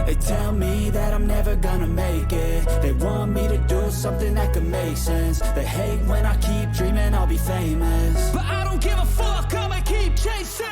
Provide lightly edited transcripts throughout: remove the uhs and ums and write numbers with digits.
They tell me that I'm never gonna make it. They want me to do something that could make sense. They hate when I keep dreaming I'll be famous, but I don't give a fuck, I'ma keep chasing.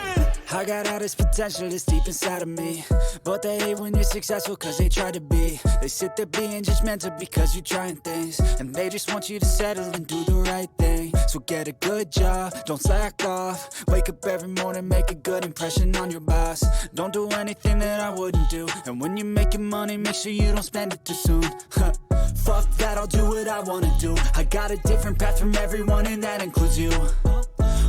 I got all this potential that's deep inside of me, but they hate when you're successful cause they try to be. They sit there being judgmental because you're trying things, and they just want you to settle and do the right thing. So get a good job, don't slack off. Wake up every morning, make a good impression on your boss. Don't do anything that I wouldn't do, and when you're making money, make sure you don't spend it too soon. Fuck that, I'll do what I wanna do. I got a different path from everyone, and that includes you.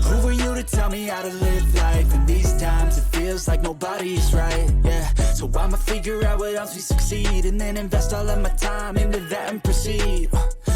Who are you to tell me how to live life? In these times it feels like nobody is right, yeah. So I'ma figure out what else we succeed, and then invest all of my time into that and proceed.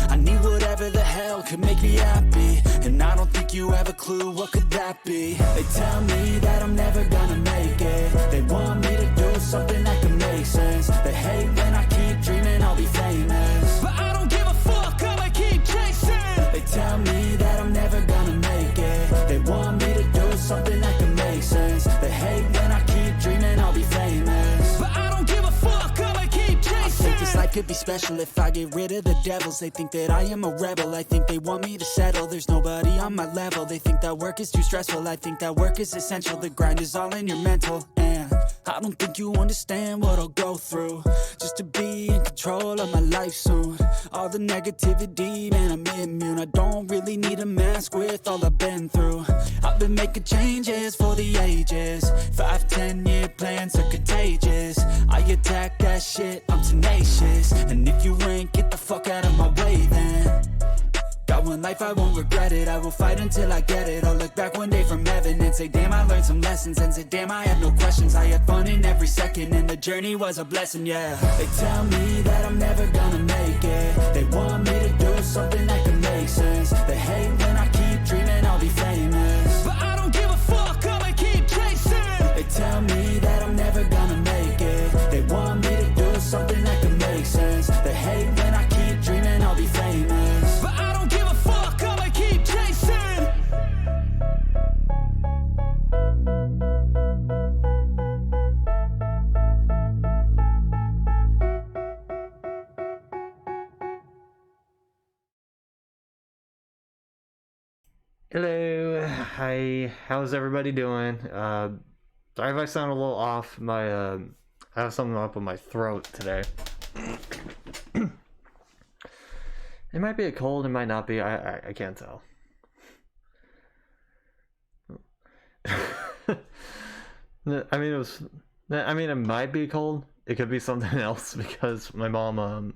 I need whatever the hell could make me happy, and I don't think you have a clue what could that be. They tell me that I'm never gonna make it. They want me to do something that could make sense. They hate when I keep dreaming I'll be famous, but I don't give a fuck, I'ma keep chasing. They tell me that I'm never gonna make it. They want me to do something that can make sense. They hate when I keep dreaming I'll be famous, but I don't give a fuck, I'ma keep chasing. I think this life could be special if I get rid of the devils. They think that I am a rebel, I think they want me to settle. There's nobody on my level. They think that work is too stressful, I think that work is essential. The grind is all in your mental, and I don't think you understand what I'll go through just to be in control of my life soon. All the negativity, man, I'm immune. I don't really need a mask with all I've been through. I've been making changes for the ages. 5-10 year plans are contagious. I attack that shit, I'm tenacious. And if you ain't, get the fuck out of my way then. Got one life, I won't regret it. I will fight until I get it. I'll look back one day from heaven and say, damn, I learned some lessons. And say, damn, I had no questions. I had fun in every second, and the journey was a blessing, yeah. They tell me that I'm never gonna make it. They want me to do something that can make sense. They hate when I keep dreaming I'll be famous, but I don't give a fuck, I'ma keep chasing. They tell me that I'm never gonna make it. They want me to do something that can make sense. They hate when I keep dreaming I'll be famous, but I don't give a fuck, I'ma keep chasing. Hello, hi, how's everybody doing? Sorry if I sound a little off. I have something up with my throat today. It might be a cold, it might not be, I can't tell. It might be cold. It could be something else because my mom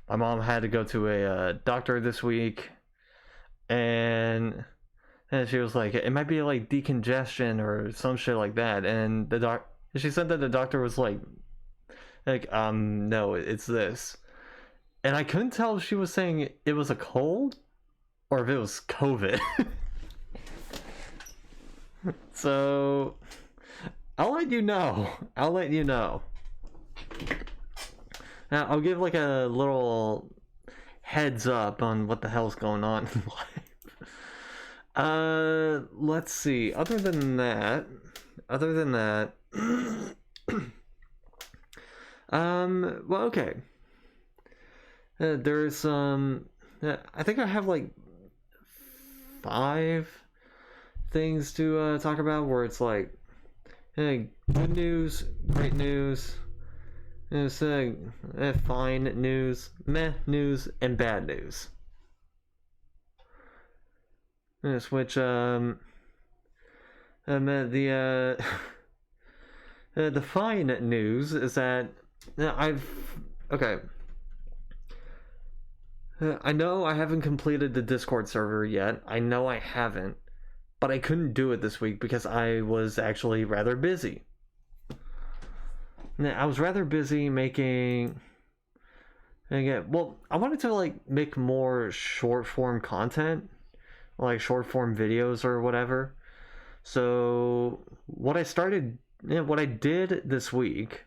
had to go to a doctor this week, and she was like, it might be like decongestion or some shit like that, and she said that the doctor was like no, it's this. And I couldn't tell if she was saying it was a cold or if it was COVID. So I'll let you know. Now I'll give like a little heads up on what the hell's going on in life. Let's see. Other than that, well, okay. There's some. I think I have like 5 things to talk about where it's like, hey, good news, great news, fine news, meh news, and bad news. Yes, which the fine news is that okay. I know I haven't completed the Discord server yet. I know I haven't, but I couldn't do it this week because I was actually rather busy. I was rather busy making. Well, I wanted to like make more short form content, like short form videos or whatever. So what I did this week,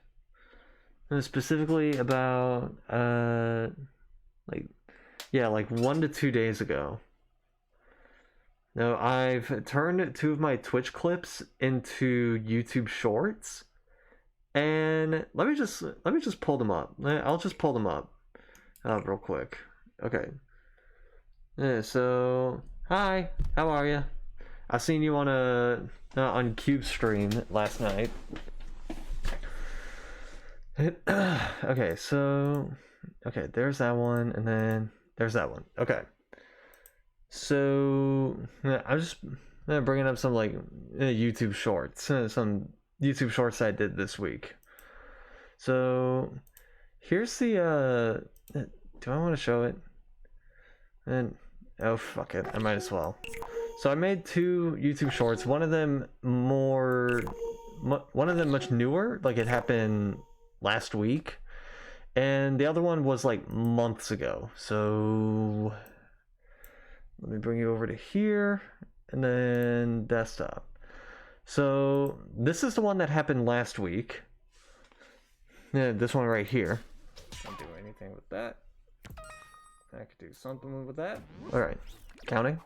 specifically about like 1 to 2 days ago. Now I've turned 2 of my Twitch clips into YouTube Shorts, And let me just pull them up. I'll just pull them up real quick. Okay. So hi, how are you? I seen you on on Cube stream last night. Okay, so there's that one, and then there's that one. Okay. So I'm just bringing up some like YouTube shorts, some YouTube shorts I did this week. So here's the do I want to show it? And oh fuck it, I might as well. So I made 2 YouTube shorts. One of them much newer, like it happened last week, and the other one was like months ago. So let me bring you over to here, and then desktop. So this is the one that happened last week. Yeah, this one right here. Can't do anything with that. I could do something with that. All right, counting.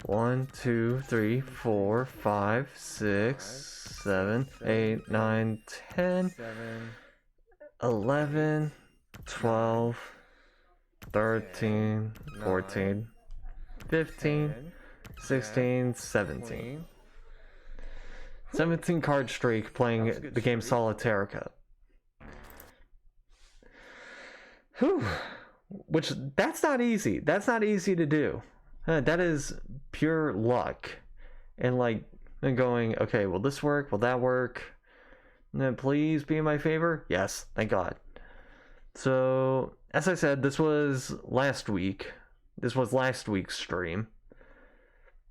1, 2, 3, 4, 5, 6, 7, 8, 9, 10, 11, 12, 13, 14, 15, 16, 17. 17 card streak playing the game Solitarica. Whew. Which, that's not easy. That's not easy to do. That is pure luck. And like, going, okay, will this work? Will that work? Please be in my favor? Yes, thank God. So, as I said, this was last week. This was last week's stream.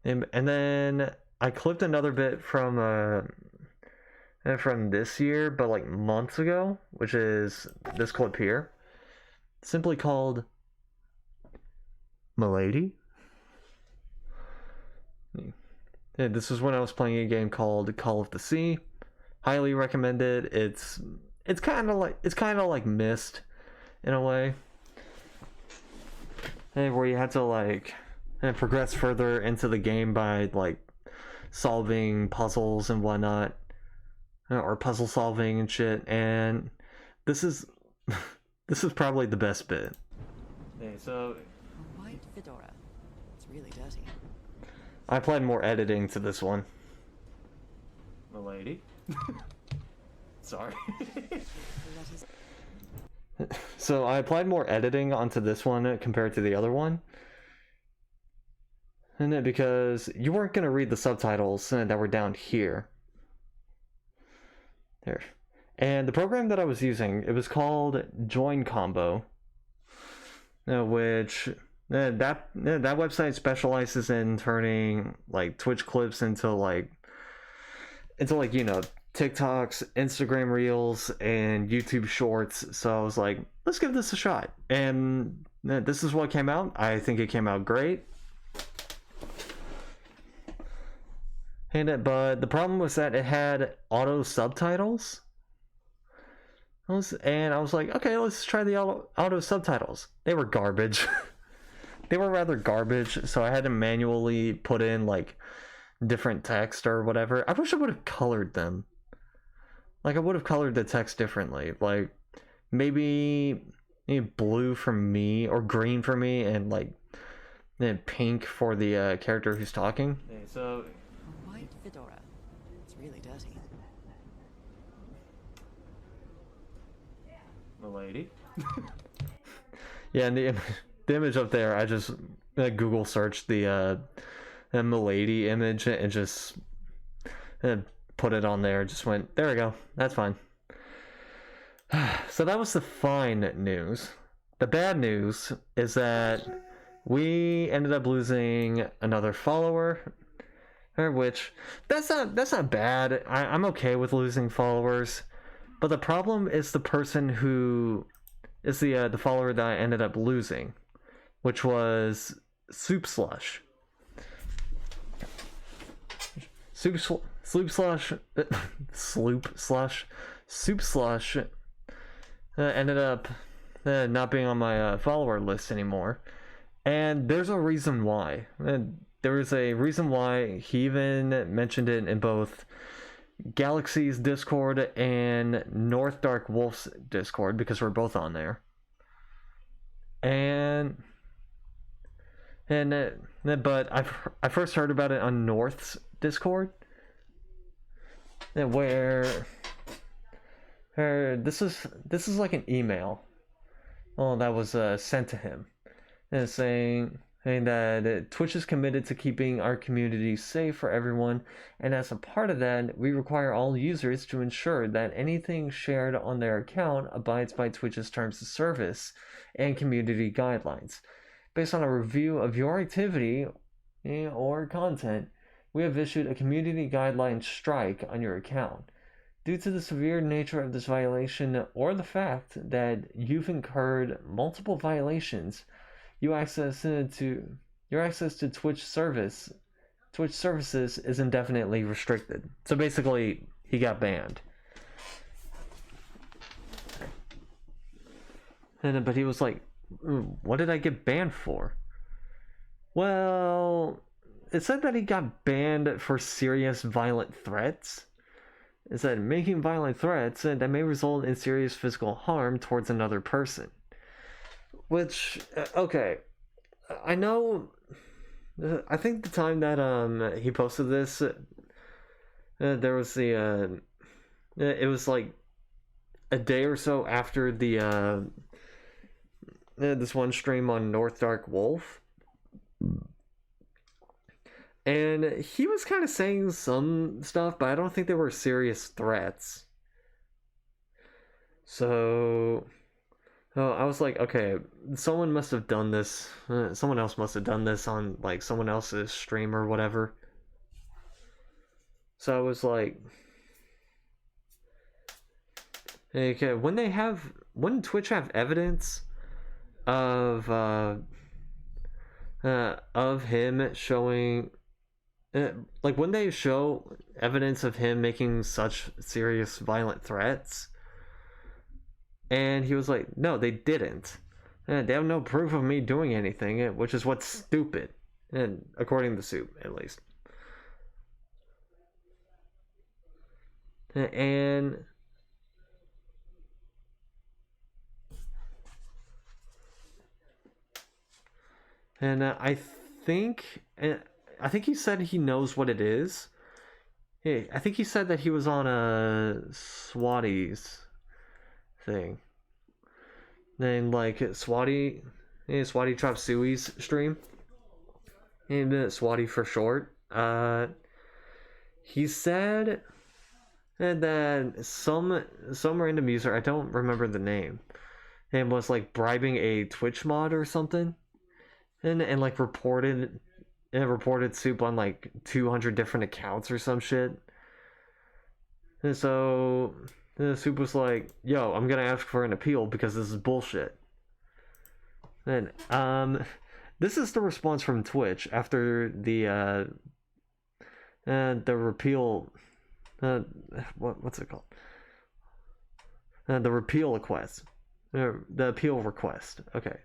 And then I clipped another bit from this year, but like months ago, which is this clip here. Simply called Milady. Yeah, this was when I was playing a game called Call of the Sea. Highly recommended. It's kind of like Myst in a way, and where you had to like progress further into the game by like solving puzzles and whatnot, or puzzle solving and shit. And this is this is probably the best bit. Okay, so A white fedora. It's really dirty. I applied more editing to this one. Milady. Sorry. So I applied more editing onto this one compared to the other one. And because you weren't going to read the subtitles that were down here. There. And the program that I was using, it was called Join Combo, which that website specializes in turning like Twitch clips into like you know, TikToks, Instagram Reels, and YouTube Shorts. So I was like, let's give this a shot. And this is what came out. I think it came out great. But the problem was that it had auto subtitles. And I was like, okay, let's try the auto subtitles. They were garbage. They were rather garbage, so I had to manually put in like different text or whatever. I wish I would have colored them. Like, I would have colored the text differently. Like, maybe blue for me, or green for me, and like then pink for the character who's talking. Okay, so A white fedora. It's really dirty. Milady. Yeah, and the image up there, I just Google searched the Milady image and just put it on there. Just went, there we go, that's fine. So that was the fine news. The bad news is that we ended up losing another follower, which that's not bad. I'm okay with losing followers, but the problem is the person who is the follower that I ended up losing, which was Soup Slush. Soup Slush ended up not being on my follower list anymore, and there's a reason why. And there was a reason why. He even mentioned it in both Galaxy's Discord and North Dark Wolf's Discord because we're both on there. But I first heard about it on North's Discord, where this is like an email, that was sent to him, and saying that Twitch is committed to keeping our community safe for everyone, and as a part of that, we require all users to ensure that anything shared on their account abides by Twitch's terms of service and community guidelines. Based on a review of your activity or content, we have issued a community guideline strike on your account. Due to the severe nature of this violation or the fact that you've incurred multiple violations, your access to Twitch services is indefinitely restricted. So basically, he got banned. But he was like, what did I get banned for? Well, it said that he got banned for serious violent threats. It said making violent threats that may result in serious physical harm towards another person. Which, okay, I know, I think the time that he posted this, there was it was like a day or so after this one stream on North Dark Wolf, and he was kind of saying some stuff, but I don't think they were serious threats. So I was like, okay, someone must have done this. Someone else must have done this on like someone else's stream or whatever. So I was like, okay, when Twitch have evidence of him showing, like when they show evidence of him making such serious violent threats, and he was like, no, they didn't. And they have no proof of me doing anything, which is what's stupid, and according to Soup, at least. And I think he said he knows what it is. Hey, I think he said that he was on a Swati's thing. Then like Swati Chop Suey's stream. And Swati for short. He said that some random user, I don't remember the name, and was like bribing a Twitch mod or something. And like reported Soup on like 200 different accounts or some shit. And so Soup was like, yo, I'm gonna ask for an appeal because this is bullshit. And this is the response from Twitch after the repeal, what's it called? The repeal request. The appeal request. Okay.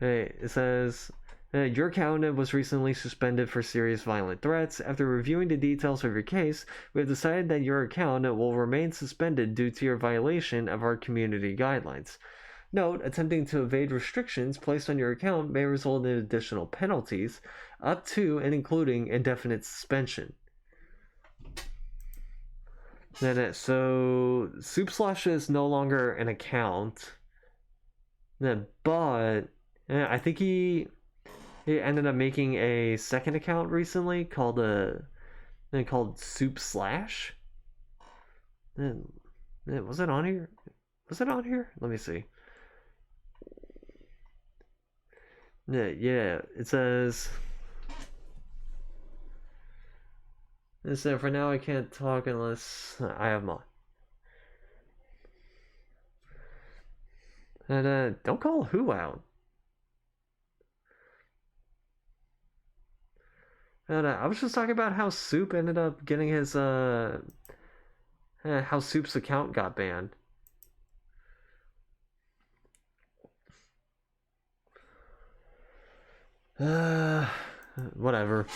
Hey, it says, your account was recently suspended for serious violent threats. After reviewing the details of your case, we have decided that your account will remain suspended due to your violation of our community guidelines. Note, attempting to evade restrictions placed on your account may result in additional penalties, up to and including indefinite suspension. Then, so Soup Slash is no longer an account, but I think he ended up making a second account recently called Soup Slash. Was it on here? Let me see. Yeah. It says. For now I can't talk unless I have mod. And don't call who out. And I was just talking about how Soup ended up getting his how Soup's account got banned. Whatever.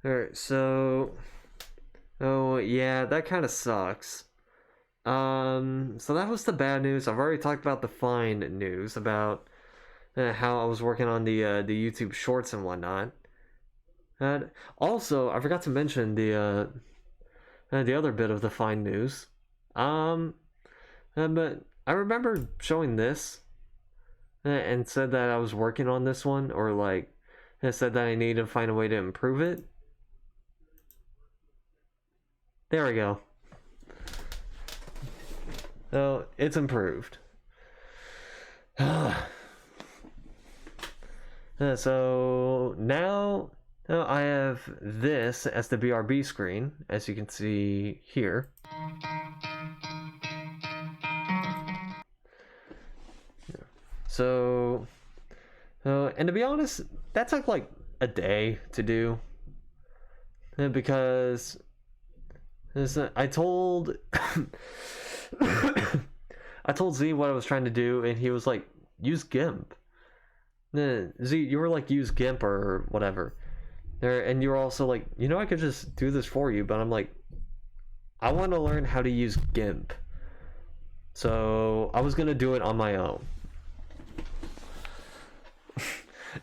Alright, so... Oh, yeah, that kind of sucks. So that was the bad news. I've already talked about the fine news, about how I was working on the YouTube shorts and whatnot. And also, I forgot to mention the other bit of the fine news. But I remember showing this and said that I was working on this one, or like, I said that I needed to find a way to improve it. There we go. So it's improved. So now I have this as the BRB screen, as you can see here. So, and to be honest, that took like a day to do, because I told I told Z what I was trying to do, and he was like, use GIMP. Z, you were like, use GIMP or whatever. And you were also like, you know, I could just do this for you, but I'm like, I want to learn how to use GIMP. So I was going to do it on my own.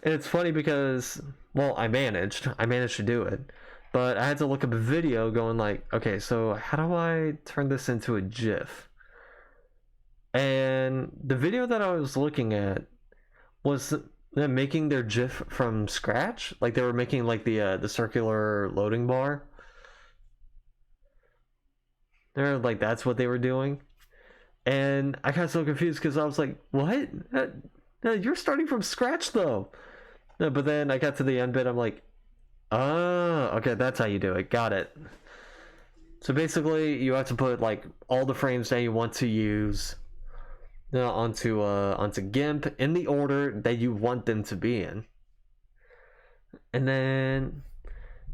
And it's funny because, well, I managed to do it, but I had to look up a video going like, okay, so how do I turn this into a GIF? And the video that I was looking at was them making their GIF from scratch. Like, they were making like the circular loading bar. They're like, that's what they were doing. And I got so confused because I was like, what? No, you're starting from scratch though. No, but then I got to the end bit, I'm like, oh, okay, that's how you do it. Got it. So basically, you have to put like all the frames that you want to use onto GIMP in the order that you want them to be in, and then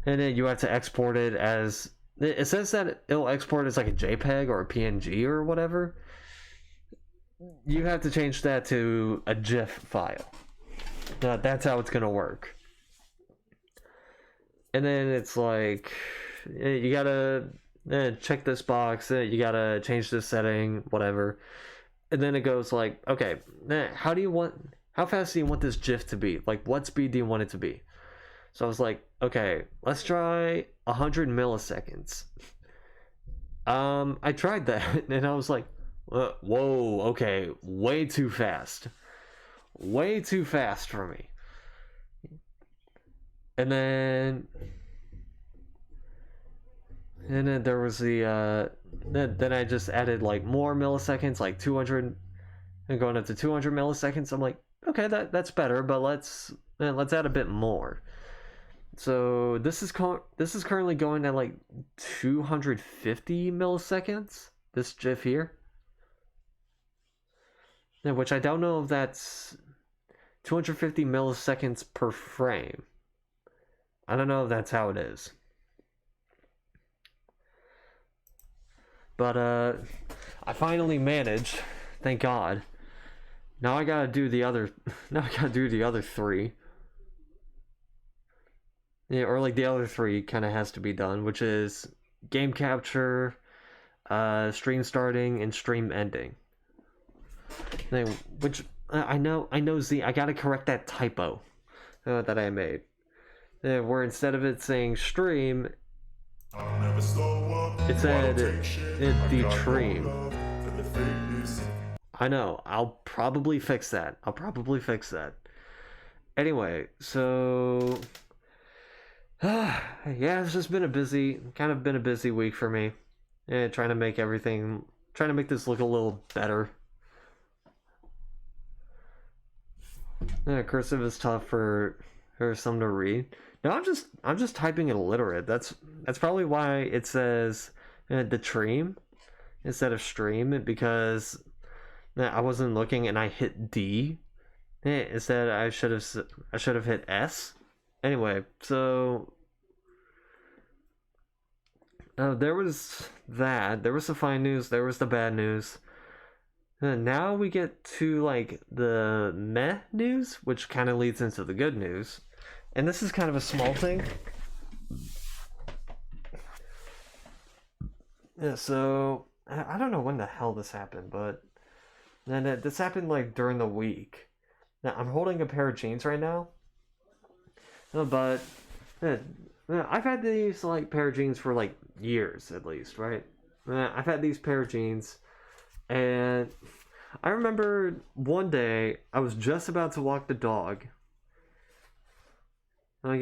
you have to export it as, it says that it'll export as like a JPEG or a PNG or whatever. You have to change that to a GIF file. That's how it's gonna work. And then it's like, you gotta check this box, you gotta change this setting, whatever. And then it goes like, okay, how fast do you want this GIF to be? Like, what speed do you want it to be? So I was like, okay, let's try 100 milliseconds. I tried that, and I was like, whoa, okay, way too fast. Way too fast for me. And then there was the then I just added like more milliseconds, like 200, and going up to 200 milliseconds. I'm like, okay, that's better, but let's add a bit more. So this is currently going at like 250 milliseconds. This GIF here, which I don't know if that's 250 milliseconds per frame. I don't know if that's how it is. But I finally managed, thank God. Now I gotta do the other. Now I gotta do the other three. Yeah, or like the other three kind of has to be done, which is game capture, stream starting, and stream ending. Which I know Z, I gotta correct that typo that I made. Where instead of it saying stream, it said the stream. I know, I'll probably fix that. Anyway, so yeah, it's just been a busy week for me. Trying to make this look a little better. Cursive is tough for some to read. No, I'm just typing illiterate. That's probably why it says the stream instead of stream, because I wasn't looking and I hit D instead. I should have hit S. Anyway, so there was that. There was the fine news. There was the bad news. Now we get to like the meh news, which kind of leads into the good news. And this is kind of a small thing. Yeah, so I don't know when the hell this happened, but then this happened like during the week. Now I'm holding a pair of jeans right now, but uh, I've had these like pair of jeans for like years at least, right? I've had these pair of jeans, and I remember one day I was just about to walk the dog. I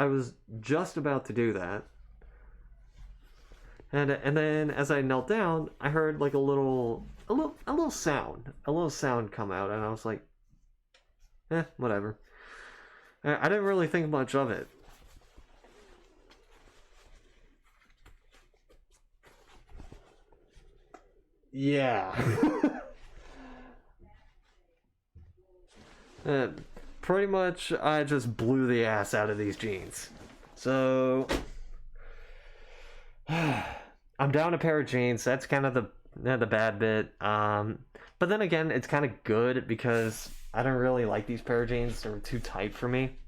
was just about to do that. And then as I knelt down, I heard like a little sound come out, and I was like, whatever. I didn't really think much of it. Yeah. Pretty much, I just blew the ass out of these jeans. So, I'm down a pair of jeans. That's kind of the bad bit. But then again, it's kind of good because I don't really like these pair of jeans. They're too tight for me.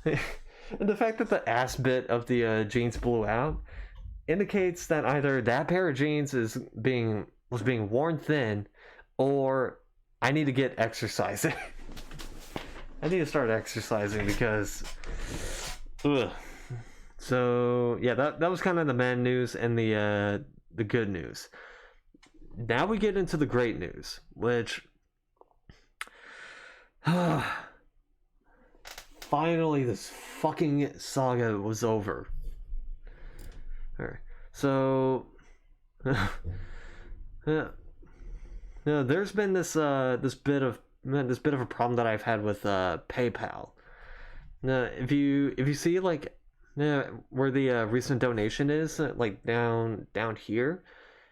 And the fact that the ass bit of the jeans blew out indicates that either that pair of jeans was being worn thin, or I need to get exercising. I need to start exercising because, ugh. So yeah, that was kind of the bad news and the good news. Now we get into the great news, which finally this fucking saga was over. Alright, so there's been this bit of a problem that I've had with PayPal. If you see like where the recent donation is, like down here,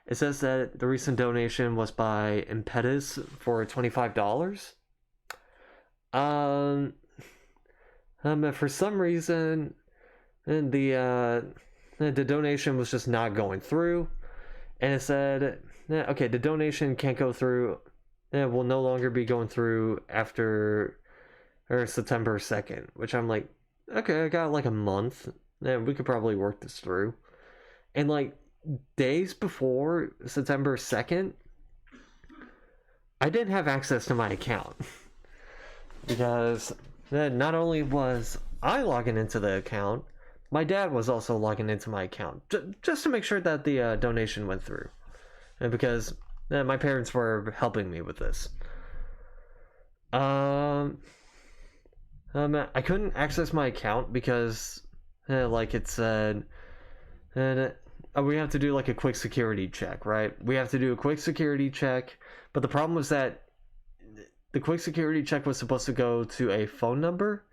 it says that the recent donation was by Impetus for $25. For some reason, the donation was just not going through, and it said, okay, the donation can't go through. It will no longer be going through after September 2nd, which I'm like, okay, I got like a month. Yeah, we could probably work this through. And like days before September 2nd, I didn't have access to my account. Because not only was I logging into the account, my dad was also logging into my account. Just to make sure that the donation went through. And because my parents were helping me with this. I couldn't access my account because like it said, and we have to do like a quick security check, right? We have to do a quick security check, but the problem was that the quick security check was supposed to go to a phone number,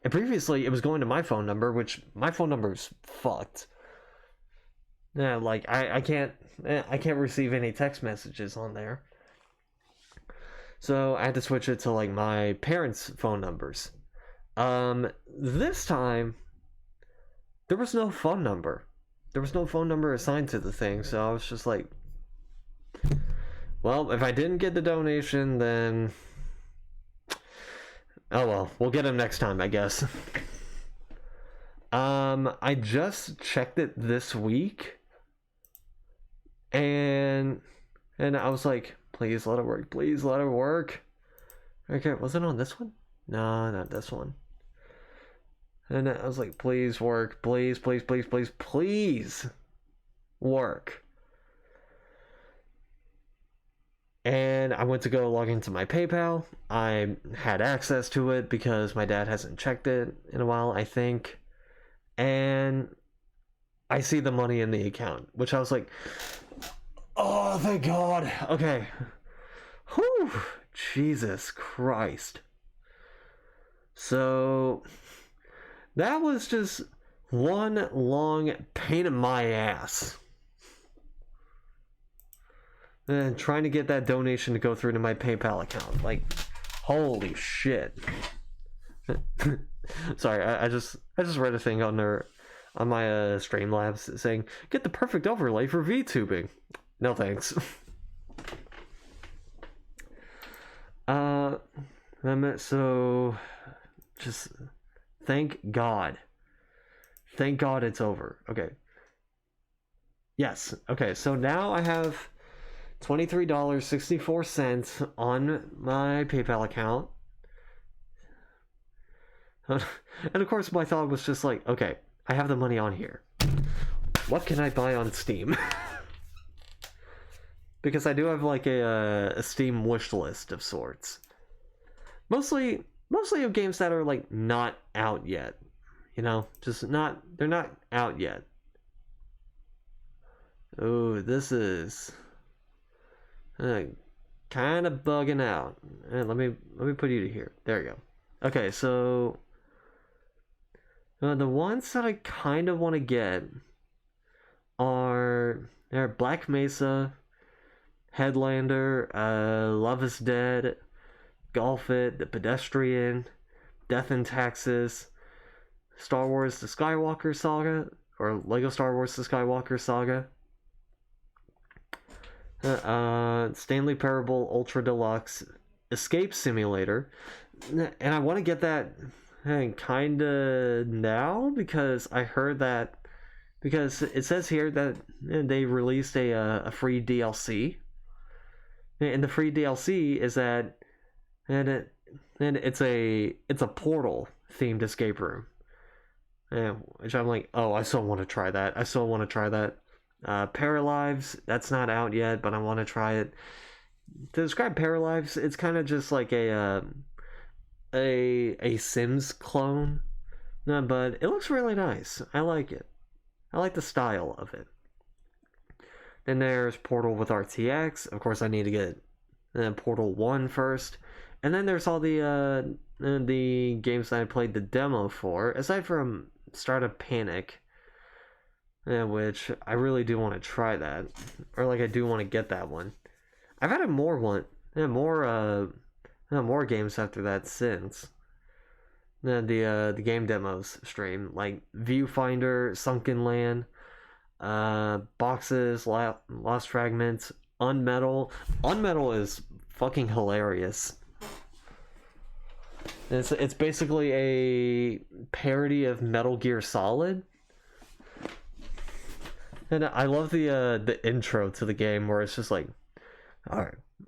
and previously it was going to my phone number, which my phone number is fucked. Yeah, like I can't receive any text messages on there. So I had to switch it to like my parents' phone numbers. This time there was no phone number. There was no phone number assigned to the thing, so I was just like, well, if I didn't get the donation, then oh well, we'll get them next time, I guess. I just checked it this week, and I was like, please let it work, please let it work. Okay, was it on this one? No, not this one. And I was like, please work, please, please, please, please, please work. And I went to go log into my PayPal. I had access to it because my dad hasn't checked it in a while, I think. And I see the money in the account, which I was like, oh, thank God. Okay. Whew. Jesus Christ. So that was just one long pain in my ass. And trying to get that donation to go through to my PayPal account. Like, holy shit. Sorry, I just read a thing on my Streamlabs saying, get the perfect overlay for VTubing. No thanks. So just thank God. Thank God it's over. Okay. Yes. Okay, so now I have $23.64 on my PayPal account. And of course, my thought was just like, okay, I have the money on here. What can I buy on Steam? Because I do have like a Steam wish list of sorts. Mostly of games that are like not out yet. You know, they're not out yet. Oh, this is kind of bugging out. Let me put you to here. There you go. Okay, so the ones that I kind of want to get are Black Mesa, Headlander, Love is Dead, Golf It, The Pedestrian, Death in Texas, Star Wars The Skywalker Saga, or Lego Star Wars The Skywalker Saga, Stanley Parable Ultra Deluxe, Escape Simulator, and I want to get that kinda now because I heard that, because it says here that they released a free DLC, and the free DLC is that it's a Portal themed escape room, which I'm like, oh, I still want to try that. Paralives, that's not out yet, but I want to try it. To describe Paralives, it's kind of just like a Sims clone, but it looks really nice. I like it. I like the style of it. Then there's Portal with RTX. Of course, I need to get Portal 1 first. And then there's all the games that I played the demo for, aside from Startup Panic, which I really do want to try that. Or like I do want to get that one. I've had more games after that since the game demos stream, like Viewfinder, Sunken Land, Boxes, Lost Fragments, Unmetal. Unmetal is fucking hilarious. It's basically a parody of Metal Gear Solid. And I love the intro to the game where it's just like, all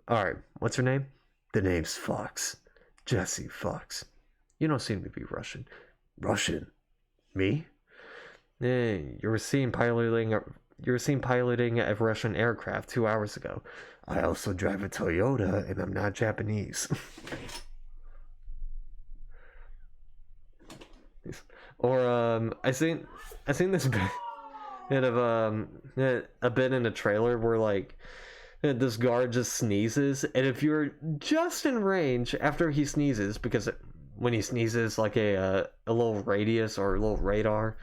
right, what's your name? The name's Fox. Jesse Fox. You don't seem to be Russian. Russian? Me? You were seen piloting a Russian aircraft 2 hours ago. I also drive a Toyota, and I'm not Japanese. Or I seen this bit of a bit in a trailer where like this guard just sneezes, and if you're just in range after he sneezes, because when he sneezes, like a little radius or a little radar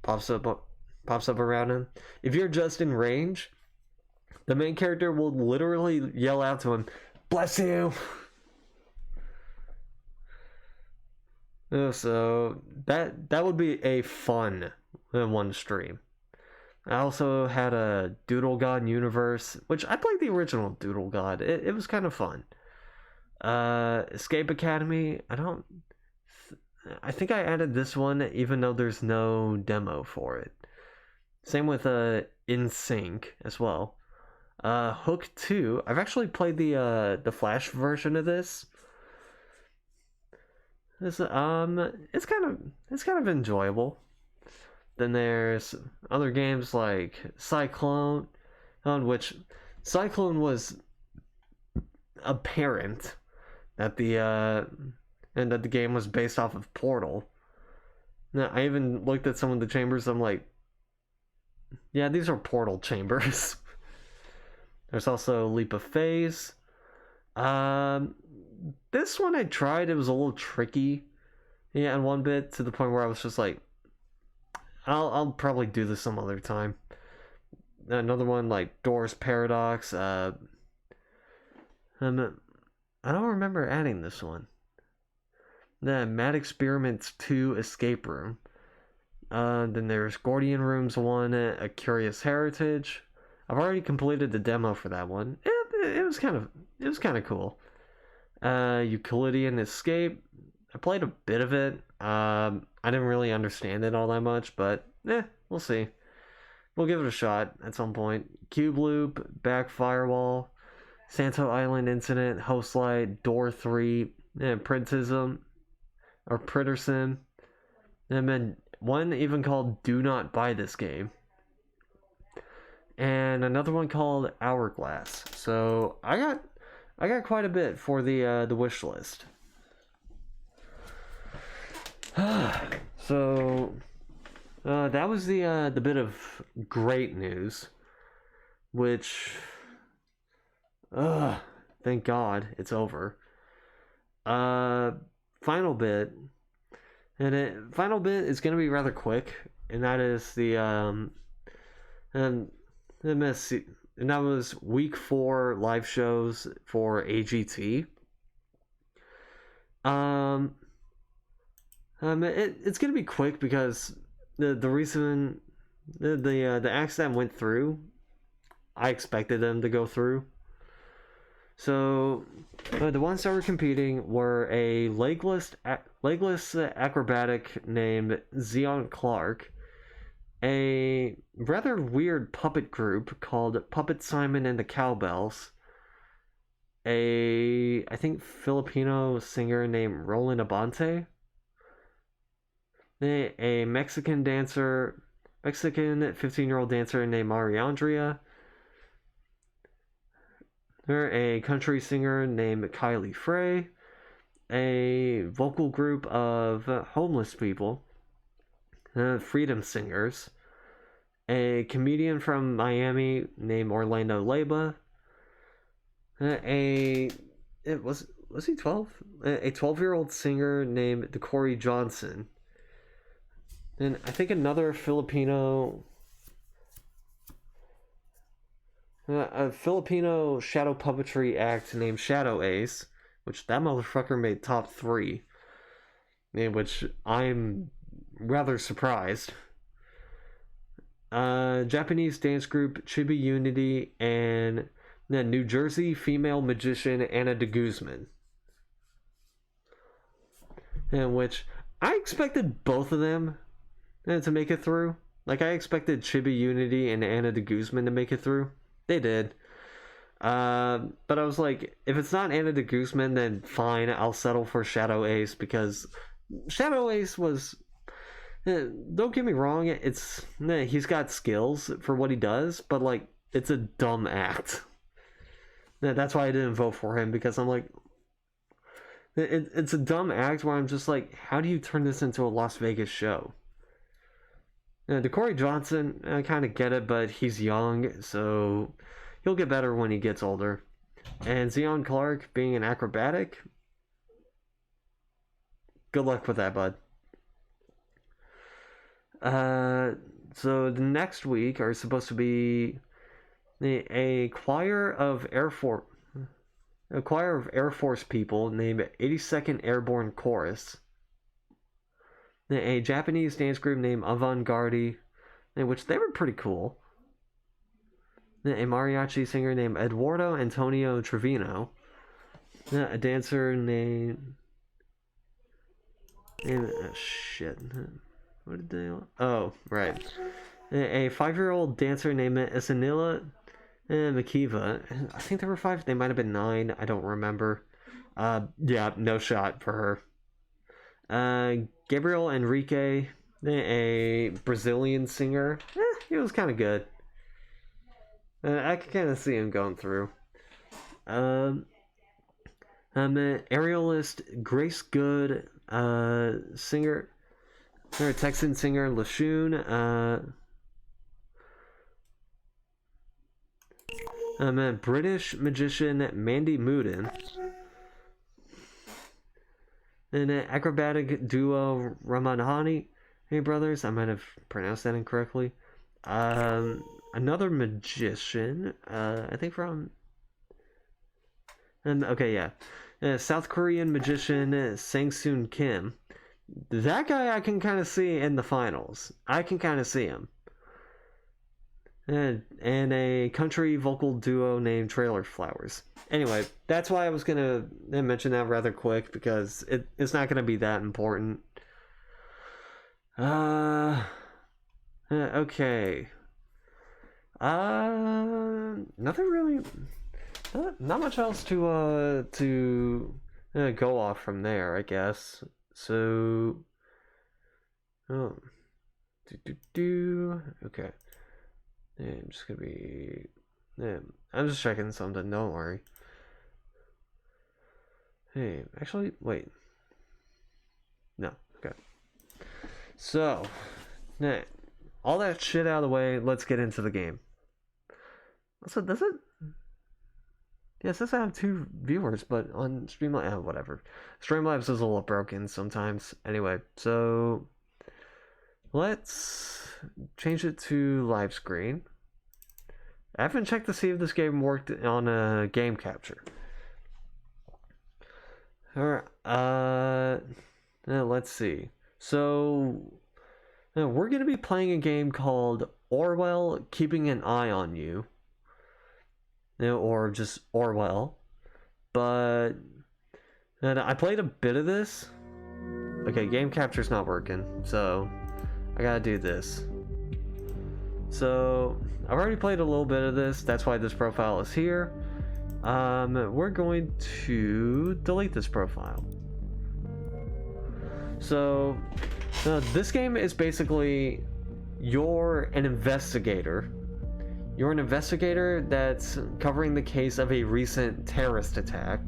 pops up around him. If you're just in range, the main character will literally yell out to him, "Bless you." So that would be a fun one stream. I also had a Doodle God Universe, which I played the original Doodle God. It was kind of fun. Escape Academy, I think I added this one even though there's no demo for it. Same with In Sync as well. Hook 2, I've actually played the Flash version of this. It's kind of enjoyable. Then there's other games like Cyclone, on which Cyclone was apparent that the game was based off of Portal. Now, I even looked at some of the chambers. I'm like, yeah, these are Portal chambers. There's also Leap of Faith. This one I tried. It was a little tricky. Yeah, in one bit, to the point where I was just like, I'll probably do this some other time. Another one like Doors Paradox. I don't remember adding this one. The Mad Experiments 2 Escape Room. Then there's Gordian Rooms 1, A Curious Heritage. I've already completed the demo for that one. It was kind of cool. Euclidean Escape. I played a bit of it. I didn't really understand it all that much, but we'll see. we'll give it a shot at some point. Cube Loop, Back Firewall, Santo Island Incident, Host Light, Door 3, and Printism, or Prittersim, and then one even called Do Not Buy This Game, and another one called Hourglass. So I got quite a bit for the wish list. So that was the bit of great news, which thank God it's over. Final bit, and final bit is gonna be rather quick, and that is and that was week 4 live shows for AGT. It's gonna be quick because the reason the acts that went through, I expected them to go through. So the ones that were competing were a legless acrobatic named Zion Clark, a rather weird puppet group called Puppet Simon and the Cowbells, I think Filipino singer named Roland Abante, a Mexican 15-year-old dancer named Mariandria, a country singer named Kylie Frey, a vocal group of homeless people, freedom singers, a comedian from Miami named Orlando Leyba, was he 12? A 12-year-old singer named Decory Johnson, and I think another Filipino a Filipino shadow puppetry act named Shadow Ace, which that motherfucker made top 3, in which I'm rather surprised. Japanese dance group Chibi Unity, and New Jersey female magician Anna de Guzman, in which I expected both of them to make it through. Like, I expected Chibi Unity and Anna de Guzman to make it through. They did. But I was like, if it's not Anna de Guzman, then fine, I'll settle for Shadow Ace, because Shadow Ace was... don't get me wrong, he's got skills for what he does, but, like, it's a dumb act. That's why I didn't vote for him, because I'm like... It's a dumb act where I'm just like, how do you turn this into a Las Vegas show? Decory Johnson, I kind of get it, but he's young, so he'll get better when he gets older. And Zion Clark being an acrobatic, good luck with that, bud. So the next week are supposed to be a choir of Air Force people named 82nd Airborne Chorus, a Japanese dance group named Avant-Garde, which they were pretty cool, a mariachi singer named Eduardo Antonio Trevino, a dancer named what did they... oh, right. A 5-year-old dancer named Isanila Makiva. I think there were 5. They might have been 9. I don't remember. Yeah, no shot for her. Gabriel Enrique, a Brazilian singer. He was kind of good. I can kind of see him going through. Aerialist Grace Good, singer, or Texan singer Lashun, British magician Mandy Moodin, and an acrobatic duo Ramanahani brothers. I might have pronounced that incorrectly. Another magician, I think from... okay, yeah. South Korean magician Sang-soon Kim. That guy I can kind of see in the finals. I can kind of see him. And a country vocal duo named Trailer Flowers. Anyway, that's why I was going to mention that rather quick, because it's not going to be that important. Okay. Nothing really. Not much else to go off from there, I guess. So, oh, okay. Yeah, I'm just gonna be. Yeah, I'm just checking something. Don't worry. Hey, actually, wait. No, okay. So, yeah, all that shit out of the way. Let's get into the game. So, does it? Yeah, it says I have 2 viewers, but on Streamlabs, whatever. Streamlabs is a little broken sometimes. Anyway, so let's change it to live screen. I haven't checked to see if this game worked on a game capture. Alright, let's see. So, we're going to be playing a game called Orwell, Keeping an Eye on You. Or just Orwell. But I played a bit of this. Okay, game capture's not working, so I gotta do this. So I've already played a little bit of this. That's why this profile is here. We're going to delete this profile. So this game is basically you're an investigator. You're an investigator that's covering the case of a recent terrorist attack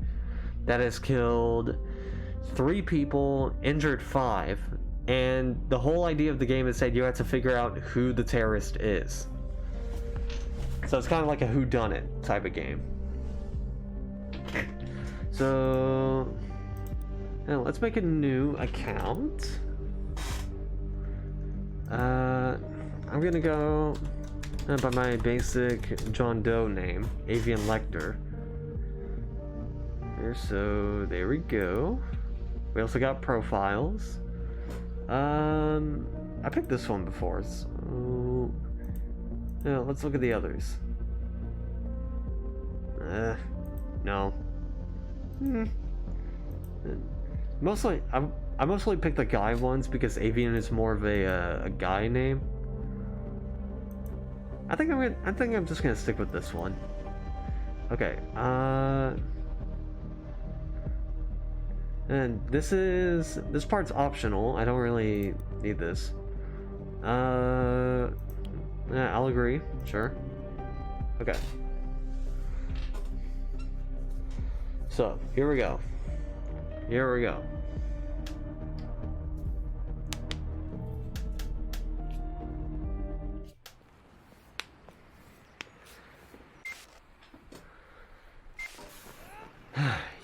that has killed 3 people, injured 5, and the whole idea of the game is that you have to figure out who the terrorist is. So it's kind of like a whodunit type of game. So now let's make a new account. I'm gonna go by my basic John Doe name, Avian Lecter. So there we go. We also got profiles. I picked this one before, so yeah, let's look at the others. No. Mostly, I mostly picked the guy ones because Avian is more of a guy name. I think I'm just gonna stick with this one. Okay. And this part's optional. I don't really need this. Yeah, I'll agree. Sure. Okay. So here we go. Here we go.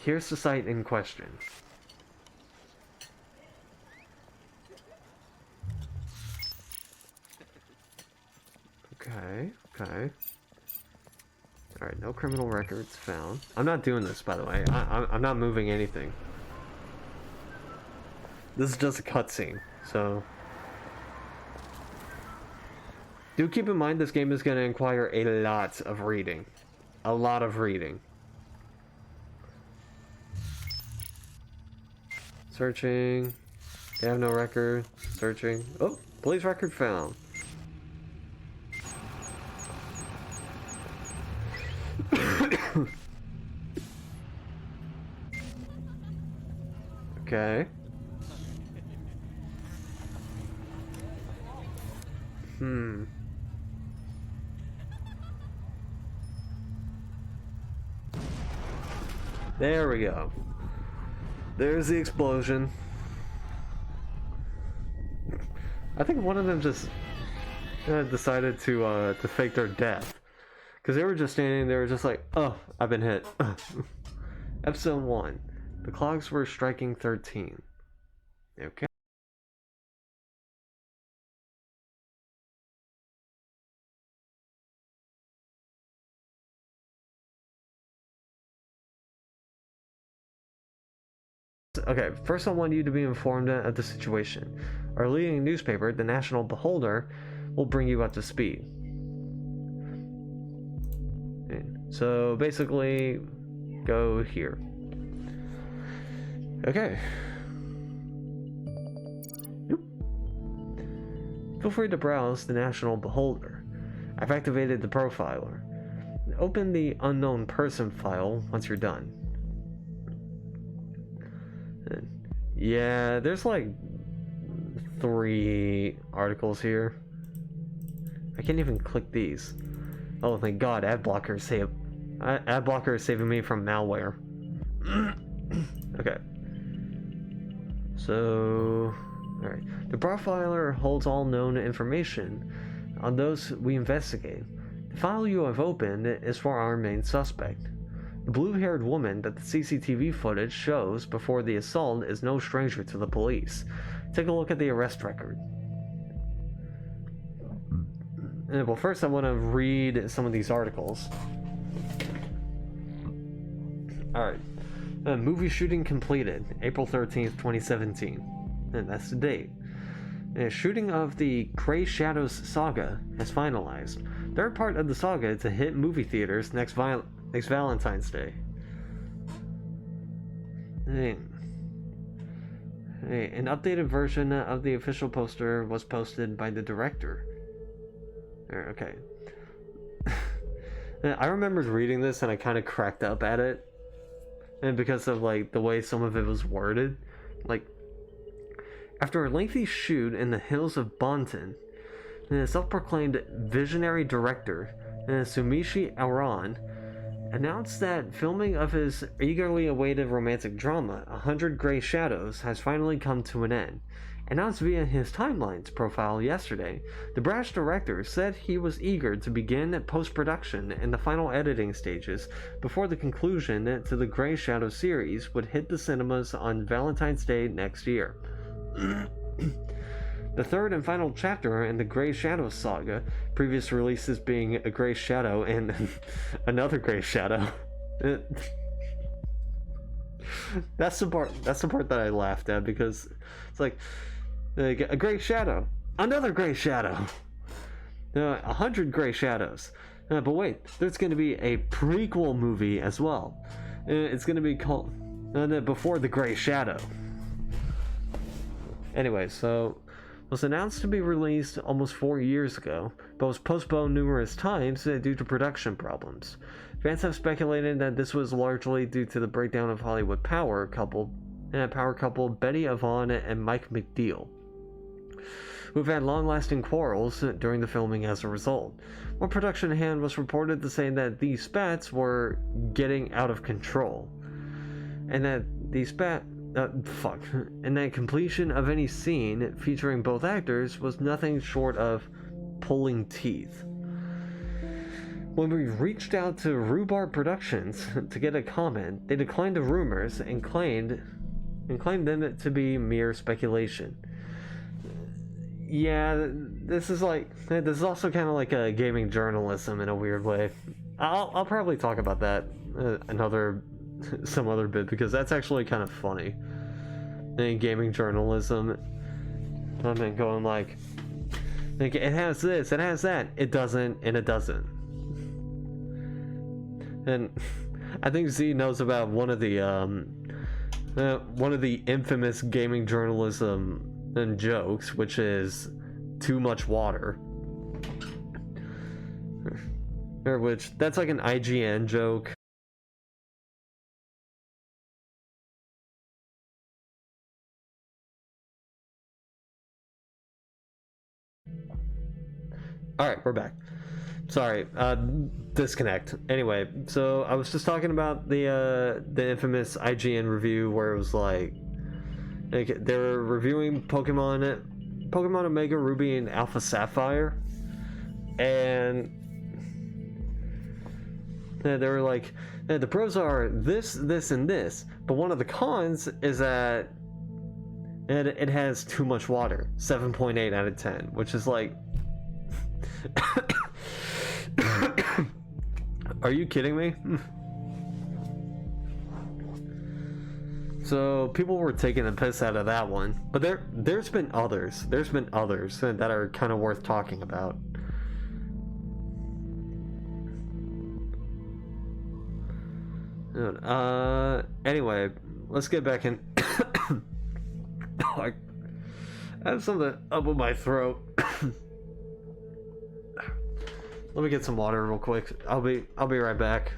Here's the site in question. Okay. Alright, no criminal records found. I'm not doing this, by the way. I'm not moving anything. This is just a cutscene, so... Do keep in mind this game is going to require a lot of reading. A lot of reading. Searching. They have no record. Searching. Oh, police record found. Okay. There we go. There's the explosion. I think one of them just decided to fake their death. Because they were just standing there, just like, oh, I've been hit. Episode 1. The clocks were striking 13. Okay. Okay, first I want you to be informed of the situation. Our leading newspaper, the National Beholder, will bring you up to speed. So basically, go here. Okay. Feel free to browse the National Beholder. I've activated the profiler. Open the unknown person file once you're done. Yeah, there's like 3 articles here. I can't even click these. Oh, thank God, ad blocker is saving me from malware. Okay. So, alright. The profiler holds all known information on those we investigate. The file you have opened is for our main suspect. The blue-haired woman that the CCTV footage shows before the assault is no stranger to the police. Take a look at the arrest record. Well, first I want to read some of these articles. Alright. Movie shooting completed, April 13th, 2017. And that's the date. Shooting of the Grey Shadows saga has finalized. Third part of the saga to hit movie theaters next Valentine's Day. An updated version of the official poster was posted by the director. Okay. I remembered reading this and I kind of cracked up at it. And because of like the way some of it was worded. Like, after a lengthy shoot in the hills of Bonton, the self-proclaimed visionary director, Sumishi Aran, announced that filming of his eagerly awaited romantic drama, 100 Grey Shadows, has finally come to an end. Announced via his Timelines profile yesterday, the brash director said he was eager to begin post-production and the final editing stages before the conclusion to the Grey Shadow series would hit the cinemas on Valentine's Day next year. The third and final chapter in the Grey Shadow saga, previous releases being A Grey Shadow and Another Grey Shadow. That's the part that I laughed at, because it's like a Grey Shadow, another Grey Shadow, 100 Grey Shadows. But wait, there's going to be a prequel movie as well. It's going to be called Before the Grey Shadow. Anyway, so it was announced to be released almost 4 years ago, but was postponed numerous times due to production problems. Fans have speculated that this was largely due to the breakdown of Hollywood power couple Betty Avon and Mike McNeil, who've had long-lasting quarrels during the filming as a result. One production hand was reported to say that these spats were getting out of control, and that and that completion of any scene featuring both actors was nothing short of pulling teeth. When we reached out to Rhubarb Productions to get a comment, they declined the rumors and claimed them to be mere speculation. Yeah, this is also kind of like a gaming journalism in a weird way. I'll probably talk about that some other bit, because that's actually kind of funny. In gaming journalism, I've been going like it has this, it has that, it doesn't, and it doesn't. And I think Z knows about one of the infamous gaming journalism and jokes, which is too much water. Or which, that's like an IGN joke. Alright, we're back. Sorry, disconnect. Anyway, so I was just talking about the infamous IGN review where it was like they were reviewing Pokemon Omega Ruby and Alpha Sapphire, and they were like, the pros are this, and this, but one of the cons is that it has too much water. 7.8 out of 10, which is like are you kidding me? So people were taking the piss out of that one, but there's been others that are kind of worth talking about. Anyway, let's get back in. I have something up in my throat. let me get some water real quick. I'll be right back.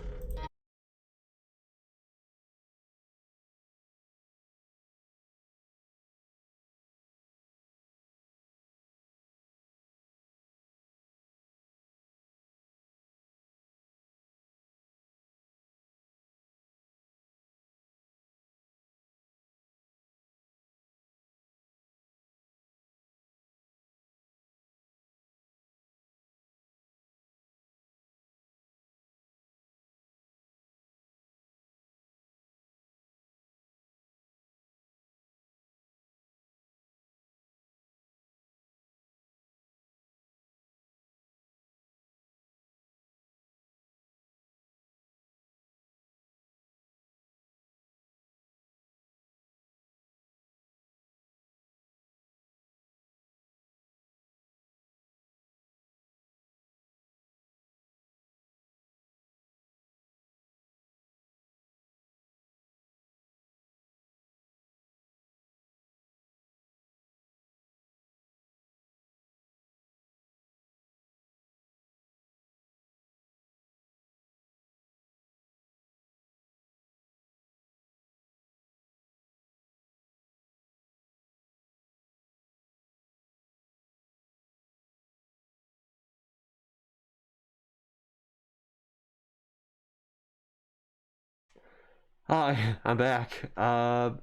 Hi, I'm back. No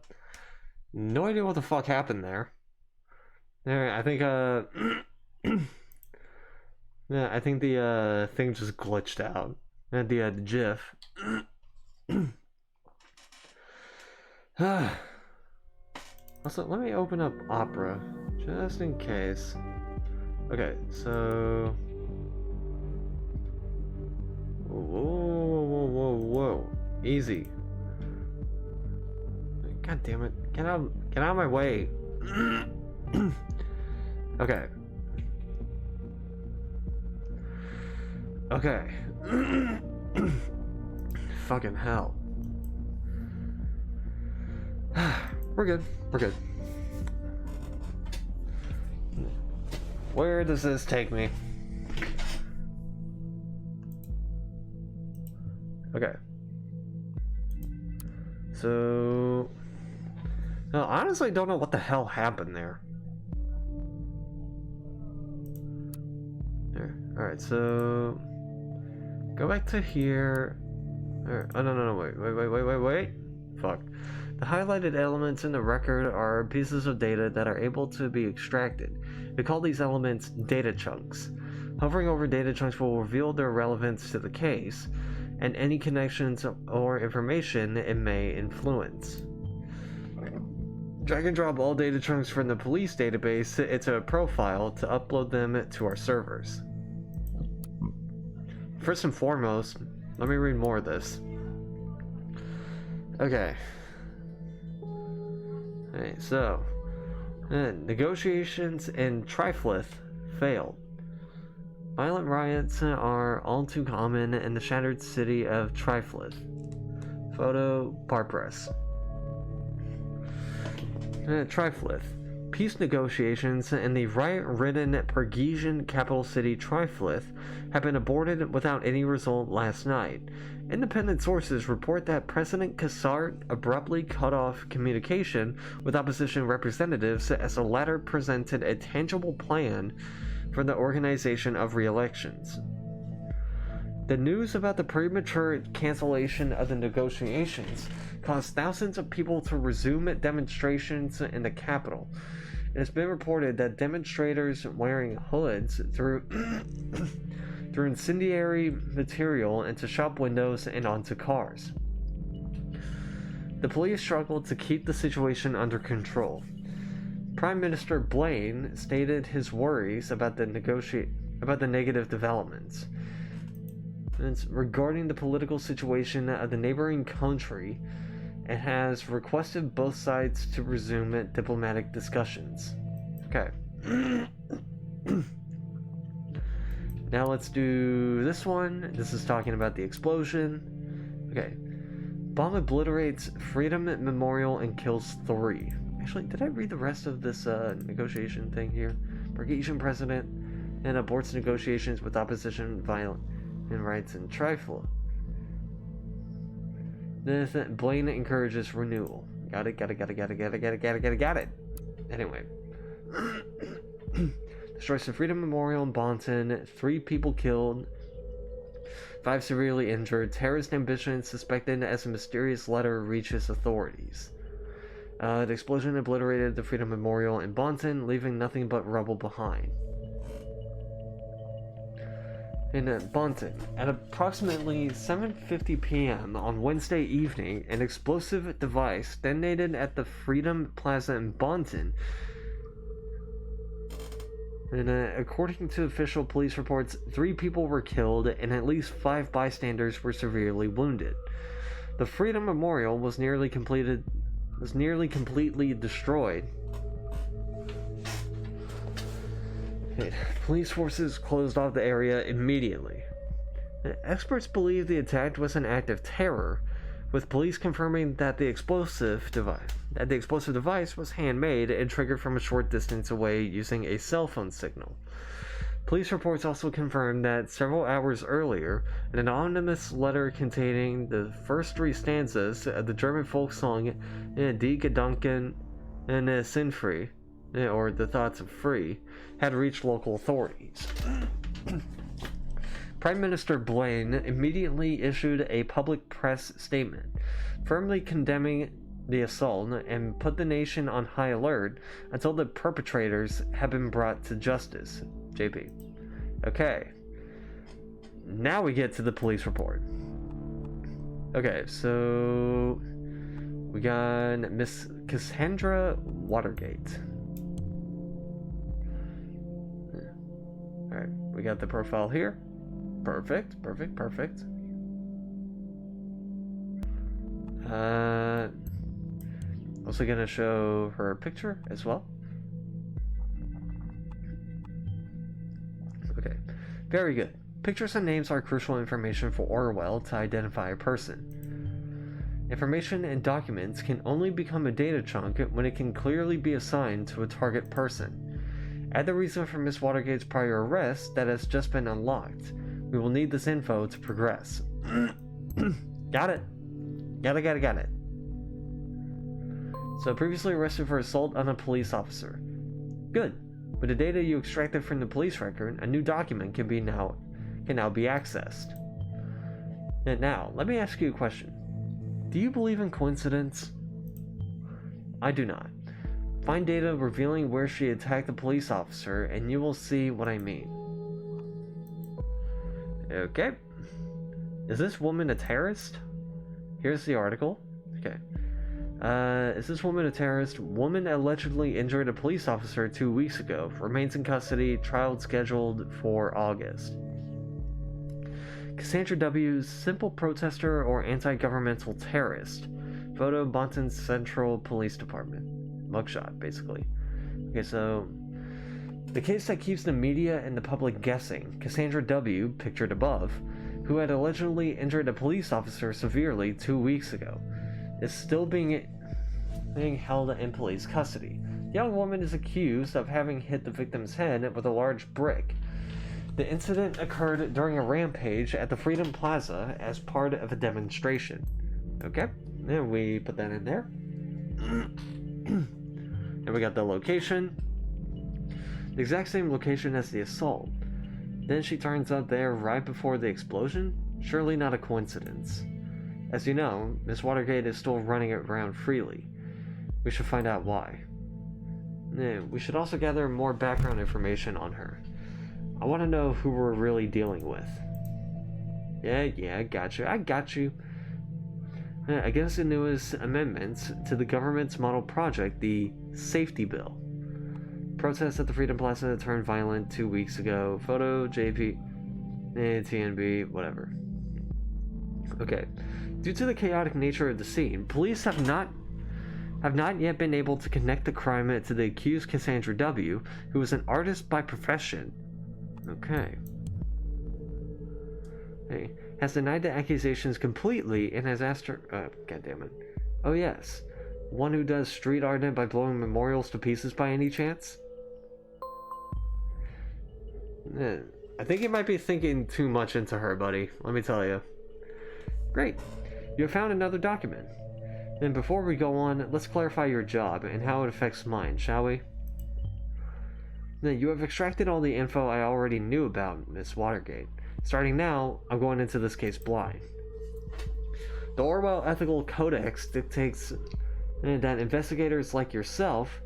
idea what the fuck happened there. I think yeah, I think the thing just glitched out. The GIF. Also, let me open up Opera just in case. Okay, so whoa, easy. God damn it! Get out of my way. Okay. Okay. Fucking hell. We're good. We're good. Where does this take me? Okay. So... No, I honestly don't know what the hell happened there. There. Alright, so... Go back to here. Oh, no, wait. Fuck. The highlighted elements in the record are pieces of data that are able to be extracted. We call these elements data chunks. Hovering over data chunks will reveal their relevance to the case, and any connections or information it may influence. Drag and drop all data chunks from the police database into a profile to upload them to our servers. First and foremost, let me read more of this. Okay. Alright, so negotiations in Triflith failed. Violent riots are all too common in the shattered city of Triflith. Photo, Bar Press. Triflith. Peace negotiations in the riot-ridden Pergesian capital city Triflith have been aborted without any result last night. Independent sources report that President Cassart abruptly cut off communication with opposition representatives as the latter presented a tangible plan for the organization of re-elections. The news about the premature cancellation of the negotiations caused thousands of people to resume demonstrations in the capital. It has been reported that demonstrators wearing hoods threw incendiary material into shop windows and onto cars. The police struggled to keep the situation under control. Prime Minister Blaine stated his worries about the negative developments. And regarding the political situation of the neighboring country, it has requested both sides to resume diplomatic discussions. Okay. Now let's do this one. This is talking about the explosion. Okay. Bomb obliterates Freedom Memorial and kills 3. Actually, did I read the rest of this negotiation thing here? Pergesian president and aborts negotiations with opposition, violent rights, and trifle. Blaine encourages renewal. Got it. Anyway. Destroys the Freedom Memorial in Bonton. 3 people killed. 5 severely injured. Terrorist ambition suspected as a mysterious letter reaches authorities. The explosion obliterated the Freedom Memorial in Bonton, leaving nothing but rubble behind. In Bonton, at approximately 7:50 p.m. on Wednesday evening, an explosive device detonated at the Freedom Plaza in Bonton. And according to official police reports, 3 people were killed and at least 5 bystanders were severely wounded. The Freedom Memorial was nearly completely destroyed. Police forces closed off the area immediately. Experts believe the attack was an act of terror, with police confirming that the explosive device was handmade and triggered from a short distance away using a cell phone signal. Police reports also confirmed that several hours earlier, an anonymous letter containing the first 3 stanzas of the German folk song Die Gedanken sind frei, or The Thoughts of Free, had reached local authorities. Prime Minister Blaine immediately issued a public press statement, firmly condemning the assault and put the nation on high alert until the perpetrators have been brought to justice. JP. Okay. Now we get to the police report. Okay, so we got Miss Cassandra Watergate. Alright, we got the profile here. Perfect. Also gonna show her picture as well. Okay, very good. Pictures and names are crucial information for Orwell to identify a person. Information and documents can only become a data chunk when it can clearly be assigned to a target person. Add the reason for Miss Watergate's prior arrest that has just been unlocked. We will need this info to progress. Got it. Got it. So previously arrested for assault on a police officer. Good. With the data you extracted from the police record, a new document can now be accessed. And now, let me ask you a question. Do you believe in coincidence? I do not. Find data revealing where she attacked the police officer, and you will see what I mean. Okay. Is this woman a terrorist? Here's the article. Okay. Is this woman a terrorist? Woman allegedly injured a police officer 2 weeks ago. Remains in custody. Trial scheduled for August. Cassandra W. Simple protester or anti-governmental terrorist. Photo Bonton Central Police Department. Mugshot, basically. Okay, so the case that keeps the media and the public guessing. Cassandra W., pictured above, who had allegedly injured a police officer severely 2 weeks ago, is still being held in police custody. The young woman is accused of having hit the victim's head with a large brick. The incident occurred during a rampage at the Freedom Plaza as part of a demonstration. Okay, and we put that in there. And we got the location. The exact same location as the assault. Then she turns up there right before the explosion? Surely not a coincidence. As you know, Miss Watergate is still running around freely. We should find out why. We should also gather more background information on her. I want to know who we're really dealing with. Yeah, I got you. Against the newest amendments to the government's model project, the Safety Bill. Protests at the Freedom Plaza turned violent 2 weeks ago. Photo, JP, TNB, whatever. Okay. Due to the chaotic nature of the scene, police have not yet been able to connect the crime to the accused Cassandra W., who is an artist by profession. Okay. Hey, has denied the accusations completely and has asked her... goddammit. Oh yes. One who does street art by blowing memorials to pieces by any chance? I think you might be thinking too much into her, buddy. Let me tell you. Great. You have found another document. Then before we go on, let's clarify your job and how it affects mine, shall we? Then you have extracted all the info I already knew about Miss Watergate. Starting now, I'm going into this case blind. The Orwell Ethical Codex dictates that investigators like yourself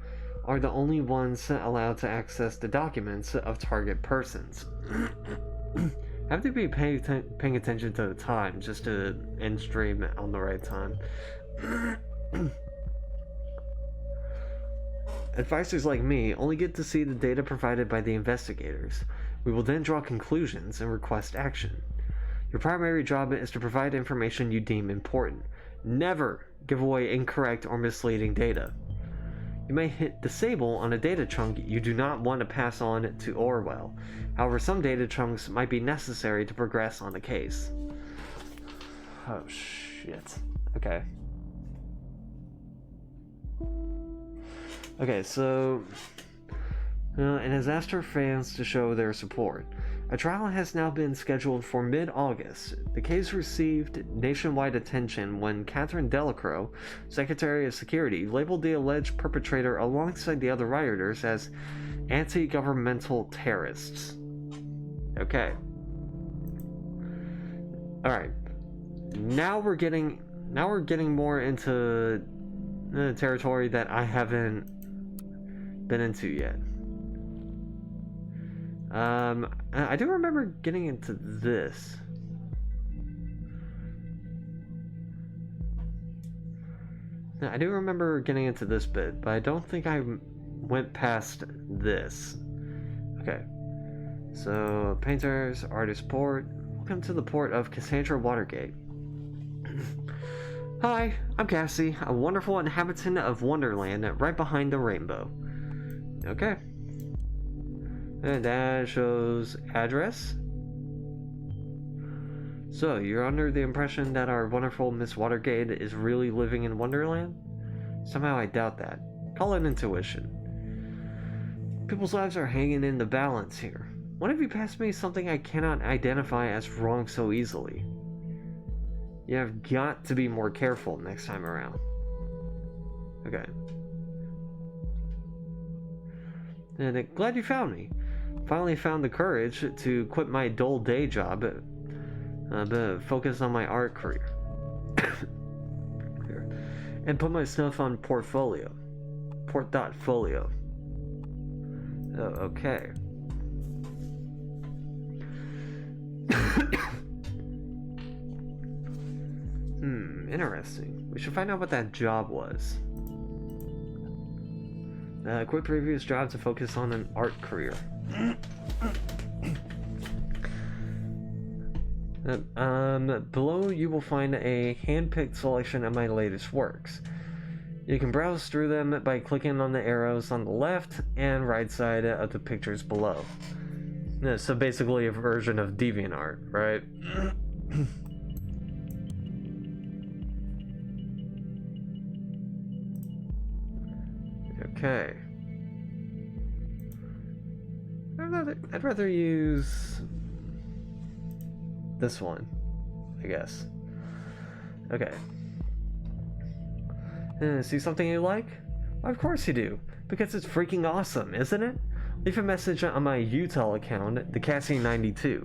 are the only ones allowed to access the documents of target persons. I have to be paying attention to the time just to end stream on the right time. Advisors like me only get to see the data provided by the investigators. We will then draw conclusions and request action. Your primary job is to provide information you deem important. Never give away incorrect or misleading data. You may hit disable on a data chunk you do not want to pass on to Orwell. However, some data chunks might be necessary to progress on the case. Oh shit. Okay. Okay, so and has asked her fans to show their support. A trial has now been scheduled for mid-August. The case received nationwide attention when Catherine Delacroix, Secretary of Security, labeled the alleged perpetrator alongside the other rioters as anti-governmental terrorists. Okay. Alright. Now we're getting more into territory that I haven't been into yet. I do remember getting into this. I do remember getting into this bit, but I don't think I went past this. Okay. So, painters, artist port. Welcome to the port of Cassandra Watergate. Hi, I'm Cassie, a wonderful inhabitant of Wonderland right behind the rainbow. Okay. And that shows address. So, you're under the impression that our wonderful Miss Watergate is really living in Wonderland? Somehow I doubt that. Call it intuition. People's lives are hanging in the balance here. One of you passed me something I cannot identify as wrong so easily. You have got to be more careful next time around. Okay. And glad you found me. Finally found the courage to quit my dull day job, but focus on my art career. And put my stuff on portfolio. Port.folio. Oh, okay. Interesting. We should find out what that job was. Quit previous job to focus on an art career. Below you will find a hand-picked selection of my latest works. You can browse through them by clicking on the arrows on the left and right side of the pictures below. So basically a version of DeviantArt, right? Okay. I'd rather use this one, I guess. Okay. See something you like? Well, of course you do, because it's freaking awesome, isn't it? Leave a message on my Utah account, the Cassie92.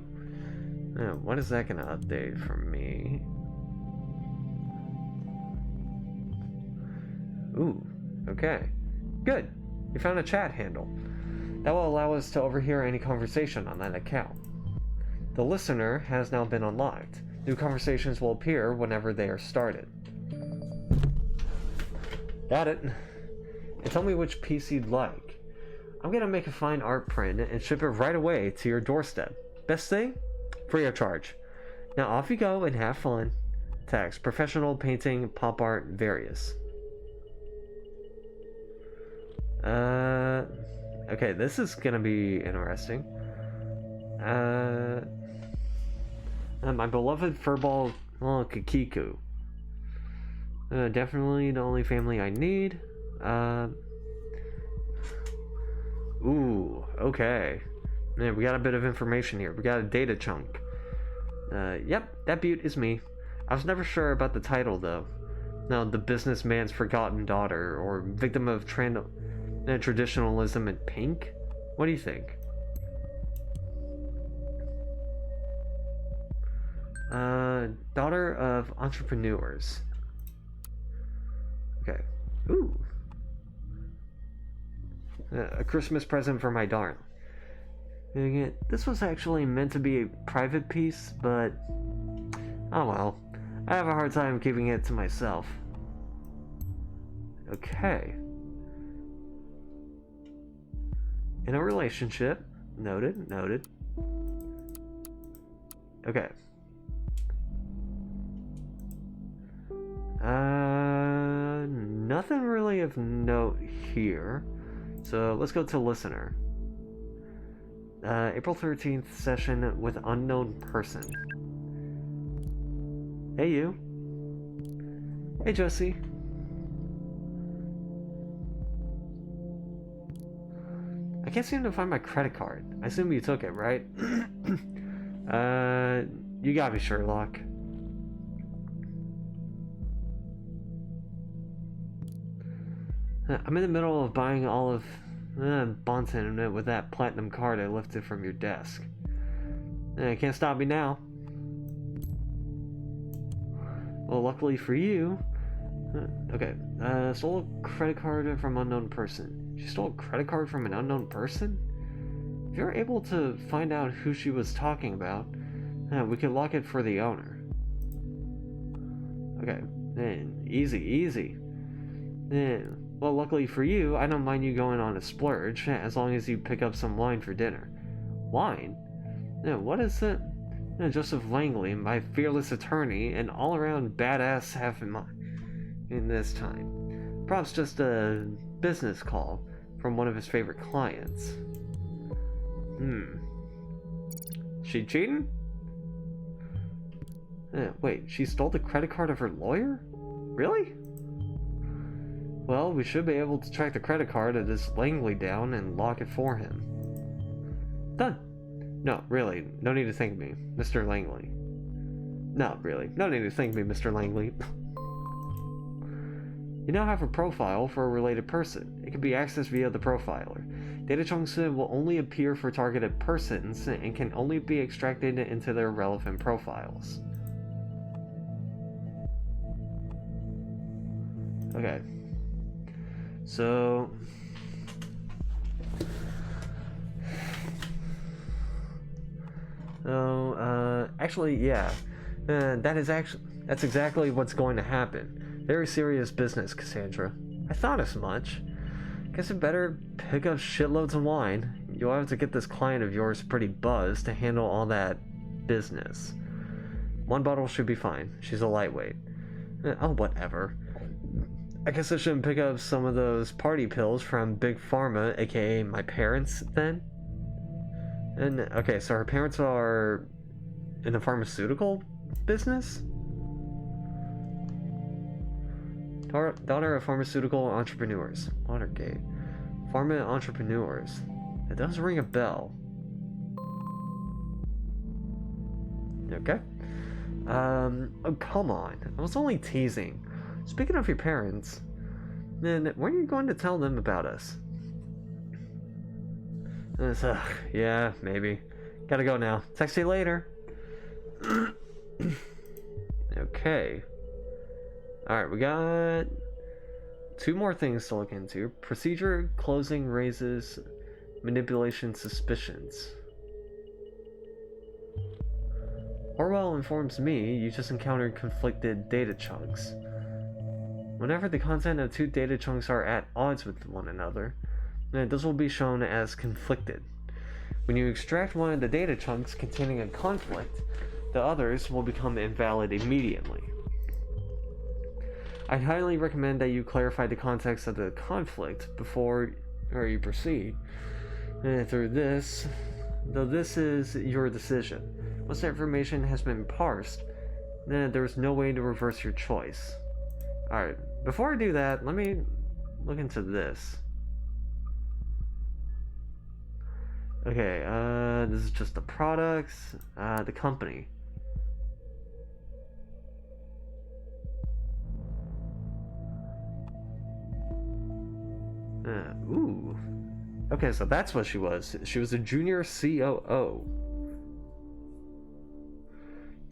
What is that gonna update for me? Ooh, okay. Good. You found a chat handle. That will allow us to overhear any conversation on that account. The listener has now been unlocked. New conversations will appear whenever they are started. Got it. And tell me which piece you'd like. I'm gonna make a fine art print and ship it right away to your doorstep. Best thing? Free of charge. Now off you go and have fun. Tags: professional painting, pop art, various. Okay, this is gonna be interesting. My beloved furball, Kikiku. Definitely the only family I need. Ooh, okay. Yeah, we got a bit of information here. We got a data chunk. Yep, that butte is me. I was never sure about the title, though. No, the businessman's forgotten daughter, or victim of traditionalism in pink? What do you think? Daughter of entrepreneurs. Okay. Ooh. A Christmas present for my darling. This was actually meant to be a private piece, but oh well. I have a hard time keeping it to myself. Okay. In a relationship. Noted, noted. Okay. Nothing really of note here. So let's go to listener. April 13th session with unknown person. Hey you. Hey Josie. I can't seem to find my credit card. I assume you took it, right? You got me, Sherlock. I'm in the middle of buying all of Bonton with that platinum card I lifted from your desk. Can't stop me now. Well, luckily for you... okay, stole a credit card from unknown person. She stole a credit card from an unknown person? If you're able to find out who she was talking about, we could lock it for the owner. Okay, easy, easy. Well, luckily for you, I don't mind you going on a splurge, as long as you pick up some wine for dinner. Wine? What is it? Joseph Langley, my fearless attorney, and all-around badass have in this time. Perhaps just a business call from one of his favorite clients. She cheating? Wait, she stole the credit card of her lawyer? Really? Well, we should be able to track the credit card of this Langley down and lock it for him. Done. No, really, no need to thank me, Mr. Langley. No, really, no need to thank me, Mr. Langley. You now have a profile for a related person. It can be accessed via the profiler. Data chunks will only appear for targeted persons and can only be extracted into their relevant profiles. Okay. So... actually, yeah. That's exactly what's going to happen. Very serious business, Cassandra. I thought as much. Guess I better pick up shitloads of wine. You'll have to get this client of yours pretty buzzed to handle all that business. One bottle should be fine. She's a lightweight. Oh, whatever. I guess I shouldn't pick up some of those party pills from Big Pharma, aka my parents, then? And, okay, so her parents are in the pharmaceutical business? Daughter of pharmaceutical entrepreneurs. Watergate. Pharma entrepreneurs. It does ring a bell. Okay. Oh, come on. I was only teasing. Speaking of your parents, then when are you going to tell them about us? Yeah, maybe. Gotta go now. Text you later. Okay. Alright, we got 2 more things to look into. Procedure closing raises manipulation suspicions. Orwell informs me you just encountered conflicted data chunks. Whenever the content of 2 data chunks are at odds with one another, this will be shown as conflicted. When you extract one of the data chunks containing a conflict, the others will become invalid immediately. I highly recommend that you clarify the context of the conflict before you proceed through this, though this is your decision. Once the information has been parsed, then there's no way to reverse your choice. Alright, before I do that, let me look into this. Okay, this is just the products, the company. Ooh. Okay, so that's what she was. She was a junior COO.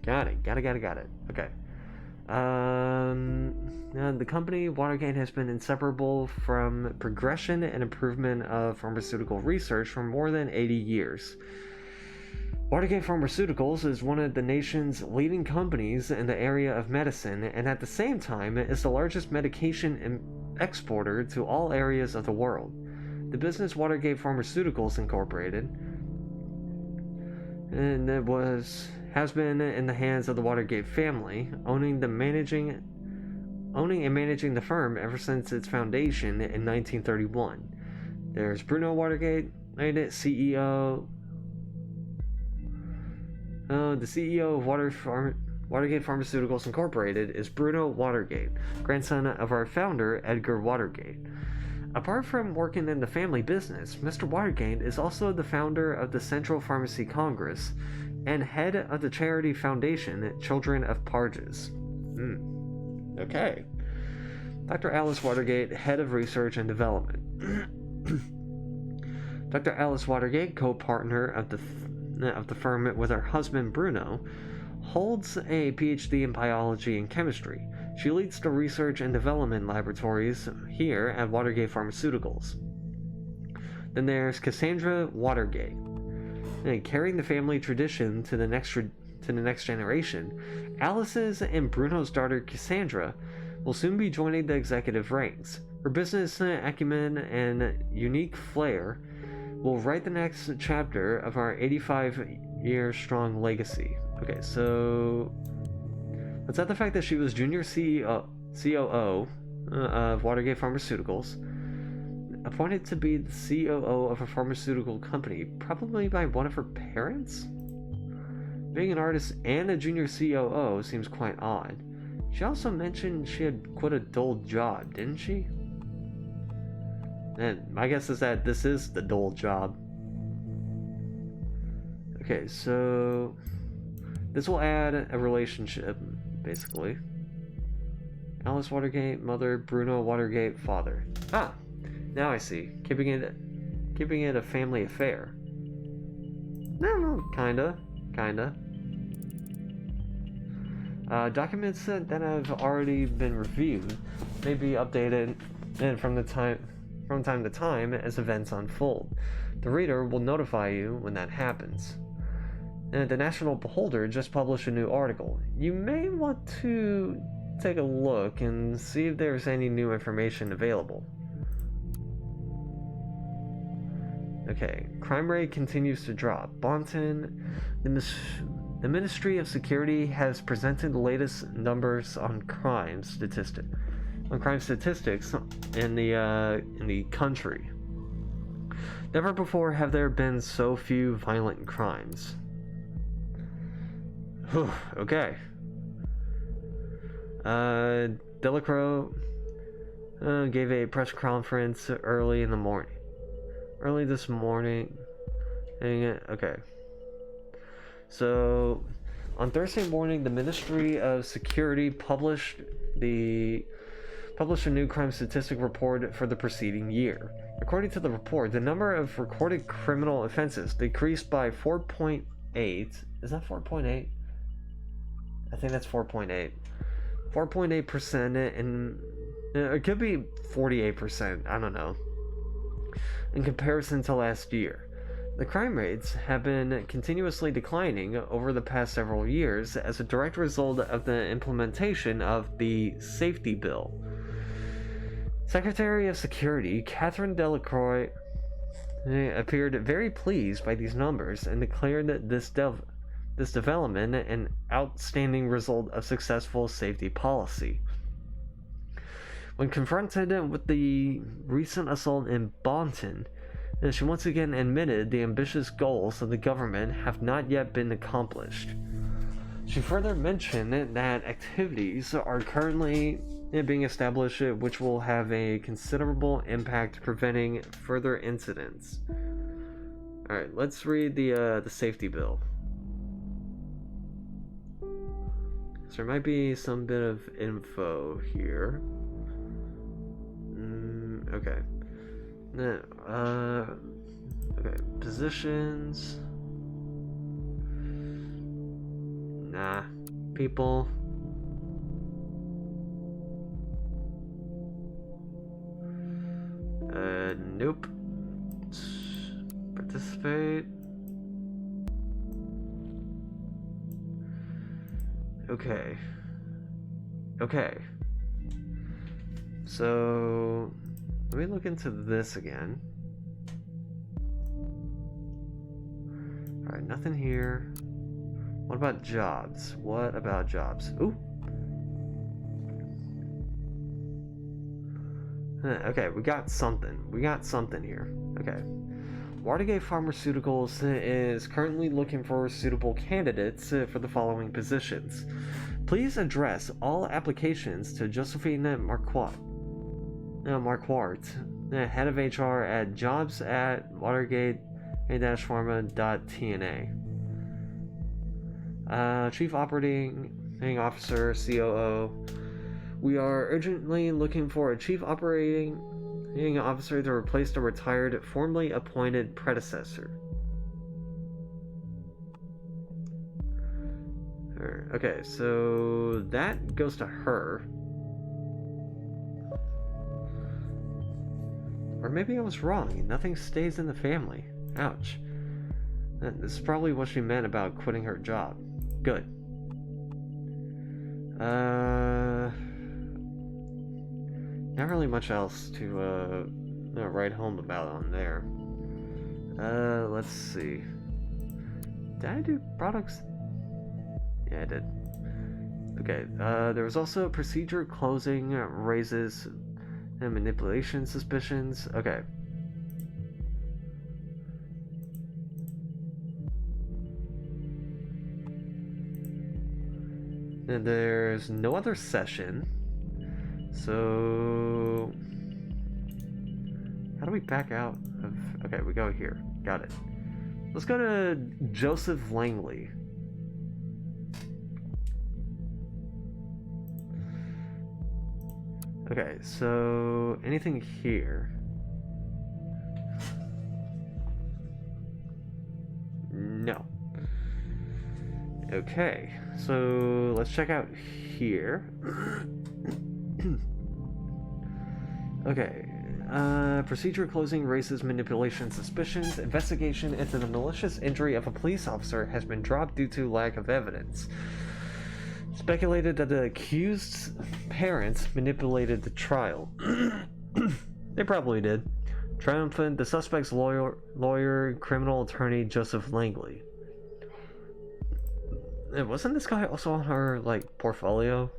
Got it. Okay. The company Watergate has been inseparable from progression and improvement of pharmaceutical research for more than 80 years. Watergate Pharmaceuticals is one of the nation's leading companies in the area of medicine, and at the same time is the largest medication exporter to all areas of the world. The business Watergate Pharmaceuticals Incorporated and has been in the hands of the Watergate family, owning and managing the firm ever since its foundation in 1931. There's Bruno Watergate, CEO. The CEO of Watergate Pharmaceuticals Incorporated is Bruno Watergate, grandson of our founder, Edgar Watergate. Apart from working in the family business, Mr. Watergate is also the founder of the Central Pharmacy Congress and head of the charity foundation Children of Parges. Okay. Dr. Alice Watergate, head of research and development. Dr. Alice Watergate, co-partner of the firm with her husband Bruno, holds a PhD in biology and chemistry. She leads the research and development laboratories here at Watergate Pharmaceuticals. Then there's Cassandra Watergate, carrying the family tradition to the next generation. Alice's and Bruno's daughter Cassandra will soon be joining the executive ranks. Her business acumen and unique flair will write the next chapter of our 85-year-strong legacy. Okay, so let's add the fact that she was junior COO of Watergate Pharmaceuticals, appointed to be the COO of a pharmaceutical company, probably by one of her parents? Being an artist and a junior COO seems quite odd. She also mentioned she had quit a dull job, didn't she? And my guess is that this is the dull job. Okay, so this will add a relationship, basically. Alice Watergate, mother, Bruno Watergate, father. Ah, now I see. Keeping it a family affair. No, kinda. Documents that have already been reviewed may be updated and from time to time as events unfold. The reader will notify you when that happens. And the National Beholder just published a new article. You may want to take a look and see if there's any new information available. Okay, crime rate continues to drop. Bonton, the Ministry of Security has presented the latest numbers on crime statistics in the country. Never before have there been so few violent crimes. Okay. Delacroix gave a press conference early this morning. Okay. So, on Thursday morning, the Ministry of Security published a new crime statistic report for the preceding year. According to the report, the number of recorded criminal offenses decreased by 4.8. Is that 4.8? I think that's 4.8. 4.8%, and it could be 48%. I don't know. In comparison to last year. The crime rates have been continuously declining over the past several years as a direct result of the implementation of the Safety Bill. Secretary of Security Catherine Delacroix appeared very pleased by these numbers and declared that this development an outstanding result of successful safety policy. When confronted with the recent assault in Bonton, she once again admitted the ambitious goals of the government have not yet been accomplished. She further mentioned that activities are currently being established which will have a considerable impact preventing further incidents. Alright, let's read the safety bill. So there might be some bit of info here. Okay. Okay, positions. Nah. People. Nope. Participate. Okay. Okay. So, let me look into this again. Alright, nothing here. What about jobs? What about jobs? Ooh! Okay, we got something. We got something here. Okay. Watergate Pharmaceuticals is currently looking for suitable candidates for the following positions. Please address all applications to Josephine Marquardt, head of HR at jobs@watergate-pharma.tna. Chief Operating Officer, COO. We are urgently looking for a Chief Operating Officer to replace the retired, formerly appointed predecessor. Okay, so that goes to her. Or maybe I was wrong. Nothing stays in the family. Ouch. This is probably what she meant about quitting her job. Good. Not really much else to write home about on there. Let's see. Did I do products? Yeah, I did. Okay, there was also procedure closing raises and manipulation suspicions. Okay. And there's no other session. So how do we back out of... Okay, we go here. Got it. Let's go to Joseph Langley. Okay, so anything here? No. Okay, so let's check out here. Okay, procedure closing raises manipulation suspicions. Investigation into the malicious injury of a police officer has been dropped due to lack of evidence. Speculated that the accused's parents manipulated the trial. They probably did. Triumphant, the suspect's lawyer, criminal attorney Joseph Langley. Wasn't this guy also on her, like, portfolio?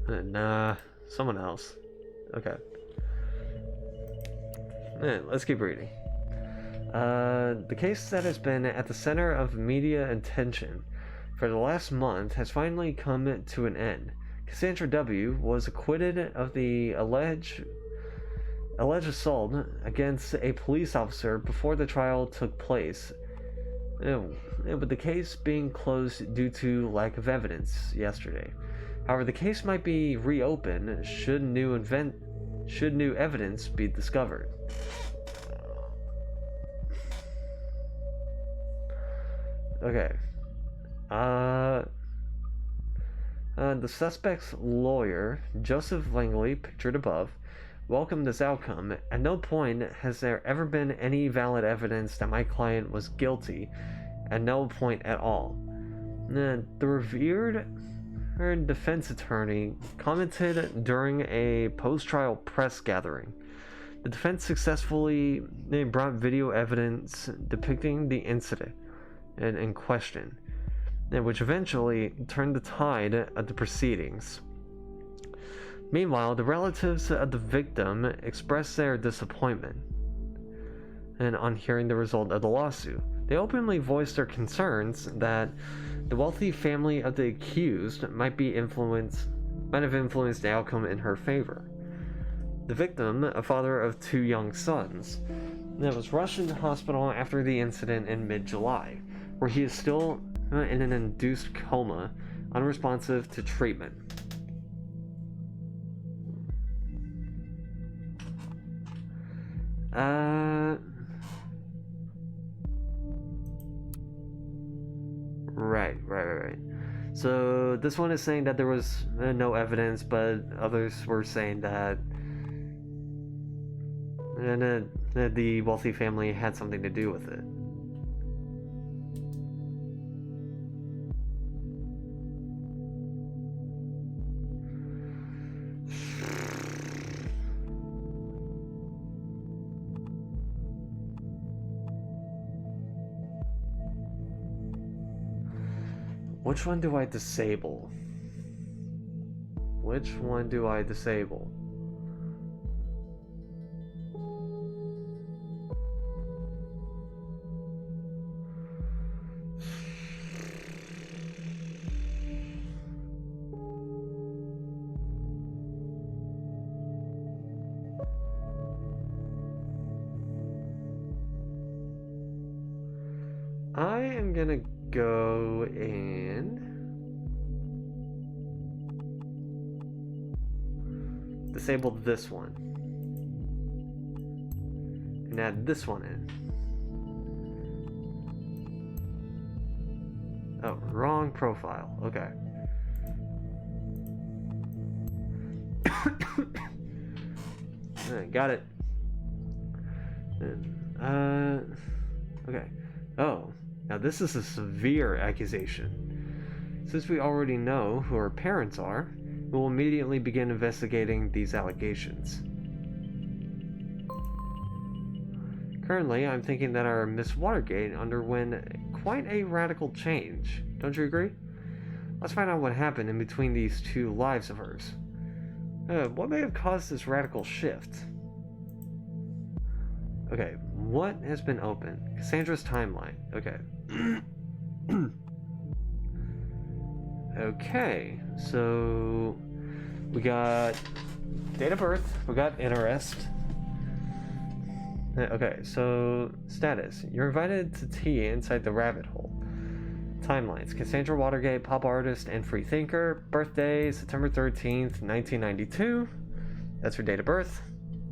Nah, someone else. Okay. Let's keep reading. The case that has been at the center of media attention for the last month has finally come to an end. Cassandra W. was acquitted of the alleged assault against a police officer before the trial took place, with the case being closed due to lack of evidence yesterday. However, the case might be reopened should new evidence be discovered. Okay. The suspect's lawyer, Joseph Langley, pictured above, welcomed this outcome. At no point has there ever been any valid evidence that my client was guilty. At no point at all. The revered defense attorney commented during a post-trial press gathering. The defense successfully brought video evidence depicting the incident in question, which eventually turned the tide of the proceedings. Meanwhile, the relatives of the victim expressed their disappointment on hearing the result of the lawsuit. They openly voiced their concerns that the wealthy family of the accused might have influenced the outcome in her favor. The victim, a father of 2 young sons, was rushed into hospital after the incident in mid-July, where he is still in an induced coma, unresponsive to treatment. Right. So this one is saying that there was no evidence, but others were saying that the wealthy family had something to do with it. Which one do I disable? Which one do I disable? I am gonna go and disable this one and add this one in. Oh, wrong profile. Okay. Got it. Okay. Oh, now this is a severe accusation. Since we already know who our parents are, we will immediately begin investigating these allegations. Currently, I'm thinking that our Miss Watergate underwent quite a radical change. Don't you agree? Let's find out what happened in between these 2 lives of hers. What may have caused this radical shift? Okay, what has been opened? Cassandra's timeline. Okay. Okay, so we got date of birth, we got interest. Okay, so status. You're invited to tea inside the rabbit hole. Timelines. Cassandra Watergate, pop artist and free thinker. Birthday, September 13th, 1992. That's her date of birth.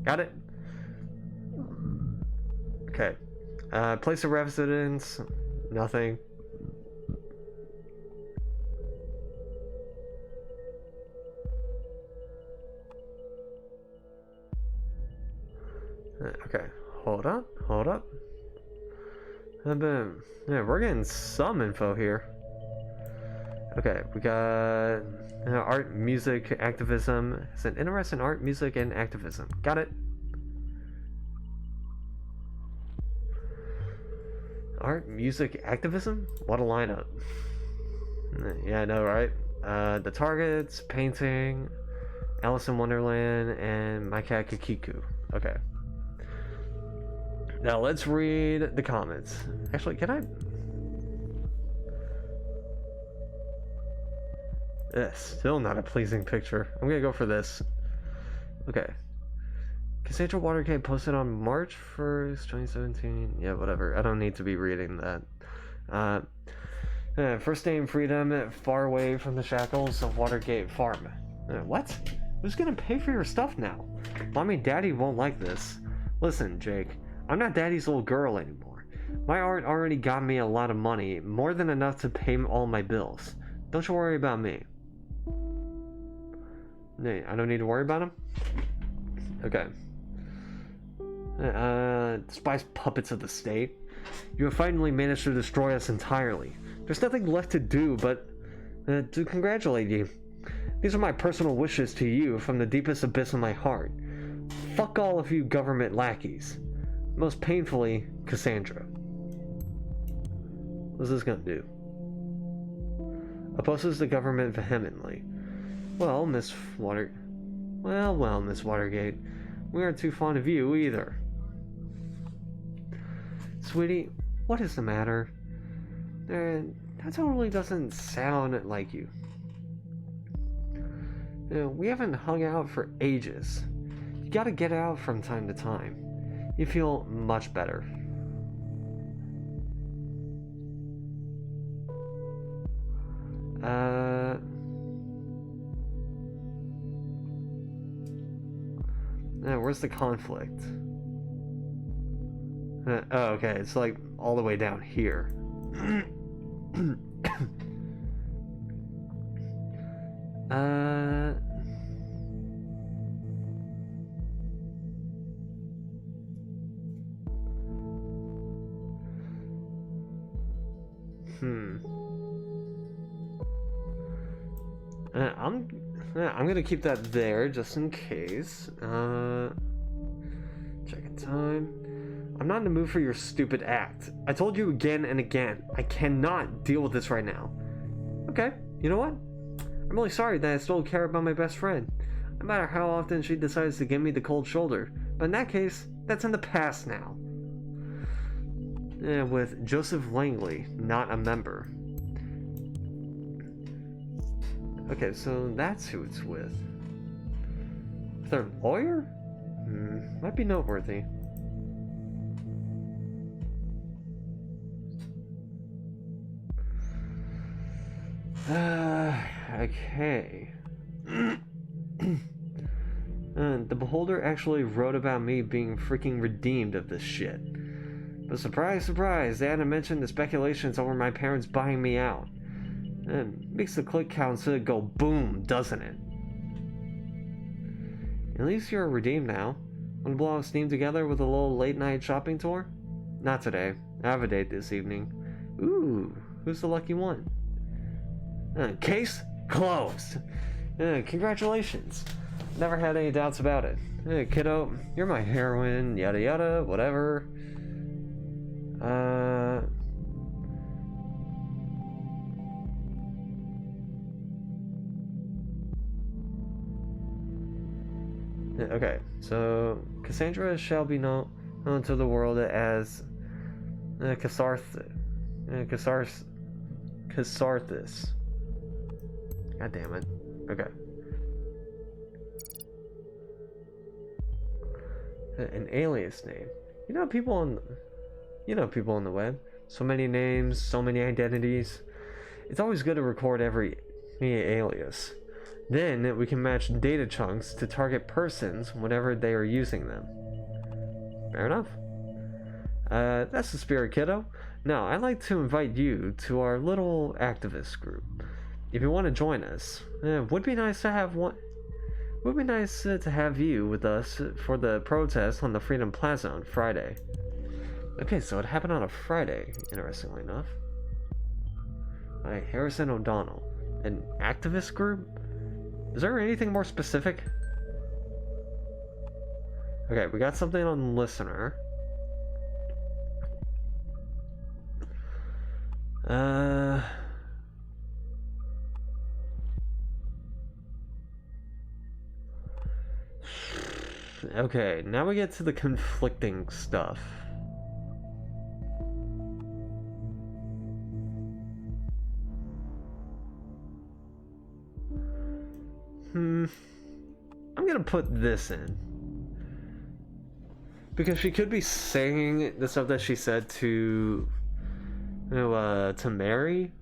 Got it? Okay. Place of residence. Nothing. Okay. Hold up. Yeah, we're getting some info here. Okay, we got art, music, activism. It's an interest in art, music, and activism. Got it. Art, music, activism? What a lineup. Yeah, I know, right? The Targets, painting, Alice in Wonderland, and My Cat Kikiku. Okay. Now let's read the comments. Actually, can I? Still not a pleasing picture. I'm gonna go for this. Okay. Cassandra Watergate posted on March 1st, 2017. Yeah, whatever. I don't need to be reading that. First name freedom, far away from the shackles of Watergate Farm. What? Who's gonna pay for your stuff now? Mommy and Daddy won't like this. Listen, Jake. I'm not Daddy's little girl anymore. My art already got me a lot of money, more than enough to pay all my bills. Don't you worry about me. I don't need to worry about him? Okay. Despised puppets of the state. You have finally managed to destroy us entirely. There's nothing left to do but to congratulate you. These are my personal wishes to you from the deepest abyss of my heart. Fuck all of you government lackeys. Most painfully, Cassandra. What's this gonna do? Opposes the government vehemently. Well, Miss Watergate, we aren't too fond of you either. Sweetie, what is the matter? That totally doesn't sound like you. We haven't hung out for ages. You gotta get out from time to time. You feel much better. Where's the conflict? Oh, okay, it's like all the way down here. I'm gonna keep that there just in case. Checking time. I'm not in the mood for your stupid act. I told you again and again. I cannot deal with this right now. Okay, you know what? I'm really sorry that I still care about my best friend. No matter how often she decides to give me the cold shoulder. But in that case, that's in the past now. With Joseph Langley, not a member. Okay, so that's who it's with. Their lawyer? Might be noteworthy. Okay. The Beholder actually wrote about me being freaking redeemed of this shit. But surprise, surprise, they hadn't mentioned the speculations over my parents buying me out. Makes the click counts go boom, doesn't it? At least you're redeemed now. Wanna blow off steam together with a little late night shopping tour? Not today. I have a date this evening. Ooh, who's the lucky one? Case closed. Congratulations. Never had any doubts about it. Kiddo, you're my heroine, yada yada, whatever. Okay, so Cassandra shall be known to the world as Catharthus. God damn it. Okay. An alias name. You know people on the web. So many names, so many identities. It's always good to record every alias. Then we can match data chunks to target persons whenever they are using them. Fair enough. That's the spirit, kiddo. Now, I'd like to invite you to our little activist group. If you want to join us, would be nice to have one. Would be nice to have you with us for the protest on the Freedom Plaza on Friday. Okay, so it happened on a Friday, interestingly enough. By Harrison O'Donnell. An activist group? Is there anything more specific? Okay, we got something on listener. Okay, now we get to the conflicting stuff. I'm gonna put this in. Because she could be saying the stuff that she said to Mary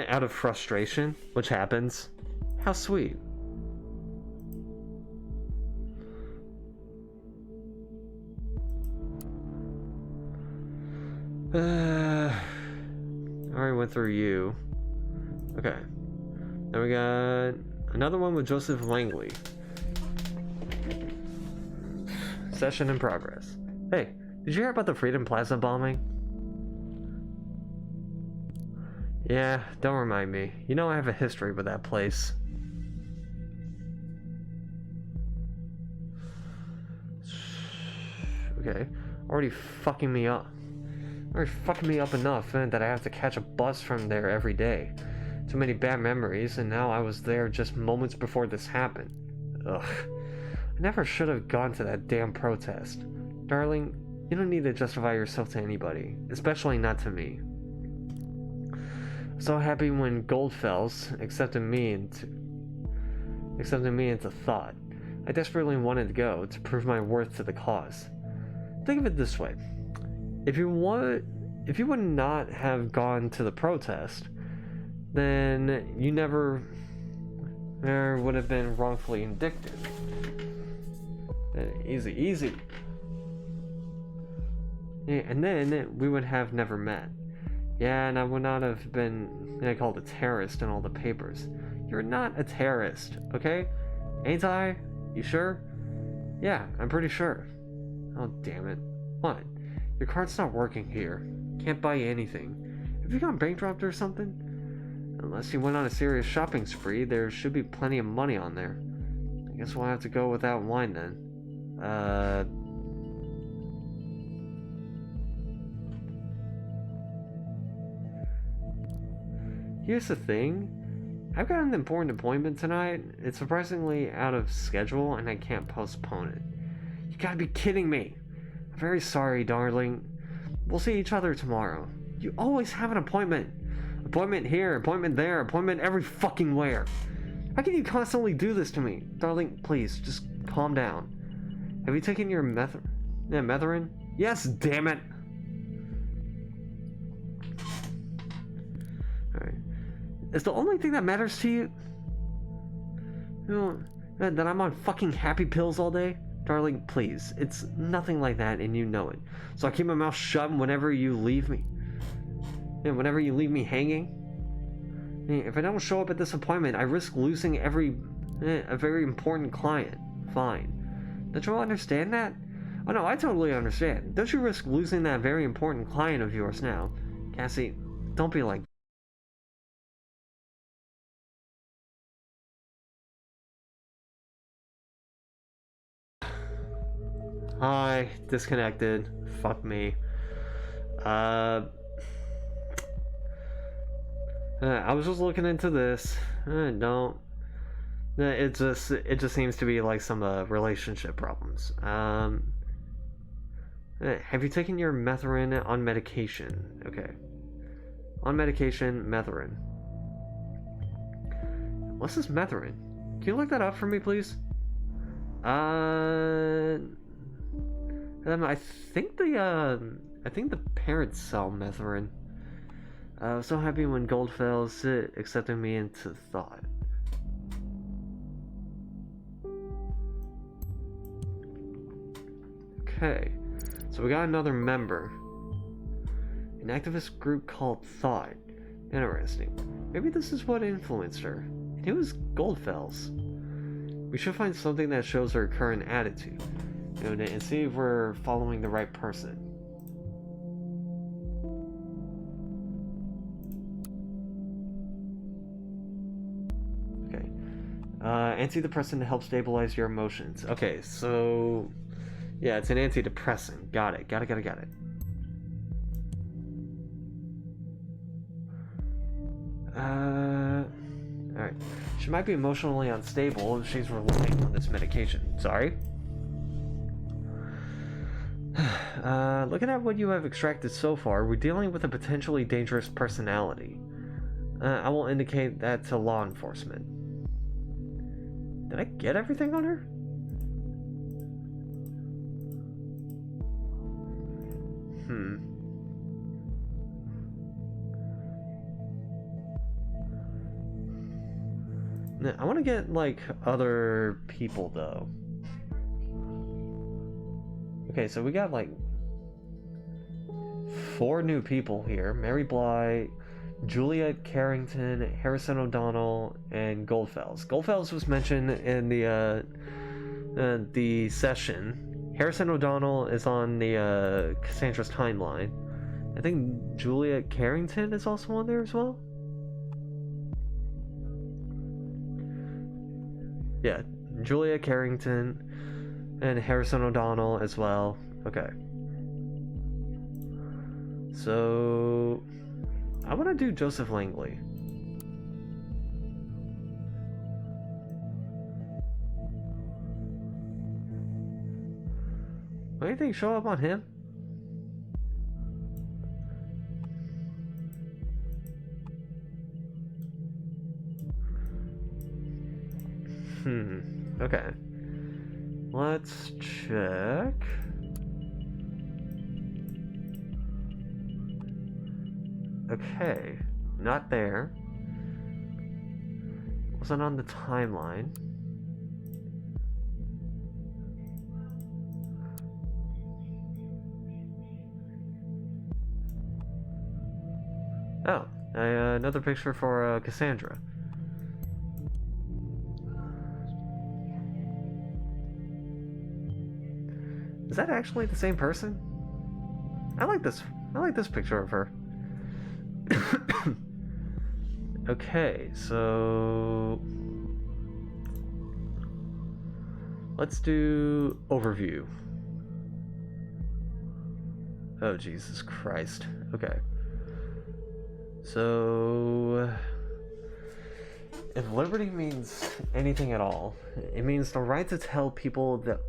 out of frustration, which happens. How sweet. I already went through you. Okay. Then we got another one with Joseph Langley. Session in progress. Hey, did you hear about the Freedom Plaza bombing? Yeah, don't remind me. You know I have a history with that place. Okay, already fucking me up. Already fucking me up enough that I have to catch a bus from there every day. Too many bad memories, and now I was there just moments before this happened. Ugh. I never should have gone to that damn protest. Darling, you don't need to justify yourself to anybody, especially not to me. So happy when Goldfells accepted me into thought. I desperately wanted to go to prove my worth to the cause. Think of it this way. If you would not have gone to the protest, then you never would have been wrongfully indicted. Easy, easy. Yeah, and then we would have never met. Yeah, and I would not have been called a terrorist in all the papers. You're not a terrorist, okay? Ain't I? You sure? Yeah, I'm pretty sure. Oh, damn it. What? Your card's not working here. Can't buy anything. Have you gone bankrupt or something? Unless you went on a serious shopping spree, there should be plenty of money on there. I guess we'll have to go without wine then. Here's the thing. I've got an important appointment tonight. It's surprisingly out of schedule and I can't postpone it. You gotta be kidding me. I'm very sorry, darling. We'll see each other tomorrow. You always have an appointment. Appointment here, appointment there, appointment every fucking where. How can you constantly do this to me? Darling, please, just calm down. Have you taken your Metherin? Yes, damn it! Alright. Is the only thing that matters to you... that I'm on fucking happy pills all day? Darling, please. It's nothing like that and you know it. So I keep my mouth shut whenever you leave me. And whenever you leave me hanging. If I don't show up at this appointment, I risk losing a very important client. Fine. Don't you understand that? Oh no, I totally understand. Don't you risk losing that very important client of yours now? Cassie, don't be like... Hi, disconnected. Fuck me. I was just looking into this. Don't. It just seems to be like some relationship problems. Have you taken your Metherin on medication? Okay. On medication, Metherin. What's this Metherin? Can you look that up for me, please? I think the parents sell Metherin. I was so happy when Goldfell's accepted me into thought. Okay, so we got another member. An activist group called Thought. Interesting. Maybe this is what influenced her. And it was Goldfell's. We should find something that shows her current attitude, and see if we're following the right person. Okay. Antidepressant to help stabilize your emotions. Okay, so... yeah, it's an antidepressant. Got it. Got it. Alright. She might be emotionally unstable if she's relying on this medication. Sorry. Looking at what you have extracted so far, we're dealing with a potentially dangerous personality. I will indicate that to law enforcement. Did I get everything on her? I want to get, like, other people, though. Okay, so we got, like, 4 new people here. Mary Bly, Juliet Carrington, Harrison O'Donnell, and Goldfels. Goldfels was mentioned in the session. Harrison O'Donnell is on the Cassandra's timeline. I think Juliet Carrington is also on there as well. Yeah, Julia Carrington and Harrison O'Donnell as well. Okay. So I want to do Joseph Langley. What do you think? Show up on him? Okay. Let's check. Okay, not there. Wasn't on the timeline. Oh, another picture for Cassandra. Is that actually the same person? I like this picture of her. Okay, so let's do overview. Oh, Jesus Christ. Okay. So if liberty means anything at all, it means the right to tell people that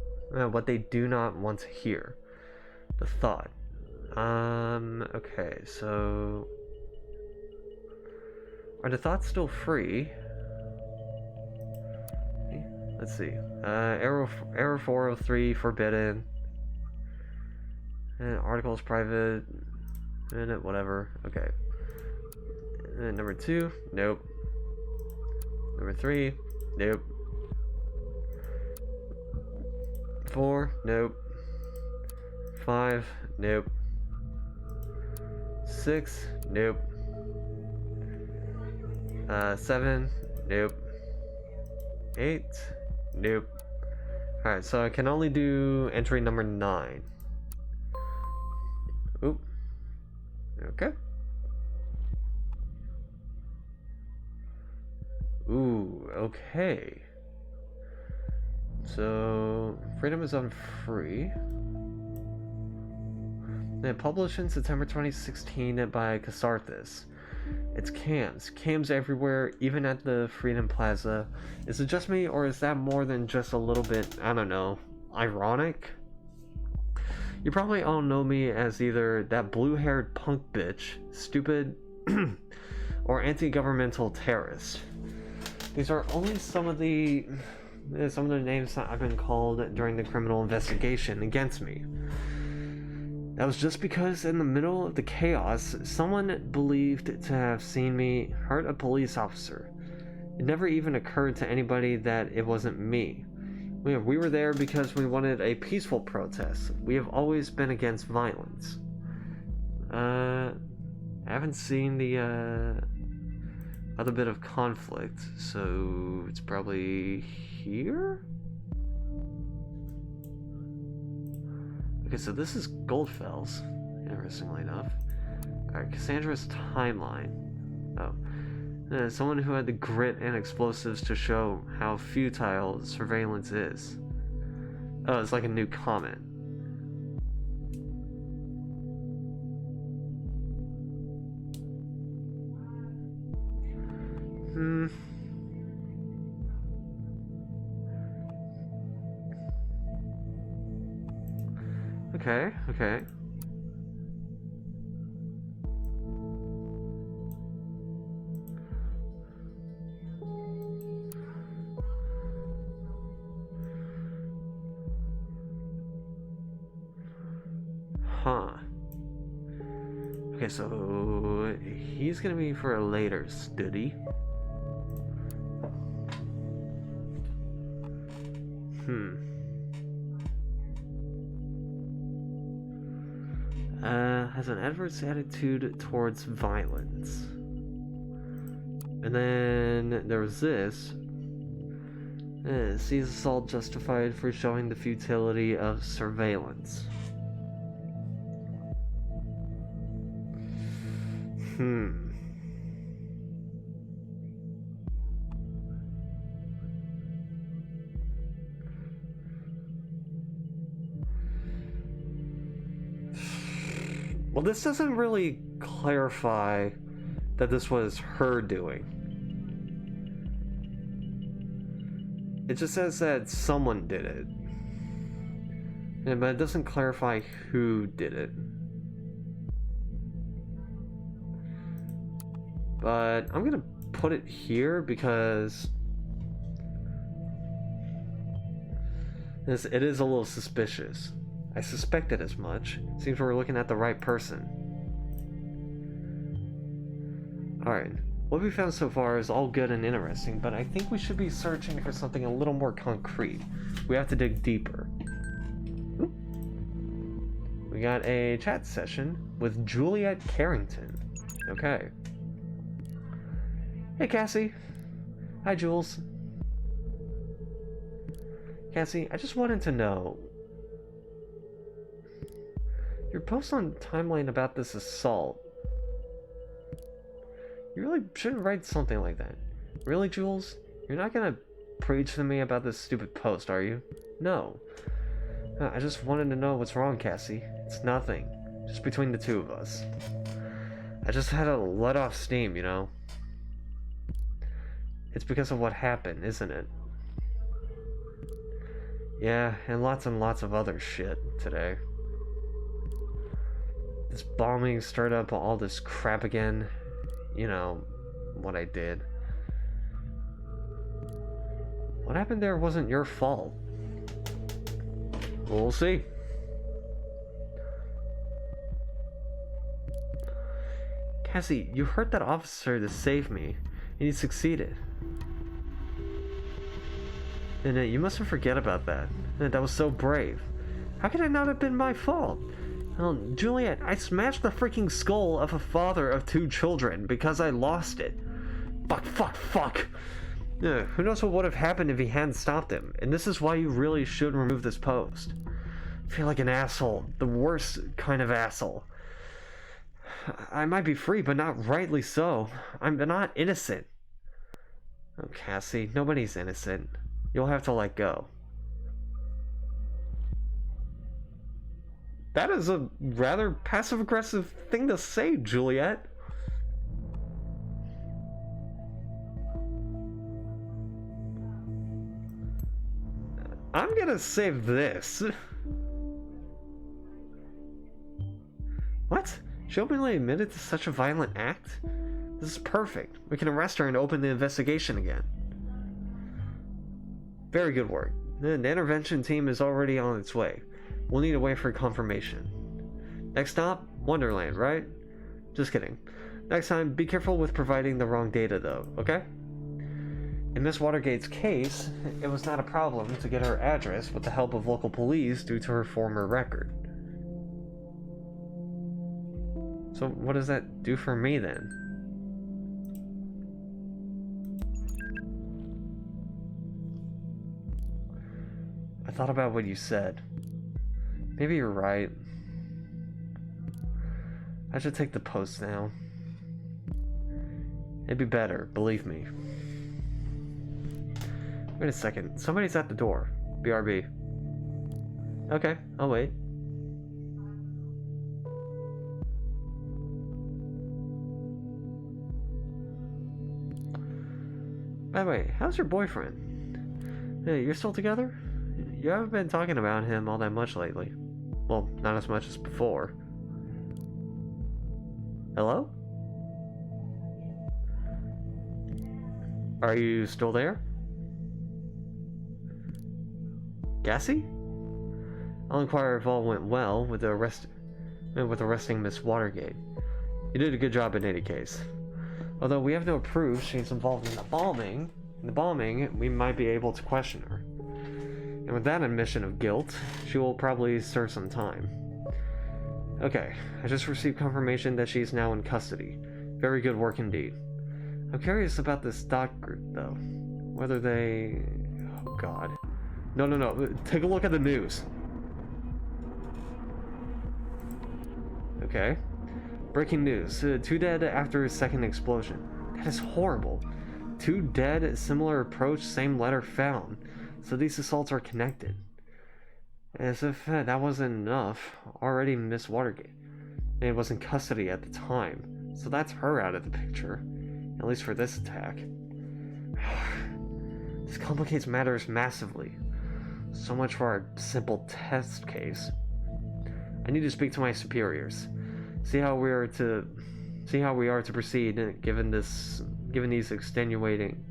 what they do not want to hear. The thought. Okay, so are the thoughts still free? Let's see. Error 403 forbidden. And articles private. Minute whatever. Okay. And number 2, nope. Number 3, nope. 4, nope. 5, nope. 6, nope. 7, nope. 8, nope. Alright, so I can only do entry number 9. Oop. Okay. Ooh, okay. So, freedom is unfree. And published in September 2016 by Casarthus. It's cams everywhere, even at the Freedom Plaza. Is it just me, or is that more than just a little bit, I don't know, ironic? You probably all know me as either that blue-haired punk bitch, stupid, or anti-governmental terrorist. These are only some of the names that I've been called during the criminal investigation against me. That was just because in the middle of the chaos, someone believed to have seen me hurt a police officer. It never even occurred to anybody that it wasn't me. We were there because we wanted a peaceful protest. We have always been against violence. I haven't seen the other bit of conflict, so it's probably here? Okay, so this is Goldfell's, interestingly enough. Alright, Cassandra's timeline. Oh. Someone who had the grit and explosives to show how futile surveillance is. Oh, it's like a new comment. Okay. Huh. Okay, so he's gonna be for a later study. Has an adverse attitude towards violence. And then there was this. Sees assault justified for showing the futility of surveillance. Well, this doesn't really clarify that this was her doing. It just says that someone did it. Yeah, but it doesn't clarify who did it. But I'm gonna put it here because It is a little suspicious. I suspected as much. Seems we're looking at the right person. Alright, what we found so far is all good and interesting, but I think we should be searching for something a little more concrete. We have to dig deeper. Oop. We got a chat session with Juliet Carrington. Okay. Hey Cassie. Hi Jules. Cassie, I just wanted to know, your post on timeline about this assault, you really shouldn't write something like that. Really, Jules? You're not gonna preach to me about this stupid post, are you? No. I just wanted to know what's wrong, Cassie. It's nothing. Just between the two of us. I just had to let off steam, you know? It's because of what happened, isn't it? Yeah, and lots of other shit today. This bombing stirred up all this crap again. You know, what I did. What happened there wasn't your fault. We'll see. Cassie, you hurt that officer to save me, and you succeeded. And you mustn't forget about that. That was so brave. How could it not have been my fault? Well, Juliet, I smashed the freaking skull of a father of 2 children because I lost it. Fuck. Who knows what would have happened if he hadn't stopped him? And this is why you really should remove this post. I feel like an asshole. The worst kind of asshole. I might be free, but not rightly so. I'm not innocent. Oh, Cassie, nobody's innocent. You'll have to let go. That is a rather passive-aggressive thing to say, Juliet. I'm gonna save this. What? She openly admitted to such a violent act? This is perfect. We can arrest her and open the investigation again. Very good work. The intervention team is already on its way. We'll need to wait for confirmation. Next stop, Wonderland, right? Just kidding. Next time, be careful with providing the wrong data though, okay? In Miss Watergate's case, it was not a problem to get her address with the help of local police due to her former record. So what does that do for me then? I thought about what you said. Maybe you're right. I should take the post now. It'd be better, believe me. Wait a second. Somebody's at the door. BRB. Okay, I'll wait. By the way, how's your boyfriend? Hey, you're still together? You haven't been talking about him all that much lately. Well, not as much as before. Hello? Are you still there? Gassy? I'll inquire if all went well with arresting Miss Watergate. You did a good job in any case. Although we have no proof she's involved in the bombing, we might be able to question her. And with that admission of guilt, she will probably serve some time. Okay, I just received confirmation that she's now in custody. Very good work indeed. I'm curious about this dot group, though. Whether they... Oh, God. No. Take a look at the news. Okay. Breaking news. 2 dead after a second explosion. That is horrible. 2 dead, similar approach, same letter found. So these assaults are connected. As if that wasn't enough, already Miss Watergate was in custody at the time. So that's her out of the picture. At least for this attack. This complicates matters massively. So much for our simple test case. I need to speak to my superiors. See how we are to proceed given these extenuating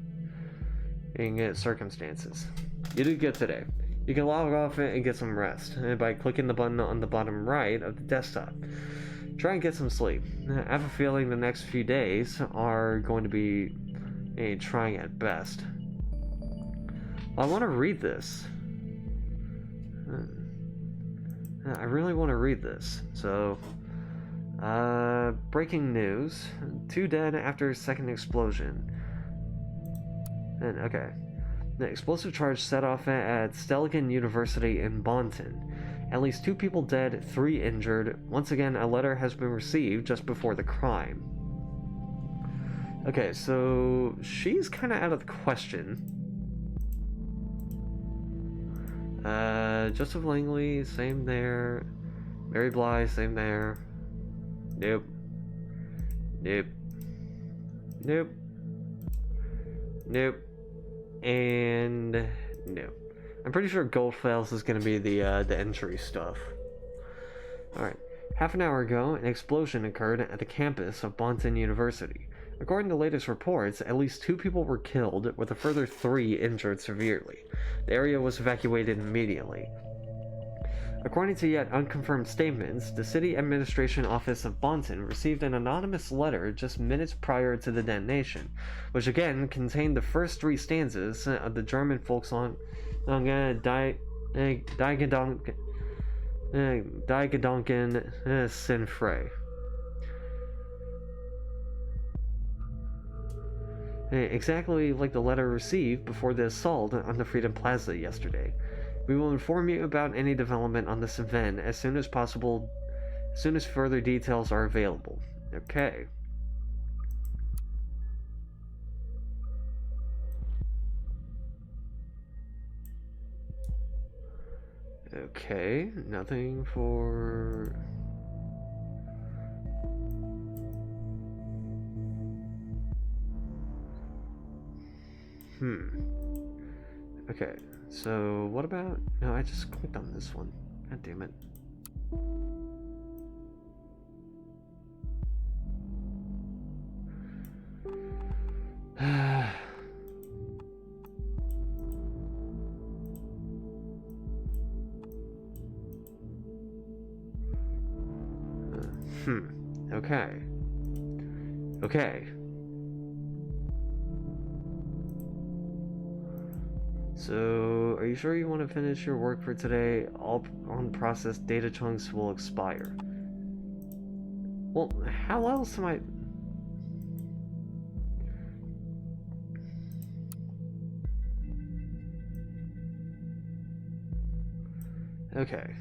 circumstances. You did good today. You can log off and get some rest by clicking the button on the bottom right of the desktop. Try and get some sleep. I have a feeling the next few days are going to be trying at best. Well, I want to read this. I really want to read this. So, breaking news. 2 dead after second explosion. And, okay. The explosive charge set off at Stelligan University in Bonton. At least 2 people dead, 3 injured. Once again, a letter has been received just before the crime. Okay, so she's kind of out of the question. Joseph Langley, same there. Mary Bly, same there. Nope. Nope. Nope. Nope. And no. I'm pretty sure Goldfels is going to be the entry stuff. Alright. Half an hour ago, an explosion occurred at the campus of Bonton University. According to latest reports, at least 2 people were killed, with a further 3 injured severely. The area was evacuated immediately. According to yet unconfirmed statements, the City Administration Office of Bonton received an anonymous letter just minutes prior to the detonation, which again contained the first 3 stanzas of the German folk song Die Gedanken sind frei. Exactly like the letter received before the assault on the Freedom Plaza yesterday. We will inform you about any development on this event as soon as possible, as soon as further details are available. Okay. Okay, nothing for... Okay, so what about... No, I just clicked on this one. God damn it. Okay. Okay. So, are you sure you want to finish your work for today? All unprocessed data chunks will expire. Well, how else am I... Okay.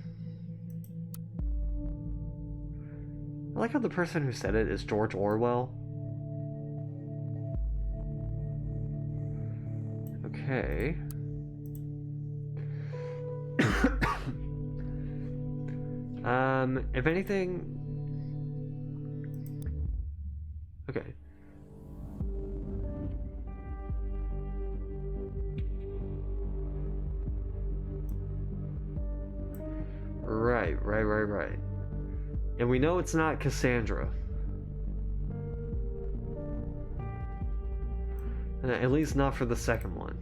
I like how the person who said it is George Orwell. Okay. If anything... Okay. Right. And we know it's not Cassandra. At least not for the second one.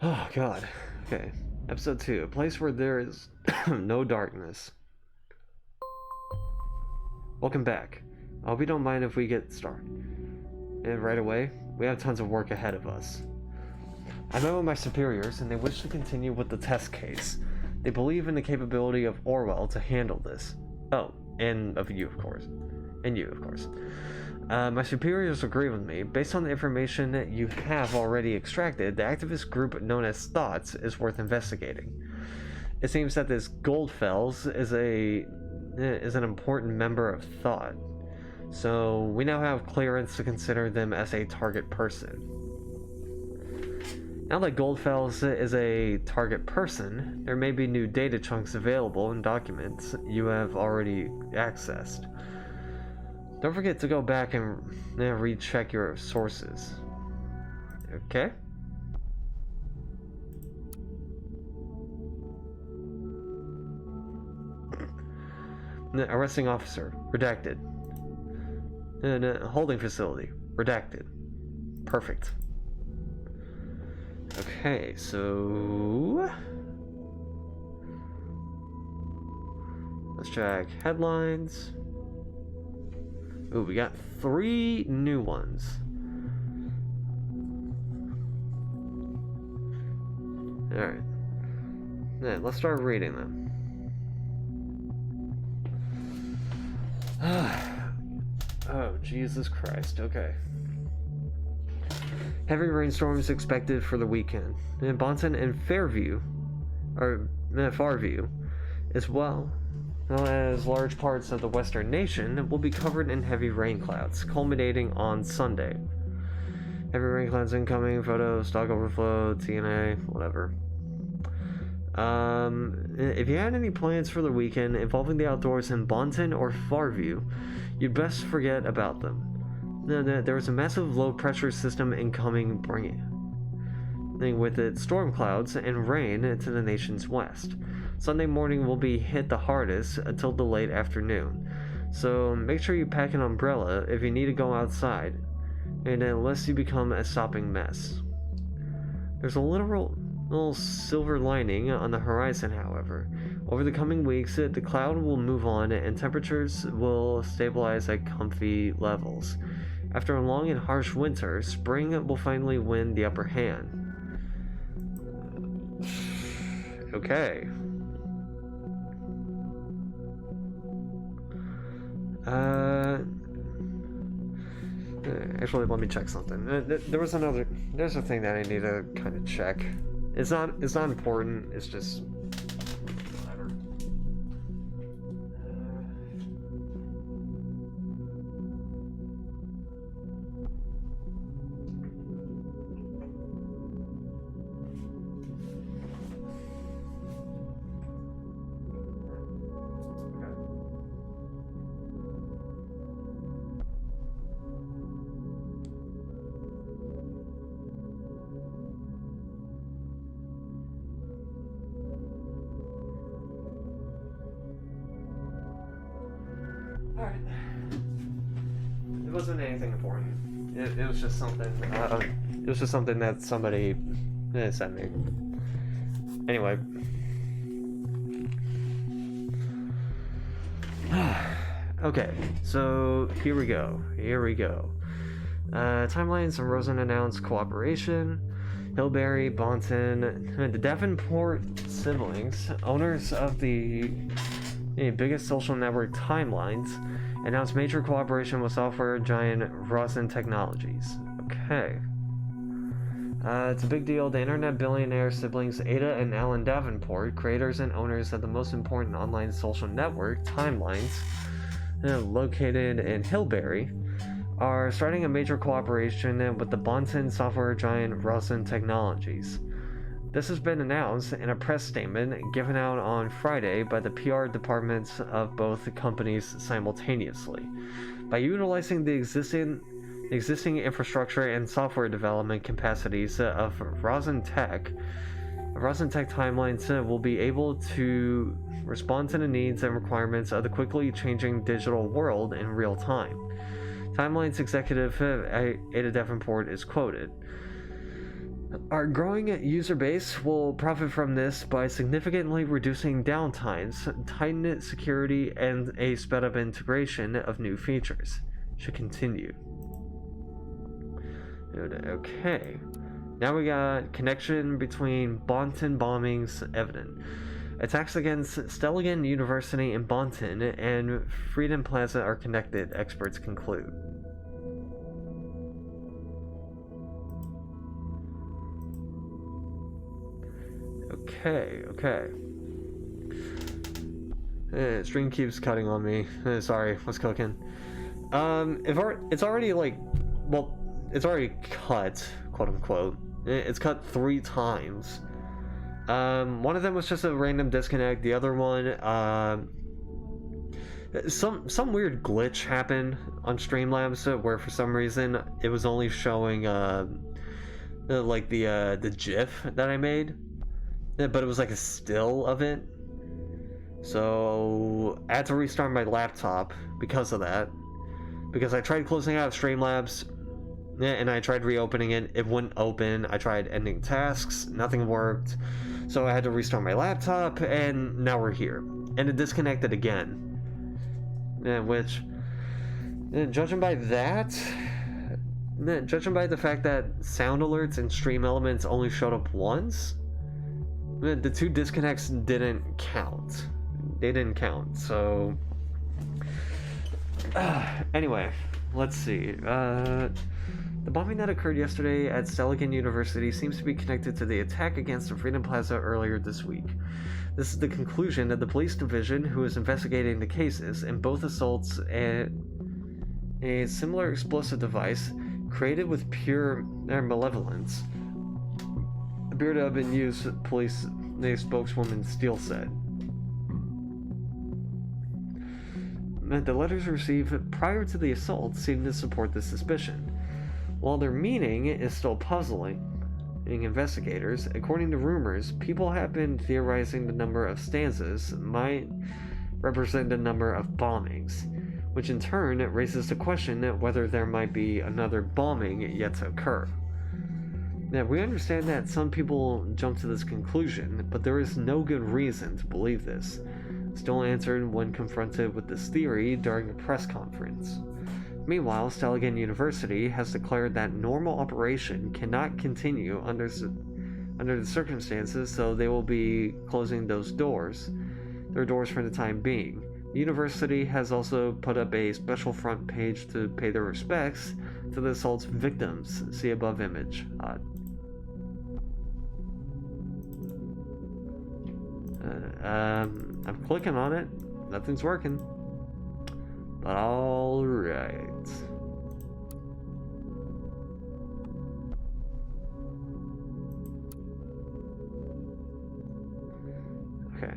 Oh, God. Okay. Episode 2. A place where there is no darkness. Welcome back. I hope you don't mind if we get started. And right away, we have tons of work ahead of us. I met with my superiors, and they wish to continue with the test case. They believe in the capability of Orwell to handle this. Oh, and of you, of course. And you, of course. My superiors agree with me. Based on the information that you have already extracted, the activist group known as Thoughts is worth investigating. It seems that this Goldfels is an important member of Thought, so we now have clearance to consider them as a target person. Now that Goldfels is a target person, there may be new data chunks available in documents you have already accessed. Don't forget to go back and recheck your sources. Okay? Arresting officer. Redacted. Holding facility. Redacted. Perfect. Okay, so let's check headlines. Ooh, we got 3 new ones. Alright. Then let's start reading them. Oh, Jesus Christ. Okay. Heavy rainstorms expected for the weekend. In Bonton and Fairview, or Farview, as well as large parts of the western nation, will be covered in heavy rain clouds, culminating on Sunday. Heavy rain clouds incoming, photos, stock overflow, TNA, whatever. If you had any plans for the weekend involving the outdoors in Bonton or Farview, you'd best forget about them. There was a massive low-pressure system incoming, bringing with it storm clouds and rain to the nation's west. Sunday morning will be hit the hardest until the late afternoon, so make sure you pack an umbrella if you need to go outside, and unless you become a sopping mess. There's a little silver lining on the horizon, however. Over the coming weeks, the cloud will move on and temperatures will stabilize at comfy levels. After a long and harsh winter, spring will finally win the upper hand. Okay. Actually, let me check something. There's a thing that I need to kind of check. It's not important, it's just whatever. Alright. It wasn't anything important. It was just something. It was just something that somebody sent me. Anyway. Okay, so here we go. Timelines and Rosen announced cooperation. Hillberry, Bonton, the Davenport siblings, owners of the biggest social network Timelines, announced major cooperation with software giant Rosen Technologies. Okay. It's a big deal. The internet billionaire siblings Ada and Alan Davenport, creators and owners of the most important online social network, Timelines, located in Hillberry, are starting a major cooperation with the Bonton software giant Rosen Technologies. This has been announced in a press statement given out on Friday by the PR departments of both companies simultaneously. By utilizing the existing infrastructure and software development capacities of Rosen Tech Timelines will be able to respond to the needs and requirements of the quickly changing digital world in real time. Timelines executive Ada Davenport is quoted. Our growing user base will profit from this by significantly reducing downtimes, tightened security, and a sped-up integration of new features. Should continue. Okay. Now we got connection between Bonton bombings evident. Attacks against Stelligan University in Bonton and Freedom Plaza are connected, experts conclude. Okay. Stream keeps cutting on me. Sorry, what's cooking? It's already it's already cut, quote unquote. It's cut 3 times. One of them was just a random disconnect. The other one, some weird glitch happened on Streamlabs where for some reason it was only showing the GIF that I made. But it was like a still of it. So I had to restart my laptop because of that. Because I tried closing out Streamlabs, and I tried reopening it. It wouldn't open. I tried ending tasks. Nothing worked. So I had to restart my laptop, and now we're here. And it disconnected again. Which, judging by that, judging by the fact that sound alerts and stream elements only showed up once, the 2 disconnects didn't count. They didn't count, so... anyway, let's see. The bombing that occurred yesterday at Steligan University seems to be connected to the attack against the Freedom Plaza earlier this week. This is the conclusion of the police division, who is investigating the cases. In both assaults, a similar explosive device created with pure malevolence appeared to have been used, police spokeswoman Steele said. The letters received prior to the assault seem to support this suspicion. While their meaning is still puzzling investigators, according to rumors, people have been theorizing the number of stanzas might represent the number of bombings, which in turn raises the question whether there might be another bombing yet to occur. Now, we understand that some people jump to this conclusion, but there is no good reason to believe this. Still answered when confronted with this theory during a press conference. Meanwhile, Steligan University has declared that normal operation cannot continue under the circumstances, so they will be closing their doors for the time being. The university has also put up a special front page to pay their respects to the assault's victims. See above image. I'm clicking on it. Nothing's working. But alright. Okay.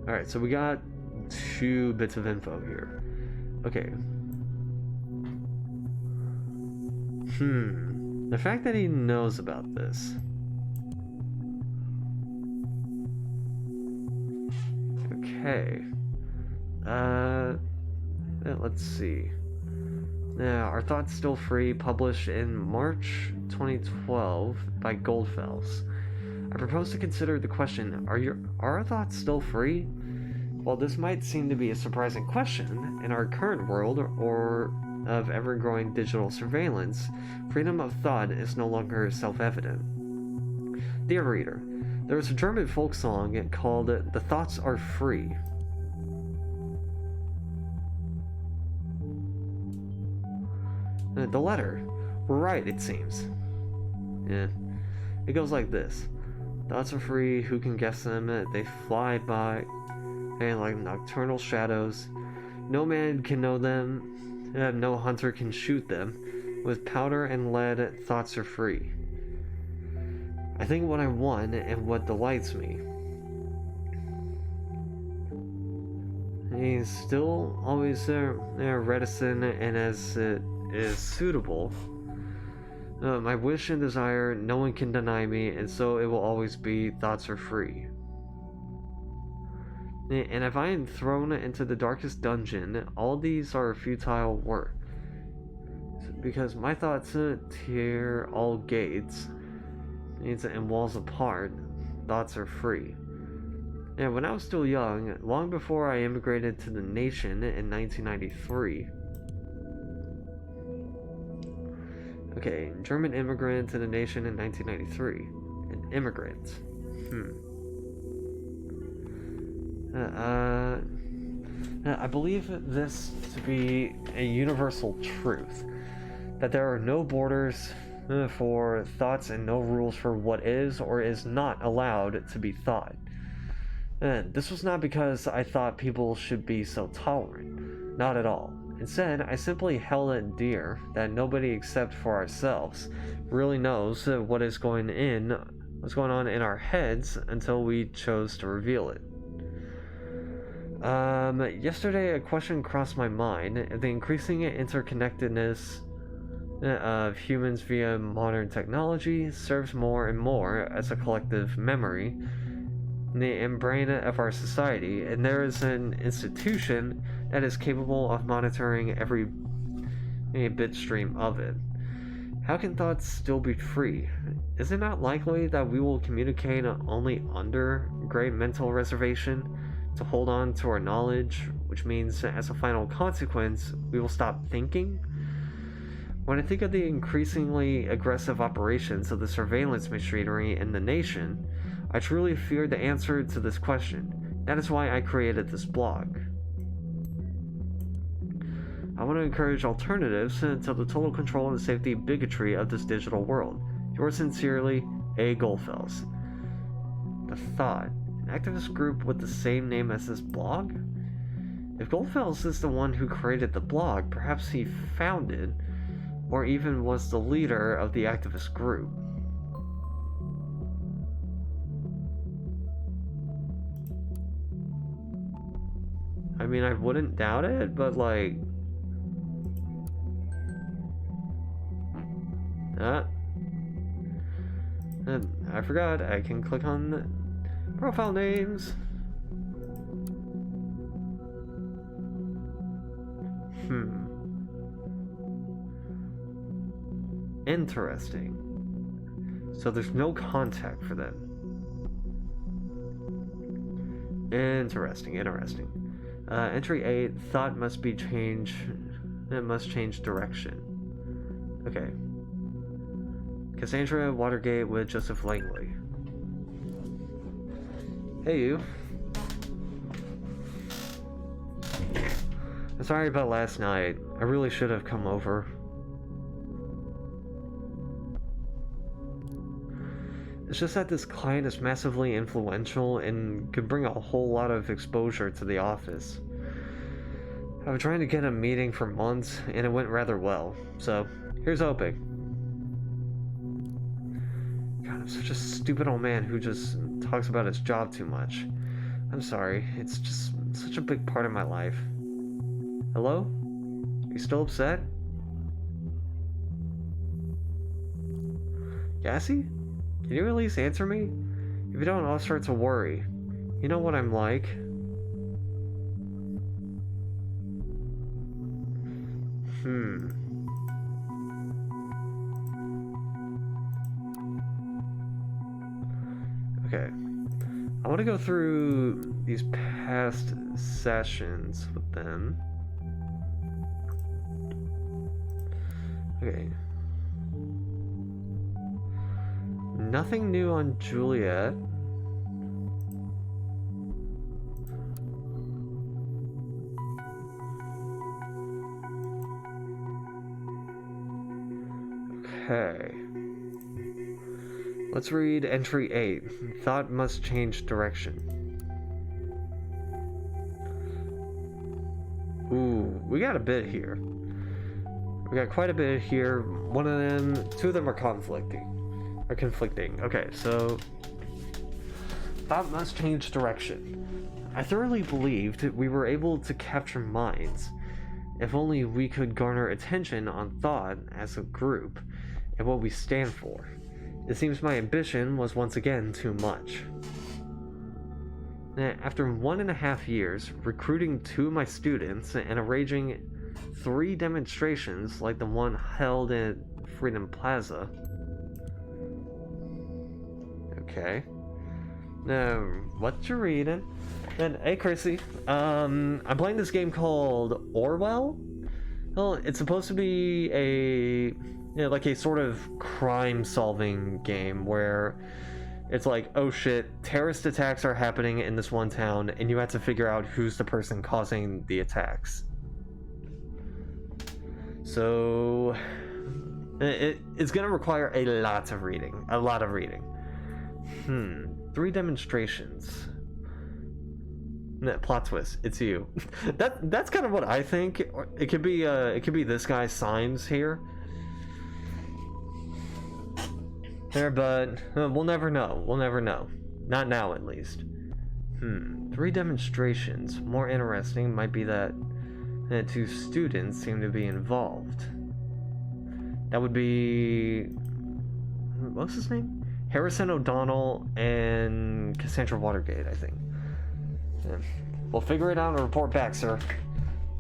Alright, so we got 2 bits of info here. Okay. The fact that he knows about this. Okay. Let's see. Now, Are Thoughts Still Free, published in March 2012 by Goldfels. I propose to consider the question, are our thoughts still free? While this might seem to be a surprising question, in our current world, or of ever-growing digital surveillance, freedom of thought is no longer self-evident. Dear reader, there is a German folk song called "The Thoughts Are Free." The letter. We're right, it seems. Yeah. It goes like this. Thoughts are free, who can guess them? They fly by, and like nocturnal shadows. No man can know them, no hunter can shoot them. With powder and lead, thoughts are free. I think what I want and what delights me. He's still always reticent, and as it is suitable. My wish and desire, no one can deny me, and so it will always be, thoughts are free. And if I am thrown into the darkest dungeon, all these are futile work. Because my thoughts tear all gates and walls apart, thoughts are free. And when I was still young, long before I immigrated to the nation in 1993, okay, German immigrant to the nation in 1993. An immigrant. I believe this to be a universal truth. That there are no borders for thoughts and no rules for what is or is not allowed to be thought. This was not because I thought people should be so tolerant. Not at all. Instead, I simply held it dear that nobody except for ourselves really knows what's going on in our heads until we chose to reveal it. Yesterday a question crossed my mind: the increasing interconnectedness of humans via modern technology serves more and more as a collective memory in the brain of our society, and there is an institution that is capable of monitoring every bit stream of it. How can thoughts still be free? Is it not likely that we will communicate only under great mental reservation to hold on to our knowledge, which means as a final consequence, we will stop thinking? When I think of the increasingly aggressive operations of the surveillance machinery in the nation, I truly fear the answer to this question. That is why I created this blog. I want to encourage alternatives to the total control and safety bigotry of this digital world. Yours sincerely, A. Goldfels. The Thought. An activist group with the same name as this blog? If Goldfels is the one who created the blog, perhaps he founded, or even was the leader of the activist group. I mean, I wouldn't doubt it, but like... I forgot, I can click on profile names. Interesting. So there's no contact for them. Interesting. Entry 8, thought must be changed. It must change direction. Okay. Cassandra Watergate with Joseph Langley. Hey, you. I'm sorry about last night. I really should have come over. It's just that this client is massively influential and could bring a whole lot of exposure to the office. I've been trying to get a meeting for months, and it went rather well. So, here's hoping. God, I'm such a stupid old man who just talks about his job too much. I'm sorry, it's just such a big part of my life. Hello? Are you still upset? Gassy? Can you at least answer me? If you don't, I'll start to worry. You know what I'm like. Okay. I want to go through these past sessions with them. Okay. Nothing new on Juliet. Okay. Let's read entry 8. Thought must change direction. Ooh, we got a bit here. We got quite a bit here. Two of them are conflicting. Okay, so thought must change direction. I thoroughly believed we were able to capture minds, if only we could garner attention on thought as a group and what we stand for. It seems my ambition was once again too much. After 1.5 years, recruiting 2 of my students and arranging 3 demonstrations like the one held at Freedom Plaza. Okay. Now, what you reading? Then, hey Chrissy, I'm playing this game called Orwell. Well, it's supposed to be like a sort of crime-solving game where it's like, oh shit, terrorist attacks are happening in this one town, and you have to figure out who's the person causing the attacks. So, it's gonna require a lot of reading. 3 demonstrations. Plot twist, it's you. That's kind of what I think. It could be this guy's signs here. There, but we'll never know. Not now, at least. 3 demonstrations. More interesting might be that 2 students seem to be involved. That would be... what's his name? Harrison O'Donnell and Cassandra Watergate, I think. Yeah. We'll figure it out and report back, sir.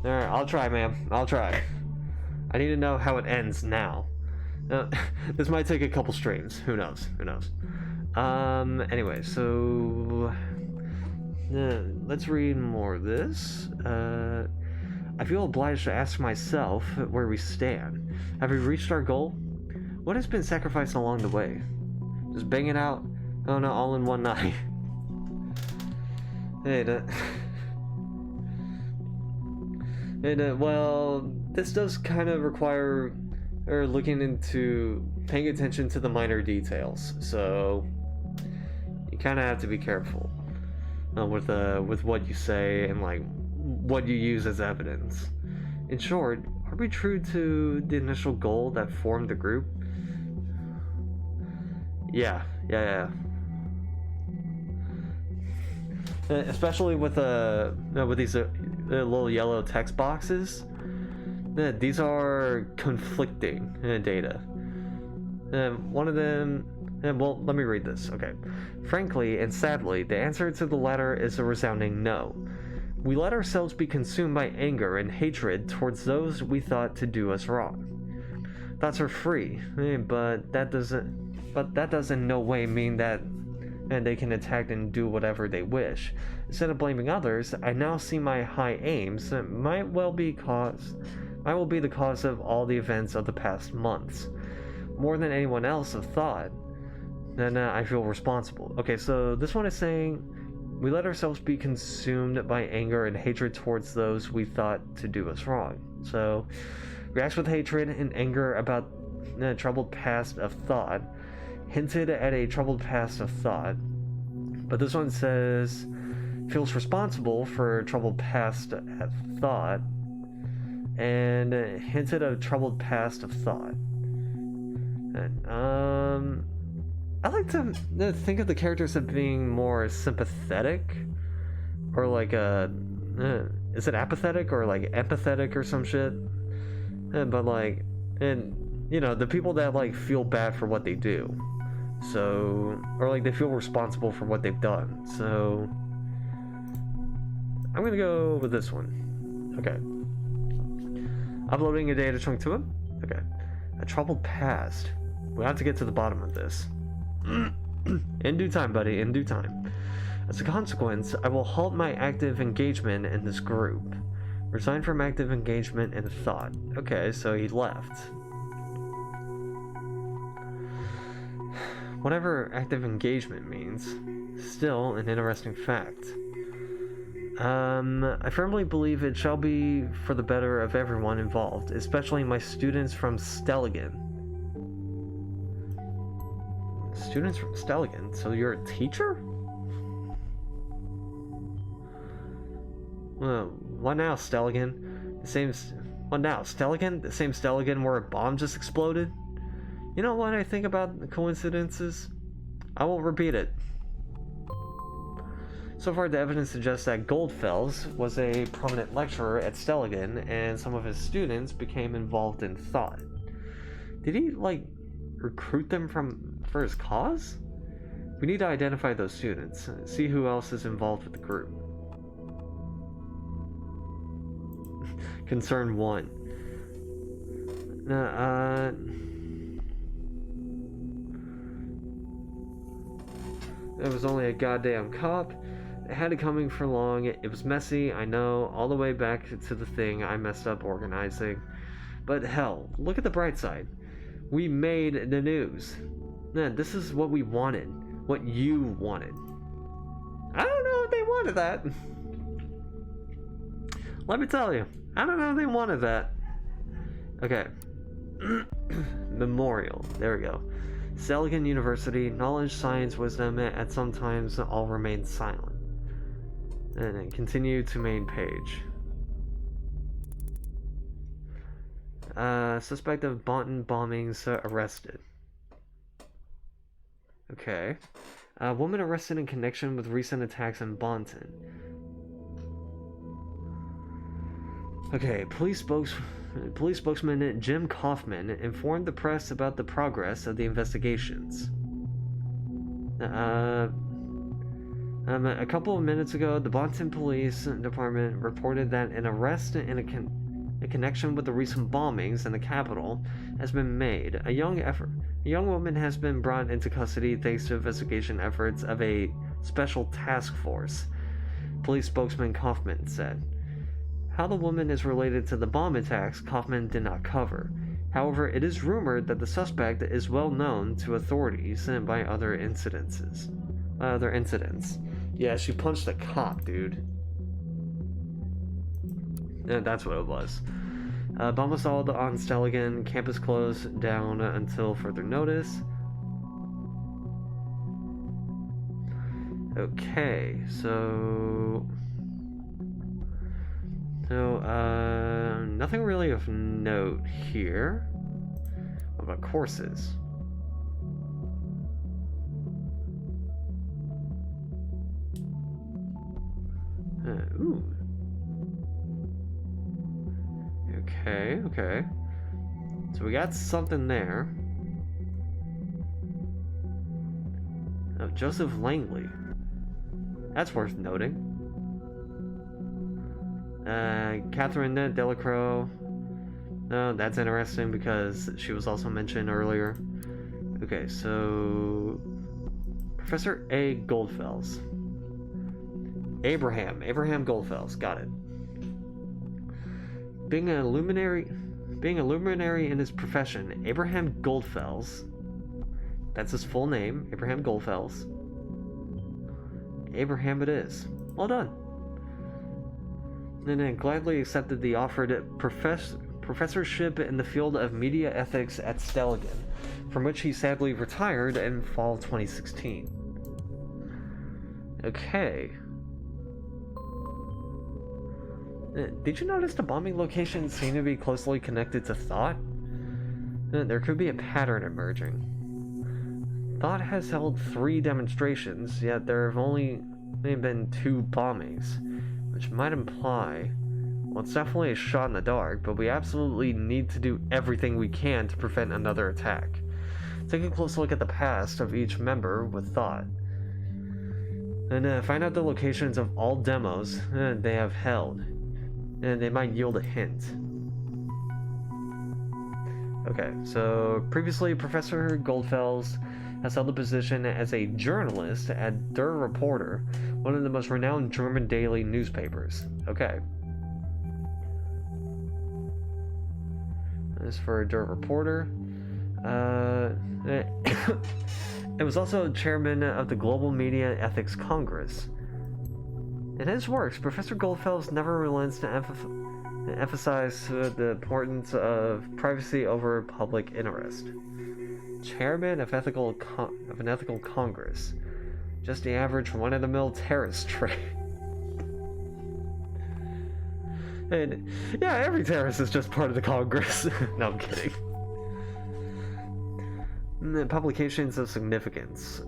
Alright, I'll try, ma'am. I'll try. I need to know how it ends now. This might take a couple streams. Who knows? Who knows? Anyway, so... let's read more of this. I feel obliged to ask myself where we stand. Have we reached our goal? What has been sacrificed along the way? Just bang it out? Oh no, all in one night. Well, this does kind of require looking into paying attention to the minor details, so you kind of have to be careful with what you say and like what you use as evidence. In short, are we true to the initial goal that formed the group? Yeah. Especially with these little yellow text boxes. These are conflicting data. One of them, well, let me read this. Okay. Frankly and sadly, the answer to the latter is a resounding no. We let ourselves be consumed by anger and hatred towards those we thought to do us wrong. Thoughts are free, but that doesn't in no way mean that they can attack and do whatever they wish. Instead of blaming others, I now see my high aims might be the cause of all the events of the past months. More than anyone else have thought, then I feel responsible. Okay, so this one is saying, we let ourselves be consumed by anger and hatred towards those we thought to do us wrong. So, reacts with hatred and anger about a troubled past of thought, hinted at a troubled past of thought. But this one says, feels responsible for troubled past of thought, and hinted at a troubled past of thought. And, I like to think of the characters as being more sympathetic, or like is it apathetic or like empathetic or some shit? But like, and you know, the people that like feel bad for what they do, so, or like they feel responsible for what they've done. So I'm gonna go with this one. Okay. Uploading a data chunk to him. Okay. A troubled past. We have to get to the bottom of this. In due time, buddy, in due time. As a consequence, I will halt my active engagement in this group. Resign from active engagement in thought. Okay, so he left. Whatever active engagement means, still an interesting fact. I firmly believe it shall be for the better of everyone involved, especially my students from Stelligan. Students from Stelligan? So you're a teacher? What now, Stelligan? What now, Stelligan? The same Stelligan where a bomb just exploded? You know what I think about the coincidences? I won't repeat it. So far, the evidence suggests that Goldfels was a prominent lecturer at Stelligan, and some of his students became involved in thought. Did he, like, recruit them for his cause? We need to identify those students, see who else is involved with the group. Concern 1. It was only a goddamn cop. It had it coming for long. It was messy, I know, all the way back to the thing I messed up organizing. But hell, look at the bright side. We made the news. Man, this is what we wanted. What you wanted. I don't know if they wanted that. Let me tell you. I don't know if they wanted that. Okay. Memorial. There we go. Stelligan University. Knowledge, science, wisdom, and sometimes all remain silent. And then continue to main page. Suspect of Bonton bombings arrested. Okay. Woman arrested in connection with recent attacks in Bonton. Okay, police spokesman Jim Kaufman informed the press about the progress of the investigations. A couple of minutes ago, the Bonton Police Department reported that an arrest in a connection with the recent bombings in the capital has been made. A young woman has been brought into custody thanks to investigation efforts of a special task force, police spokesman Kaufman said. How the woman is related to the bomb attacks, Kaufman did not cover. However, it is rumored that the suspect is well known to authorities by other incidents. Yeah, she punched a cop, dude. And that's what it was. Bomb assault on Stelligan. Campus closed down until further notice. Okay, so nothing really of note here. What about courses? Ooh. Okay. So we got something there. Oh, Joseph Langley. That's worth noting. Catherine Delacroix. Oh, that's interesting because she was also mentioned earlier. Okay, so Professor A. Goldfels. Abraham Goldfels, got it. Being a luminary in his profession, Abraham Goldfels, that's his full name, Abraham Goldfels. Abraham it is. Well done. And then gladly accepted the offered professorship in the field of media ethics at Stelligan, from which he sadly retired in fall 2016. Okay. Did you notice the bombing locations seem to be closely connected to thought? There could be a pattern emerging. Thought has held 3 demonstrations, yet there have only been 2 bombings, which might imply, well, it's definitely a shot in the dark, but we absolutely need to do everything we can to prevent another attack. Take a close look at the past of each member with thought, and find out the locations of all demos they have held, and they might yield a hint. Okay, so previously Professor Goldfels has held the position as a journalist at Der Reporter, one of the most renowned German daily newspapers. Okay. As for Der Reporter, it was also chairman of the Global Media Ethics Congress. In his works, Professor Goldfels never relents to emphasize the importance of privacy over public interest. Chairman of an ethical congress. Just the average run-of-the-mill terrorist trait. And yeah, every terrorist is just part of the Congress. No, I'm kidding. Publications of significance.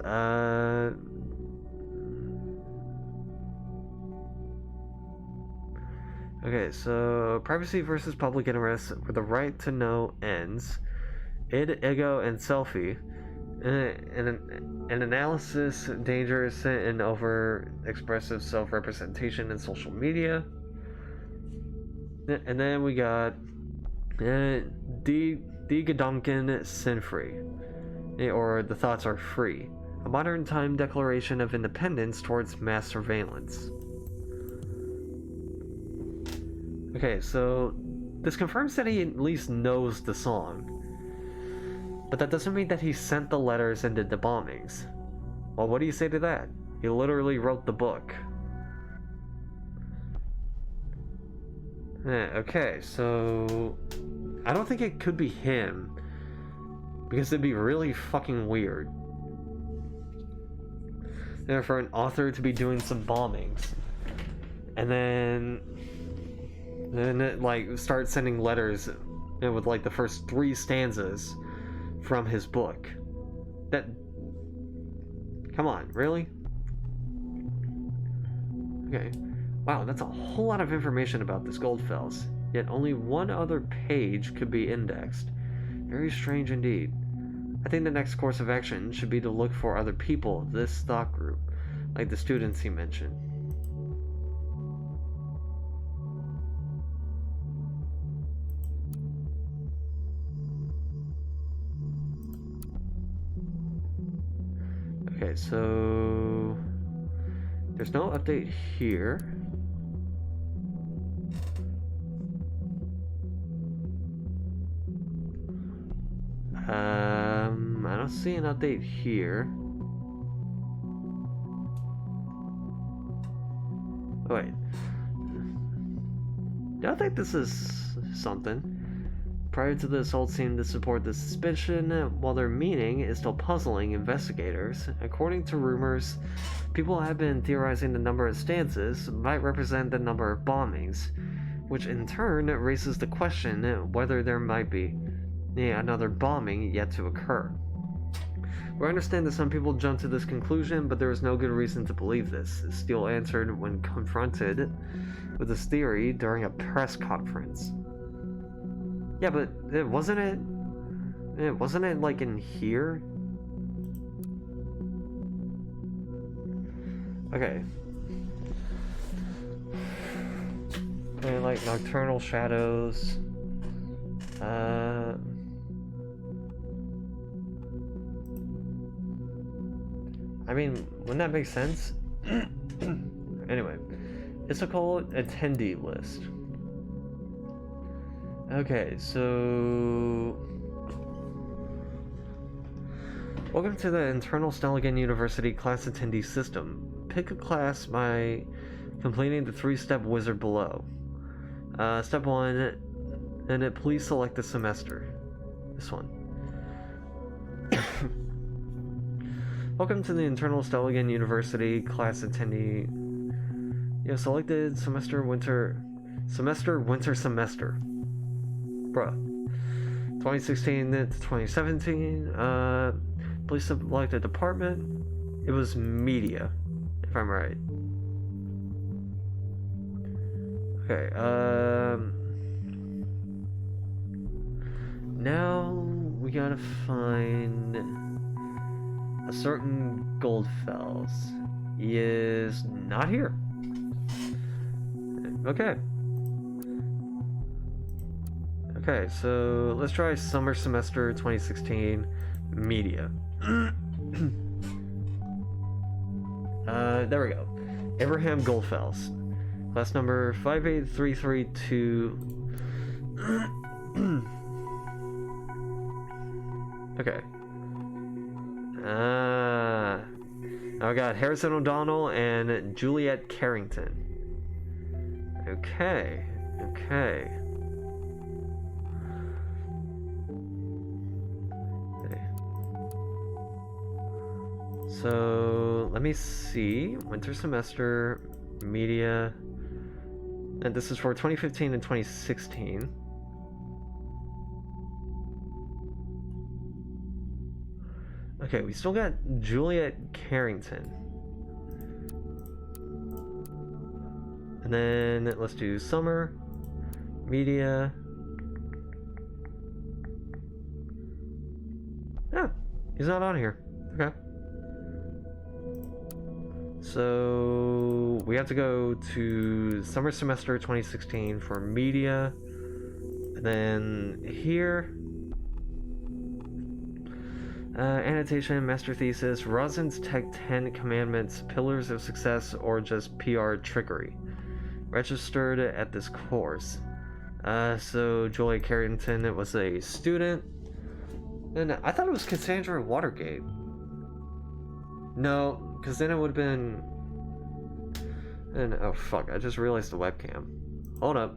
Okay, so privacy versus public interest, where the right to know ends. Id, ego, and selfie. An analysis dangerous and over-expressive self-representation in social media. And then we got Die Gedanken sind free, or the thoughts are free, a modern time declaration of independence towards mass surveillance. Okay, so this confirms that he at least knows the song, but that doesn't mean that he sent the letters and did the bombings. Well, what do you say to that? He literally wrote the book. Okay, so I don't think it could be him, because it'd be really fucking weird for an author to be doing some bombings and then like start sending letters with like the first 3 stanzas from his book. That, come on, really? Okay. Wow, that's a whole lot of information about this Goldfels, yet only one other page could be indexed. Very strange indeed. I think the next course of action should be to look for other people of this thought group. like the students he mentioned. Okay, so there's no update here. I don't see an update here. Oh, wait. I think this is something. Prior to this, all seemed to support the suspicion, while their meaning is still puzzling investigators. According to rumors, people have been theorizing the number of stances might represent the number of bombings, which in turn raises the question whether there might be another bombing yet to occur. We understand that some people jump to this conclusion, but there is no good reason to believe this, Steele answered when confronted with this theory during a press conference. Yeah, but wasn't it like in here? Okay. Okay, like nocturnal shadows. I mean, wouldn't that make sense? Anyway, it's called attendee list. Okay, so welcome to the Internal Snelligan University class attendee system. Pick a class by completing the 3-step wizard below. Step 1, and please select the semester. This one. Welcome to the Internal Snelligan University class attendee. You have selected semester. Bruh. 2016 to 2017. Please select a department. It was media, if I'm right. Okay, now we gotta find a certain Goldfels. He is not here. Okay. Okay, so let's try summer semester 2016 media. There we go. Abraham Goldfels. Class number 58332. Okay. Now I got Harrison O'Donnell and Juliet Carrington. Okay. So let me see. Winter semester, media, and this is for 2015 and 2016. Okay, we still got Juliet Carrington. And then let's do summer, media. Yeah, he's not on here. Okay. So we have to go to summer semester 2016 for media. And then here. Annotation, master thesis, Rosin's Tech 10 Commandments, Pillars of Success, or just PR trickery. Registered at this course. So Julia Carrington was a student. And I thought it was Cassandra Watergate. No, because then it would have been... And, oh fuck, I just realized the webcam. Hold up.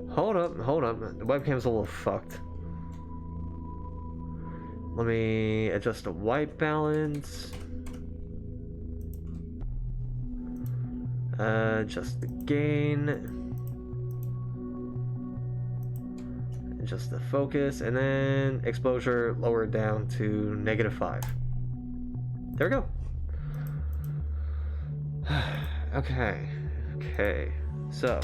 The webcam's a little fucked. Let me adjust the white balance. Adjust the gain. Adjust the focus, and then exposure lower down to -5. There we go. Okay. So,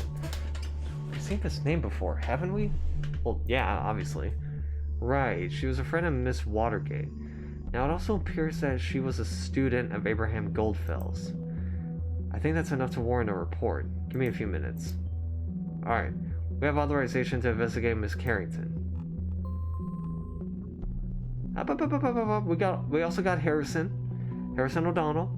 we've seen this name before, haven't we? Well, yeah, obviously. Right, she was a friend of Miss Watergate. Now, it also appears that she was a student of Abraham Goldfell's. I think that's enough to warrant a report. Give me a few minutes. Alright, we have authorization to investigate Miss Carrington. We also got Harrison O'Donnell.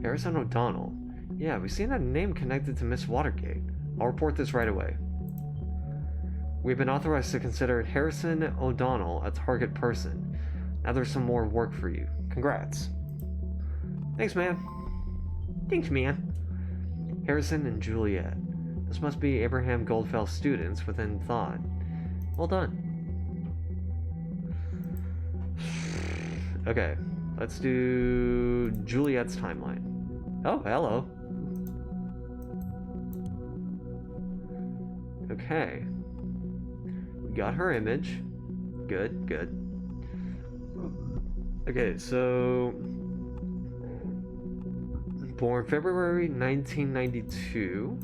Harrison O'Donnell. Yeah, we've seen that name connected to Miss Watergate. I'll report this right away. We've been authorized to consider Harrison O'Donnell a target person. Now there's some more work for you. Congrats. Thanks, man. Thanks, man. Harrison and Juliet. This must be Abraham Goldfell's students within thought. Well done. Okay, let's do Juliet's timeline. Oh, hello. Okay. We got her image. Good, good. Okay, so... born February 1992.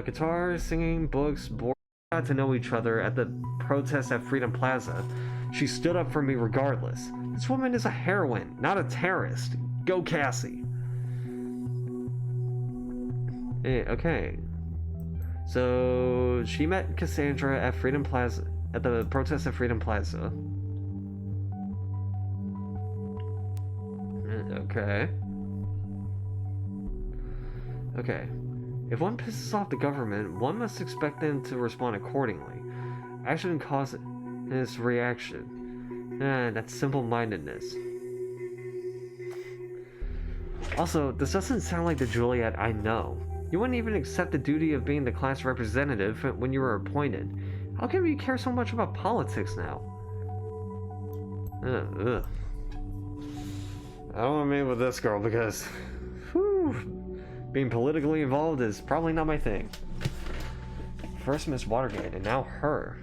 Guitar, singing, books, bored. Got to know each other at the protest at Freedom Plaza. She stood up for me regardless. This woman is a heroine, not a terrorist. Go Cassie. Okay. So she met Cassandra at Freedom Plaza, at the protest at Freedom Plaza. Okay. Okay. If one pisses off the government, one must expect them to respond accordingly. Action and cause is reaction. That's simple-mindedness. Also, this doesn't sound like the Juliet I know. You wouldn't even accept the duty of being the class representative when you were appointed. How come you care so much about politics now? Ugh. I don't want to meet with this girl because... whew, being politically involved is probably not my thing. First Miss Watergate, and now her.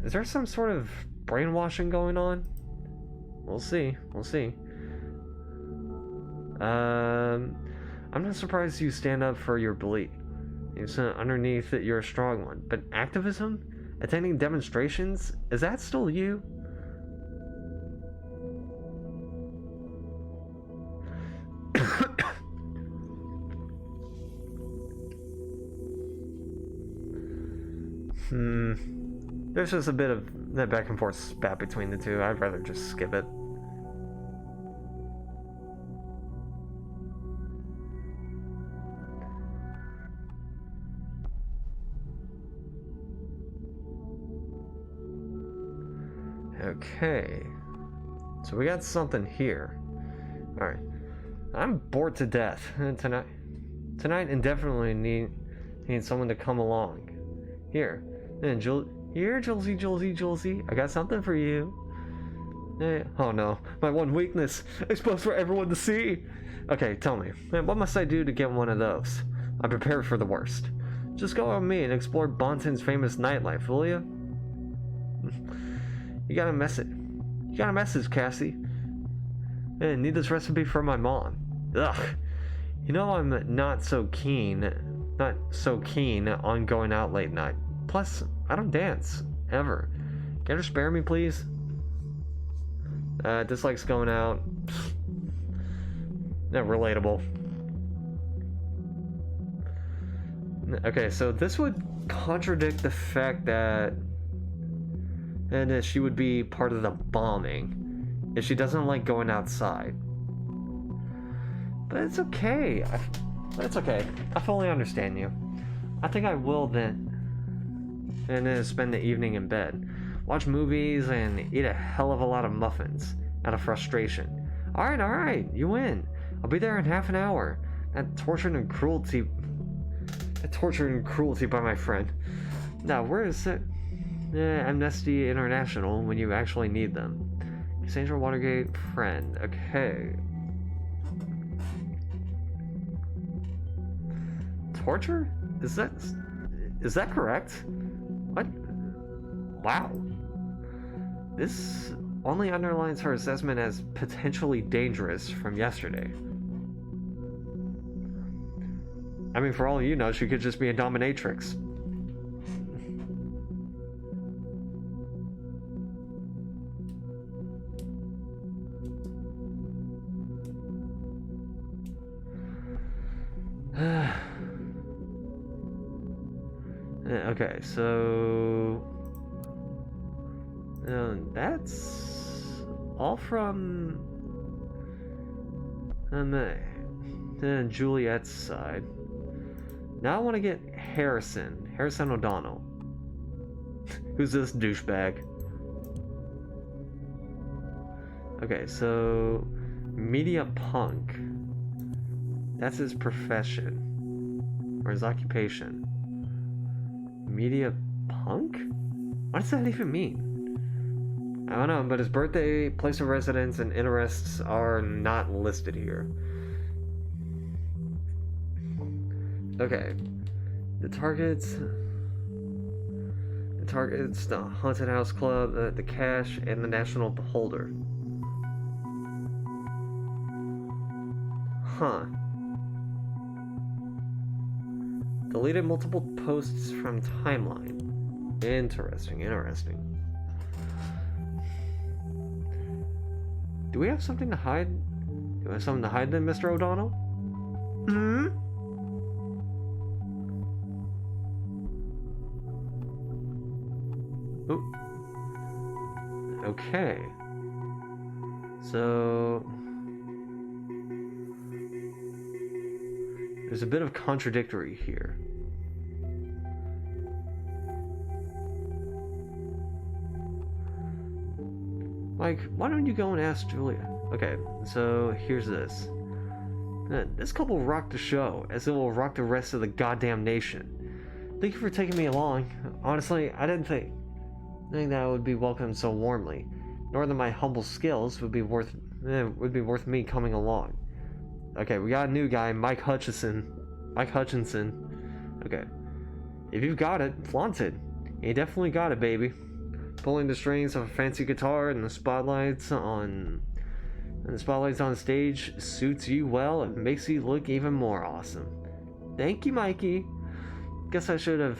Is there some sort of brainwashing going on? We'll see. We'll see. I'm not surprised you stand up for your belief. It's underneath it, you're a strong one. But activism? Attending demonstrations? Is that still you? There's just a bit of that back and forth spat between the two. I'd rather just skip it. Okay. So we got something here. Alright. I'm bored to death. Tonight indefinitely need someone to come along. Here. And Julesy, I got something for you. Oh no, my one weakness, exposed for everyone to see. Okay, tell me, what must I do to get one of those? I'm prepared for the worst. Just go on me and explore Bonton's famous nightlife, will you? You got a message, Cassie. Need this recipe for my mom. Ugh. You know I'm not so keen on going out late night. Plus, I don't dance, ever. Can you spare me, please? Dislikes going out. Not relatable. Okay, so this would contradict the fact that she would be part of the bombing if she doesn't like going outside. But it's okay. It's okay. I fully understand you. I think I will then. And then spend the evening in bed. Watch movies and eat a hell of a lot of muffins out of frustration. Alright, you win. I'll be there in half an hour. That torture and cruelty by my friend. Now, where is it? Amnesty International when you actually need them. Cassandra Watergate, friend. Okay. Torture? Is that correct? What? Wow. This only underlines her assessment as potentially dangerous from yesterday. I mean, for all you know, she could just be a dominatrix. Okay, so that's all from Juliet's side. Now I want to get Harrison O'Donnell. Who's this douchebag? Okay, so media punk. That's his profession or his occupation. Media punk? What does that even mean? I don't know, but his birthday, place of residence, and interests are not listed here. Okay. The targets, the Haunted House Club, the Cache, and the National Beholder. Huh. Deleted multiple posts from timeline. Interesting. Do we have something to hide? Do we have something to hide then, Mr. O'Donnell? Hmm? Ooh. Okay. So there's a bit of contradictory here. Like, why don't you go and ask Julia? Okay, so here's this. This couple rocked the show, as it will rock the rest of the goddamn nation. Thank you for taking me along. Honestly, I didn't think that I would be welcomed so warmly, nor that my humble skills would be worth me coming along. Okay, we got a new guy, Mike Hutchinson. Okay. If you've got it, flaunt it. You definitely got it, baby. Pulling the strings of a fancy guitar and the spotlights on stage suits you well and makes you look even more awesome. Thank you, Mikey. Guess I should have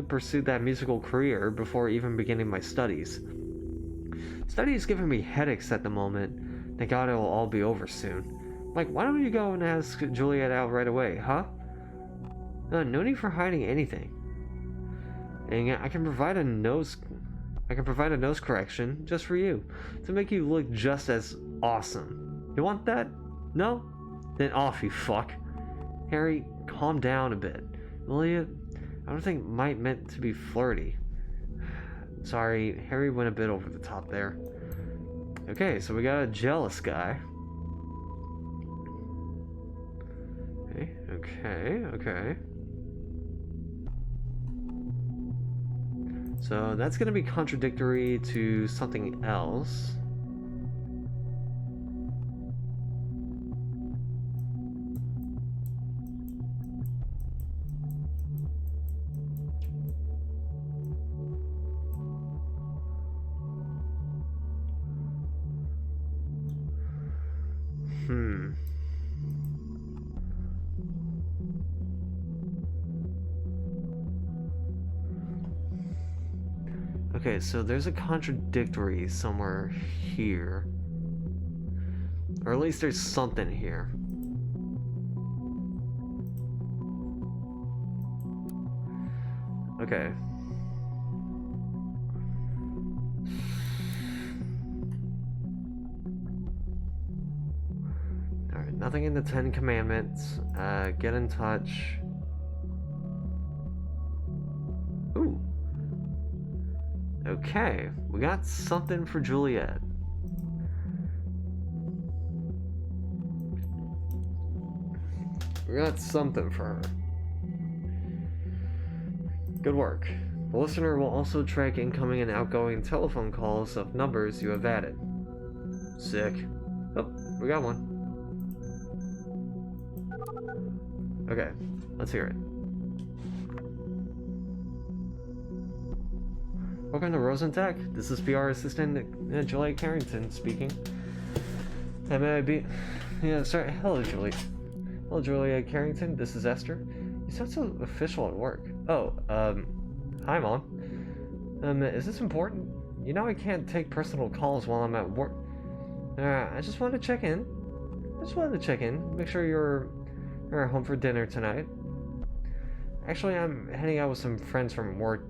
pursued that musical career before even beginning my studies. Study is giving me headaches at the moment. Thank God it will all be over soon. Mike, why don't you go and ask Juliet out right away, huh? No need for hiding anything. And I can provide a nose correction just for you, to make you look just as awesome. You want that? No? Then off, you fuck. Harry, calm down a bit, will you? I don't think Mike meant to be flirty. Sorry, Harry went a bit over the top there. Okay, so we got a jealous guy. Okay. So that's going to be contradictory to something else. Okay, so there's a contradictory somewhere here. Or at least there's something here. Okay. Alright, nothing in the 10 Commandments. Get in touch. Ooh. Okay, we got something for Juliet. We got something for her. Good work. The listener will also track incoming and outgoing telephone calls of numbers you have added. Sick. Oh, we got one. Okay, let's hear it. Welcome to Rosentech. This is PR assistant Juliet Carrington speaking. May I be? Yeah, sorry. Hello, Julie. Hello, Juliet Carrington. This is Esther. You sound so official at work. Oh, hi, Mom. Is this important? You know I can't take personal calls while I'm at work. I just wanted to check in. Make sure you're home for dinner tonight. Actually, I'm heading out with some friends from work.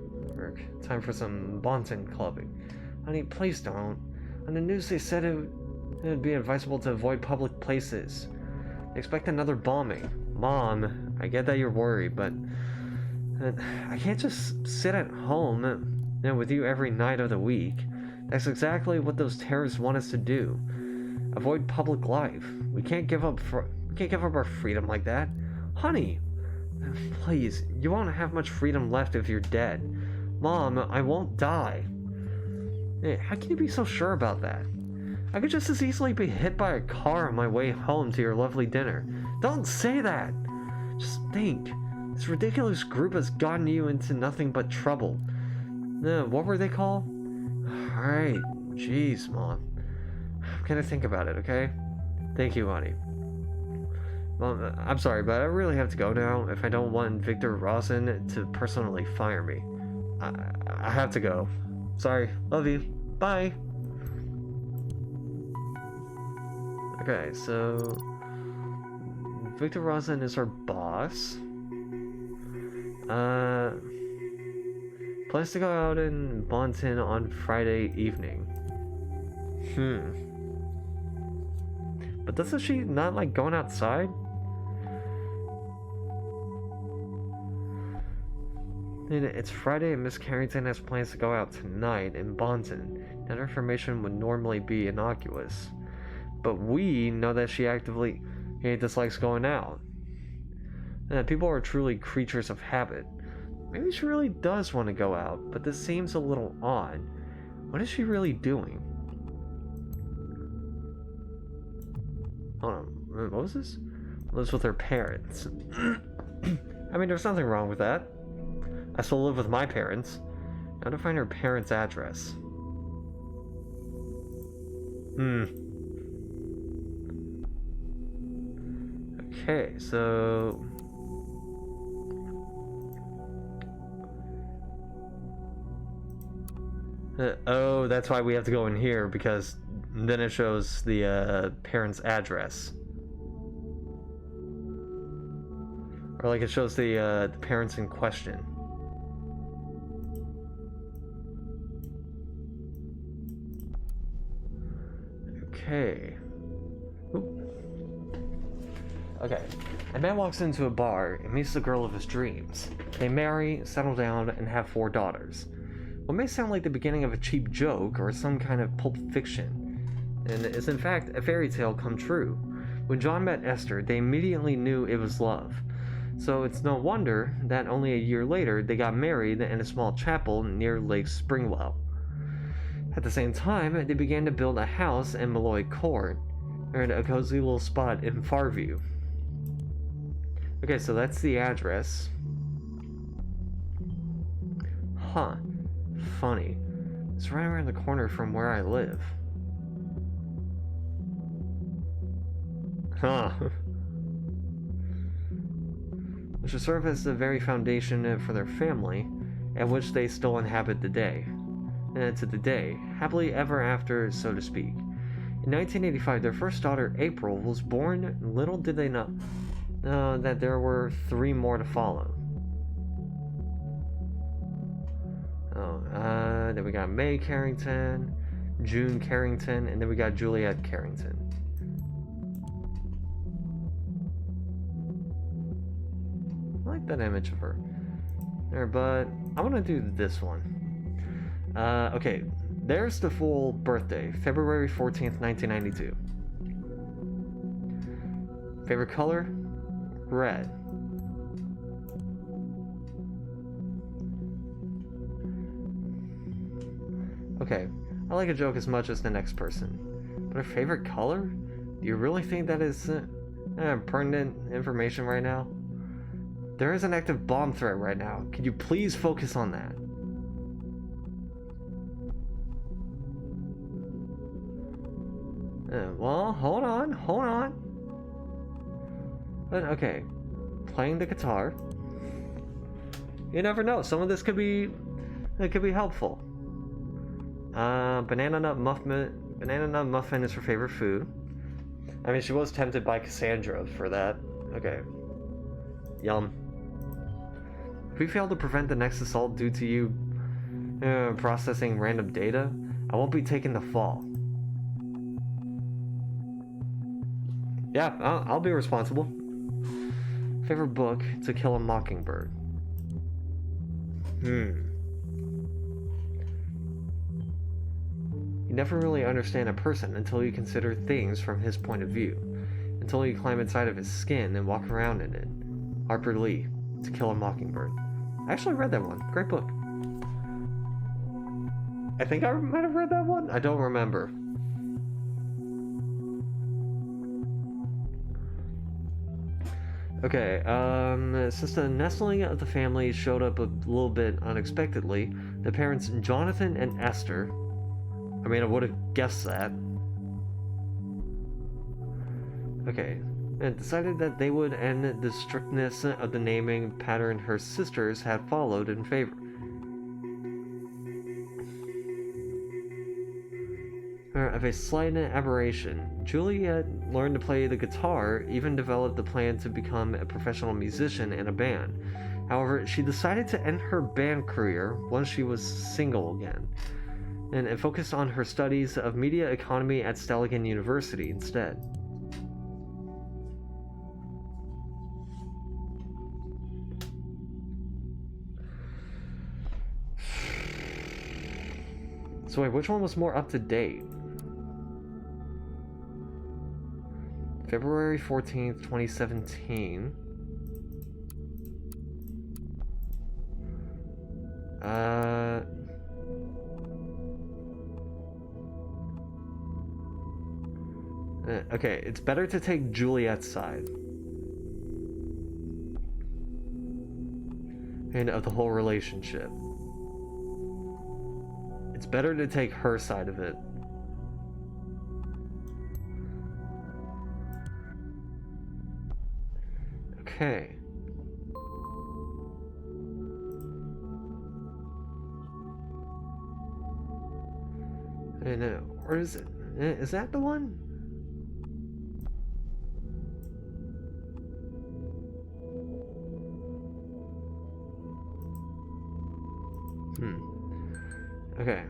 Time for some Bonton clubbing. Honey, please don't. On the news they said it would be advisable to avoid public places. They expect another bombing. Mom, I get that you're worried, but I can't just sit at home with you every night of the week. That's exactly what those terrorists want us to do. Avoid public life. We can't give up our freedom like that. Honey, please, you won't have much freedom left if you're dead. Mom, I won't die. Hey, how can you be so sure about that? I could just as easily be hit by a car on my way home to your lovely dinner. Don't say that! Just think. This ridiculous group has gotten you into nothing but trouble. What were they called? Alright, jeez, Mom. I'm gonna think about it, okay? Thank you, honey. Mom, I'm sorry, but I really have to go now if I don't want Victor Rosen to personally fire me. I have to go. Sorry, love you. Bye! Okay, so Victor Rosen is our boss. Plans to go out in Bonton on Friday evening. But doesn't she not like going outside? And it's Friday and Miss Carrington has plans to go out tonight in Bonton. That information would normally be innocuous. But we know that she actively dislikes going out. People are truly creatures of habit. Maybe she really does want to go out, but this seems a little odd. What is she really doing? Hold on, what was this? Lives with her parents. I mean, there's nothing wrong with that. I still live with my parents. How to find her parents' address? Okay, so oh, that's why we have to go in here, because then it shows the parents' address. Or like it shows the parents in question. Okay. Okay. A man walks into a bar and meets the girl of his dreams. They marry, settle down, and have 4 daughters. What may sound like the beginning of a cheap joke or some kind of pulp fiction, and is in fact a fairy tale come true. When John met Esther, they immediately knew it was love. So it's no wonder that only a year later they got married in a small chapel near Lake Springwell. At the same time, they began to build a house in Malloy Court, and a cozy little spot in Farview. Okay, so that's the address. Huh. Funny. It's right around the corner from where I live. Huh. Which will serve as the very foundation for their family, at which they still inhabit today. And to the day, happily ever after, so to speak. In 1985, their first daughter, April, was born. Little did they know that there were 3 more to follow. Then we got May Carrington, June Carrington, and then we got Juliet Carrington. I like that image of her. There, but I want to do this one. Okay, there's the full birthday, February 14th, 1992. Favorite color? Red. Okay, I like a joke as much as the next person. But her favorite color? Do you really think that is pertinent information right now? There is an active bomb threat right now. Could you please focus on that? Well, hold on. But okay, playing the guitar. You never know. Some of this could be helpful. Banana nut muffin is her favorite food. I mean, she was tempted by Cassandra for that. Okay. Yum. If we fail to prevent the next assault due to you processing random data, I won't be taking the fall. Yeah, I'll be responsible. Favorite book, To Kill a Mockingbird. You never really understand a person until you consider things from his point of view. Until you climb inside of his skin and walk around in it. Harper Lee, To Kill a Mockingbird. I actually read that one. Great book. I think I might have read that one. I don't remember. Okay, since the nestling of the family showed up a little bit unexpectedly, the parents Jonathan and Esther, I mean, I would have guessed that. Okay, and decided that they would end the strictness of the naming pattern her sisters had followed in favor. Of a slight aberration, Juliet learned to play the guitar, even developed the plan to become a professional musician in a band. However, she decided to end her band career once she was single again, and focused on her studies of media economy at Stelligan University instead. So wait, which one was more up to date? February 14th, 2017. Okay, it's better to take Juliet's side. And of the whole relationship. It's better to take her side of it. Okay. And or is it? Is that the one? Okay.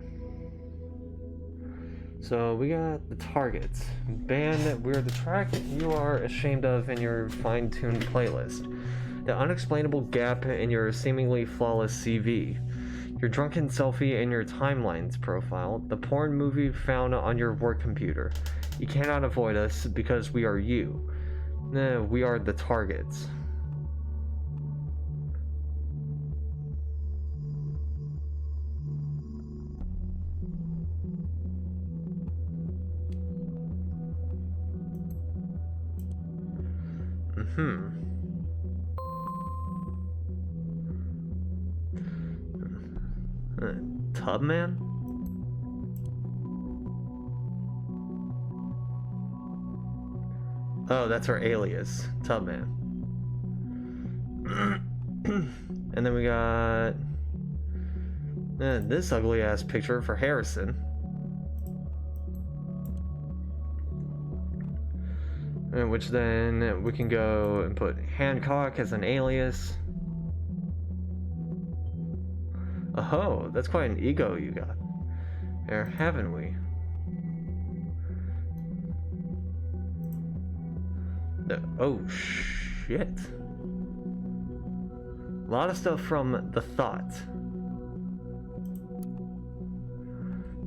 So we got the targets. Band We're the track you are ashamed of in your fine-tuned playlist. The unexplainable gap in your seemingly flawless CV. Your drunken selfie in your timelines profile. The porn movie found on your work computer. You cannot avoid us because we are you. We are the targets. Tubman? Oh, that's our alias, Tubman. And then we got this ugly ass picture for Harrison. Which then we can go and put Hancock as an alias. Oh, that's quite an ego you got there, haven't we? Oh shit. A lot of stuff from The Thought.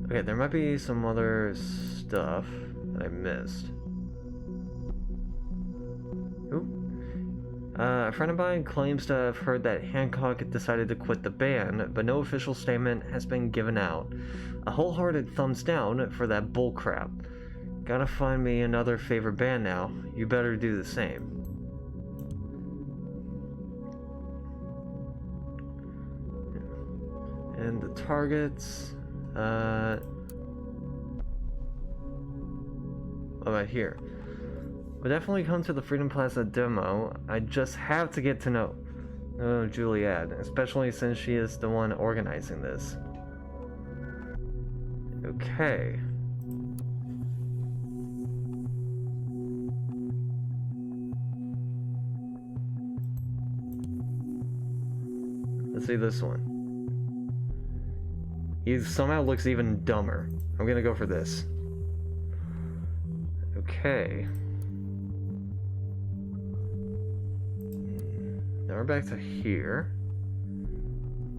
Okay, there might be some other stuff that I missed. A friend of mine claims to have heard that Hancock decided to quit the band, but no official statement has been given out. A wholehearted thumbs down for that bullcrap. Gotta find me another favorite band now. You better do the same. And the targets, oh, right here. We'll definitely come to the Freedom Plaza demo. I just have to get to know. Oh, Juliet, especially since she is the one organizing this. Okay. Let's see this one. He somehow looks even dumber. I'm gonna go for this. Okay. Now we're back to here.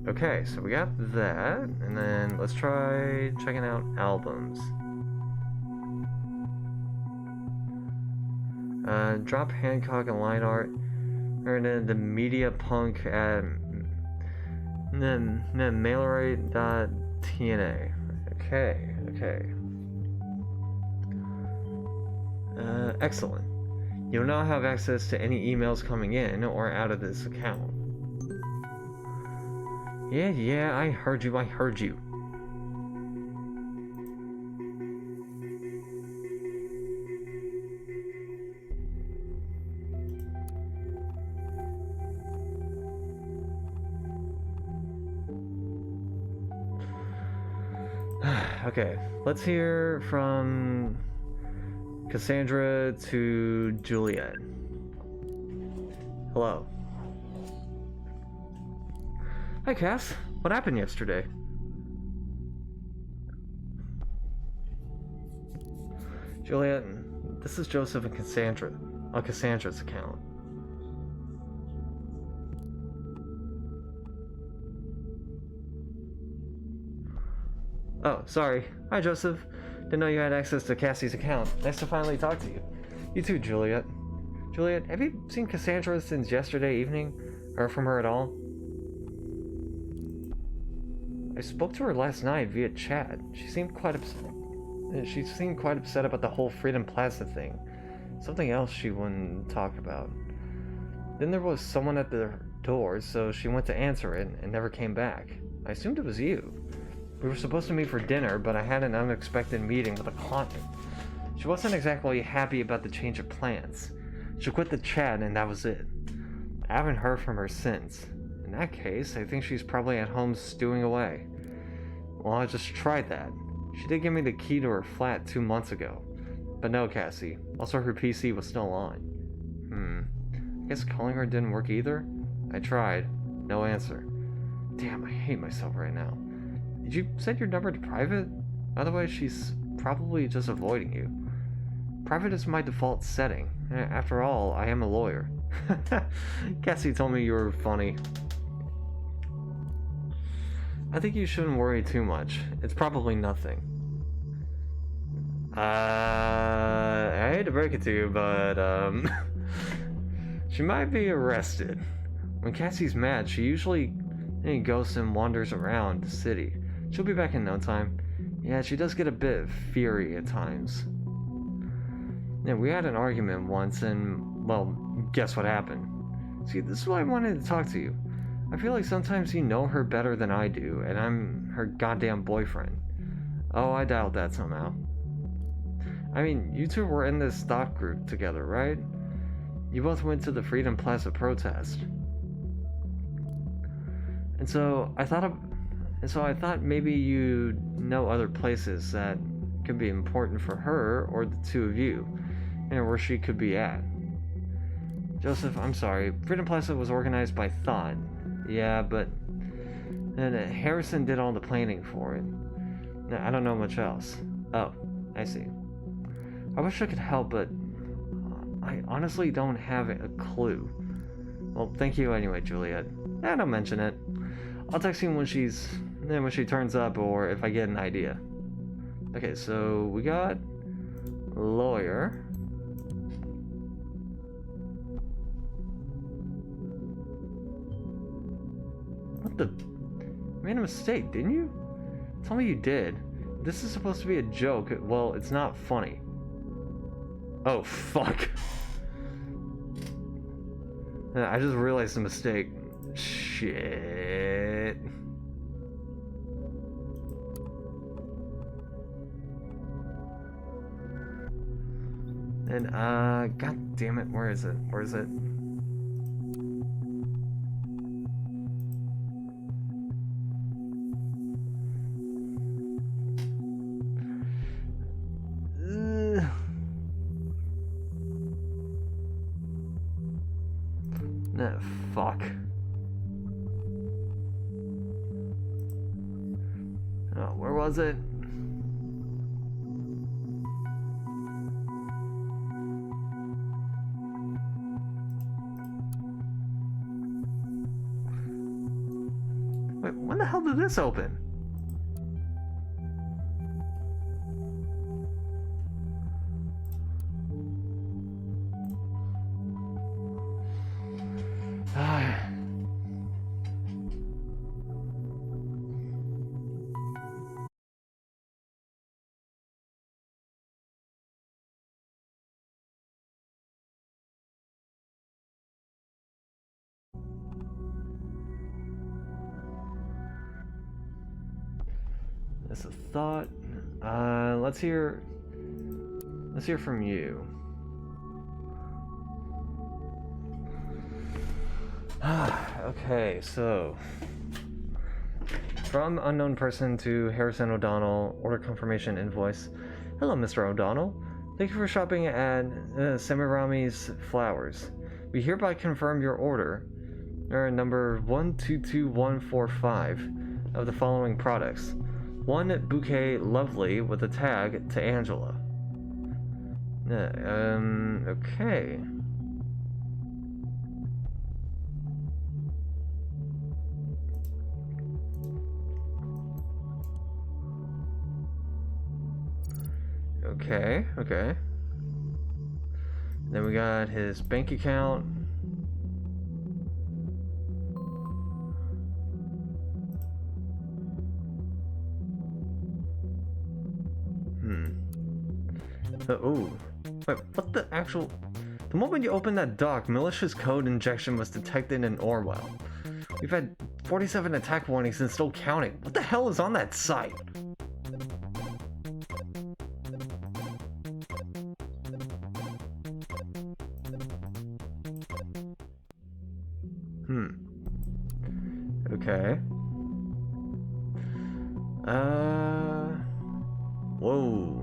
Okay, so we got that, and then let's try checking out albums. Drop Hancock and line art, or the media punk at mailerate.tna. Okay, okay. Excellent. You will now have access to any emails coming in or out of this account. Yeah, I heard you. Okay, let's hear from Cassandra to Juliet. Hello. Hi, Cass. What happened yesterday? Juliet, this is Joseph and Cassandra on Cassandra's account. Oh, sorry. Hi, Joseph. Didn't know you had access to Cassie's account. Nice to finally talk to you. You too, Juliet. Juliet, have you seen Cassandra since yesterday evening? Heard from her at all? I spoke to her last night via chat. She seemed quite upset. About the whole Freedom Plaza thing. Something else she wouldn't talk about. Then there was someone at the door, so she went to answer it and never came back. I assumed it was you. We were supposed to meet for dinner, but I had an unexpected meeting with a client. She wasn't exactly happy about the change of plans. She quit the chat and that was it. I haven't heard from her since. In that case, I think she's probably at home stewing away. Well, I just tried that. She did give me the key to her flat 2 months ago. But no, Cassie. Also, her PC was still on. I guess calling her didn't work either? I tried. No answer. Damn, I hate myself right now. Did you set your number to private? Otherwise, she's probably just avoiding you. Private is my default setting. After all, I am a lawyer. Cassie told me you were funny. I think you shouldn't worry too much. It's probably nothing. I hate to break it to you, but, she might be arrested. When Cassie's mad, she usually goes and wanders around the city. She'll be back in no time. Yeah, she does get a bit fiery at times. Yeah, we had an argument once and, well, guess what happened? See, this is why I wanted to talk to you. I feel like sometimes you know her better than I do, and I'm her goddamn boyfriend. Oh, I doubt that somehow. I mean, you two were in this stock group together, right? You both went to the Freedom Plaza protest. And so I thought maybe you know other places that could be important for her or the two of you, and where she could be at. Joseph, I'm sorry. Freedom Plaza was organized by Thought. Yeah, but and Harrison did all the planning for it. I don't know much else. Oh, I see. I wish I could help, but I honestly don't have a clue. Well, thank you anyway, Juliet. Don't mention it. I'll text you when she turns up or if I get an idea. Okay, so we got lawyer. What the? You made a mistake, didn't you? Tell me you did. This is supposed to be a joke. Well, it's not funny. Oh, fuck. I just realized the mistake. Shit. And, god damn it, where is it? Nah, fuck. Oh, where was it? Wait, when the hell did this open? That's a thought. Let's hear from you. Okay, so from unknown person to Harrison O'Donnell, order confirmation invoice. Hello, Mr. O'Donnell. Thank you for shopping at Semirami's Flowers. We hereby confirm your order. Number 122145 of the following products. 1 bouquet lovely with a tag to Angela. Okay. Okay. Then we got his bank account. Oh. Wait, what the actual... The moment you open that dock, malicious code injection was detected in Orwell. We've had 47 attack warnings and still counting. What the hell is on that site? Okay. Whoa.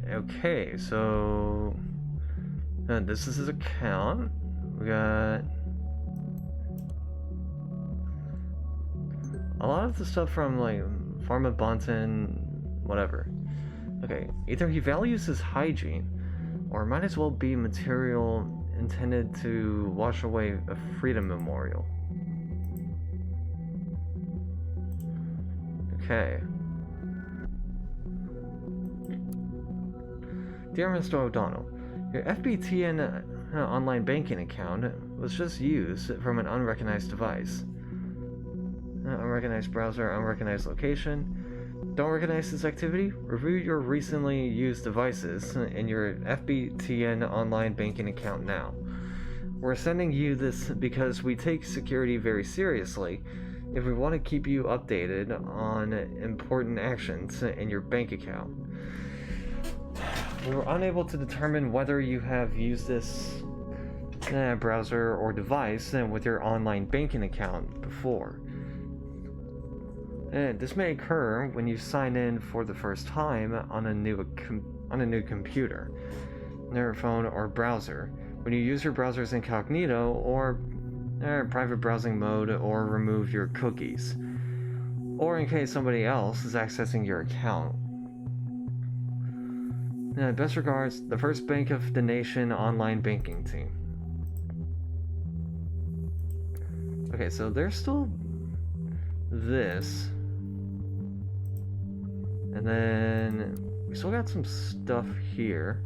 Okay, so this is his account. We got a lot of the stuff from like Pharma Bonton, whatever. Okay, either he values his hygiene, or it might as well be material intended to wash away a freedom memorial. Okay. Dear Mr. O'Donnell, your FBTN online banking account was just used from an unrecognized device. Unrecognized browser, unrecognized location. Don't recognize this activity? Review your recently used devices in your FBTN online banking account now. We're sending you this because we take security very seriously if we want to keep you updated on important actions in your bank account. We were unable to determine whether you have used this browser or device with your online banking account before. This may occur when you sign in for the first time on a new computer, phone, or browser. When you use your browser's incognito or private browsing mode, or remove your cookies, or in case somebody else is accessing your account. Best regards, the First Bank of the Nation online banking team. Okay, so there's still this. And then we still got some stuff here.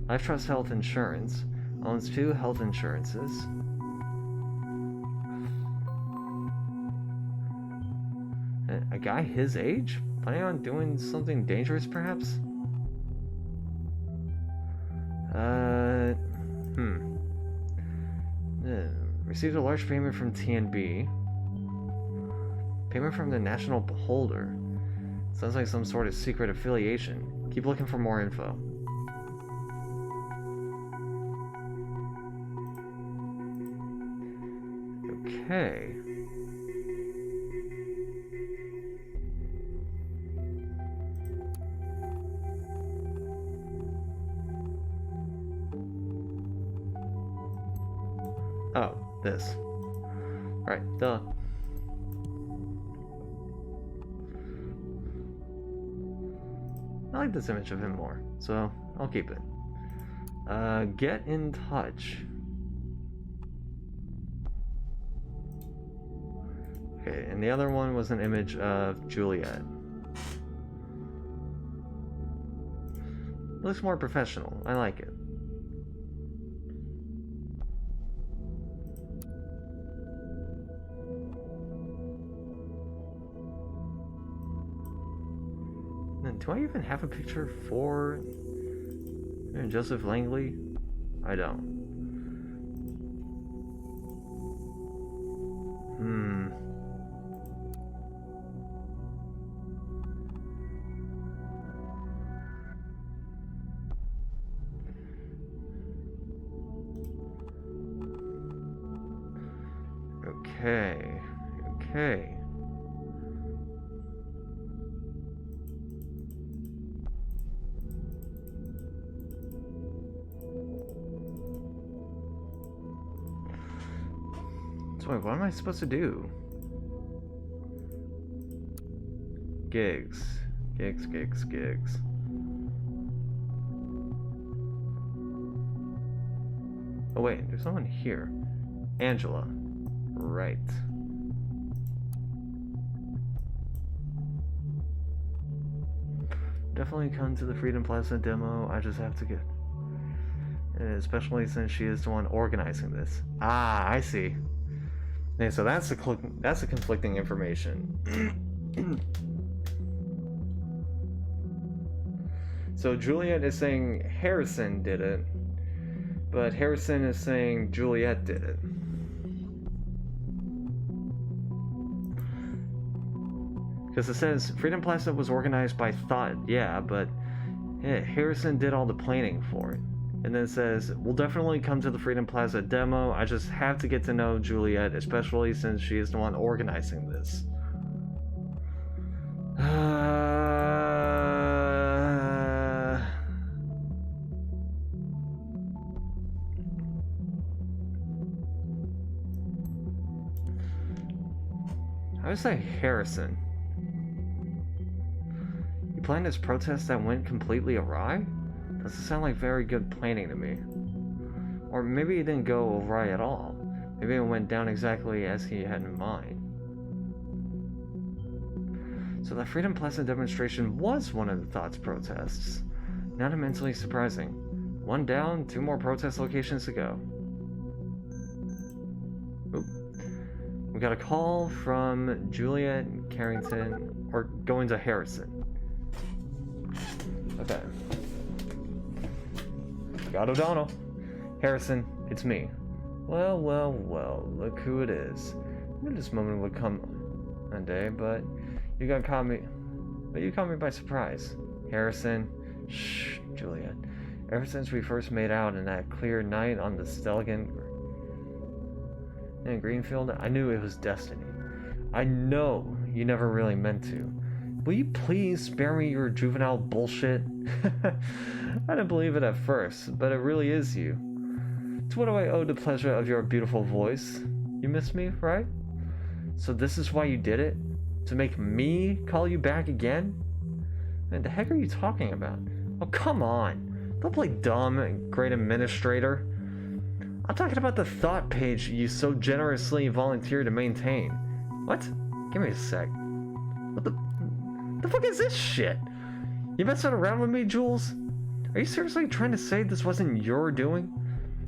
Life Trust Health Insurance owns 2 health insurances. A guy his age? Planning on doing something dangerous, perhaps? Received a large payment from TNB. Payment from the National Beholder. Sounds like some sort of secret affiliation. Keep looking for more info. Okay. Oh, this. Right, duh. I like this image of him more, so I'll keep it. Get in touch. Okay, and the other one was an image of Juliet. Looks more professional. I like it. And do I even have a picture for Joseph Langley? I don't. Okay. Okay. So wait, what am I supposed to do? Gigs. Gigs, gigs, gigs. Oh wait, there's someone here. Angela. Right. Definitely come to the Freedom Plaza demo. I just have to get... Especially since she is the one organizing this. Ah, I see. Okay, so that's the conflicting information. So Juliet is saying Harrison did it, but Harrison is saying Juliet did it. Because it says Freedom Plaza was organized by Thought, yeah, but Harrison did all the planning for it. And then it says, we'll definitely come to the Freedom Plaza demo. I just have to get to know Juliet, especially since she is the one organizing this. I would say Harrison. You planned this protest that went completely awry? Doesn't sound like very good planning to me. Or maybe it didn't go awry at all. Maybe it went down exactly as he had in mind. So the Freedom Plaza demonstration was one of the Thought's protests. Not immensely surprising. One down, 2 more protest locations to go. Oop. We got a call from Juliet Carrington, or going to Harrison. Okay. Got O'Donnell. Harrison, it's me. Well, well, well, look who it is. I knew this moment would come one day, but you caught me by surprise. Harrison, shh, Juliet. Ever since we first made out in that clear night on the Stelligan in Greenfield, I knew it was destiny. I know you never really meant to. Will you please spare me your juvenile bullshit? I didn't believe it at first, but it really is you. To what do I owe the pleasure of your beautiful voice? You miss me, right? So this is why you did it? To make me call you back again? Man, the heck are you talking about? Oh, come on. Don't play dumb, great administrator. I'm talking about the Thought page you so generously volunteered to maintain. What? Give me a sec. What the fuck is this shit? You messing around with me, Jules? Are you seriously trying to say this wasn't your doing?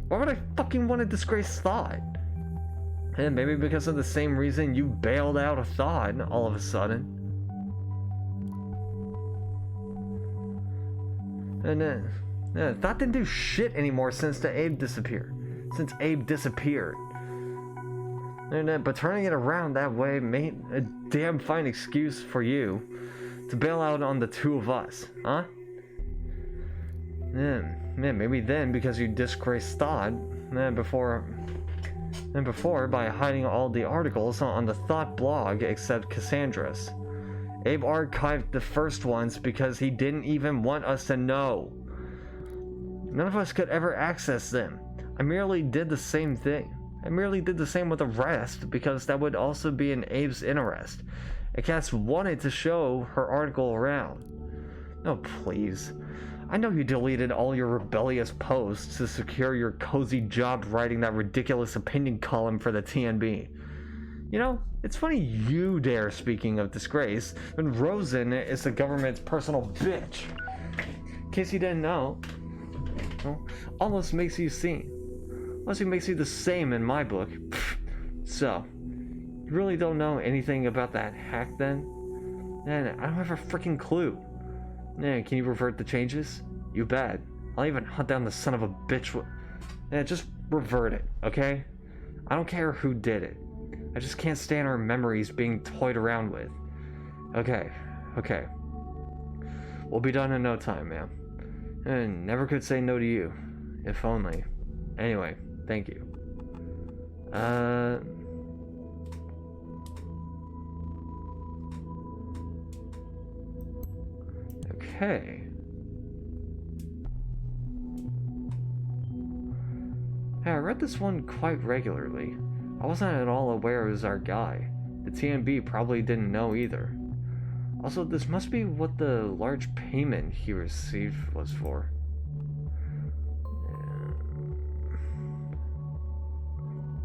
Why would I fucking want to disgrace Thought? And maybe because of the same reason you bailed out of Thought all of a sudden. And Thought didn't do shit anymore since Abe disappeared. But turning it around that way made a damn fine excuse for you to bail out on the 2 of us, huh? Maybe then because you disgraced Thought, before by hiding all the articles on the Thought blog except Cassandra's. Abe archived the first ones because he didn't even want us to know. None of us could ever access them. I merely did the same thing. I merely did the same with the rest because that would also be in Abe's interest. Cass wanted to show her article around. Oh, please. I know you deleted all your rebellious posts to secure your cozy job writing that ridiculous opinion column for the TNB. You know, it's funny you dare speaking of disgrace when Rosen is the government's personal bitch. In case you didn't know, well, almost makes you the same in my book. So, you really don't know anything about that hack then? Man, I don't have a freaking clue. Man, can you revert the changes? You bet. I'll even hunt down the son of a bitch. Just revert it, okay? I don't care who did it. I just can't stand our memories being toyed around with. Okay. We'll be done in no time, ma'am. And never could say no to you. If only. Anyway, thank you. Okay. Hey, I read this one quite regularly. I wasn't at all aware it was our guy. The TMB probably didn't know either. Also, this must be what the large payment he received was for.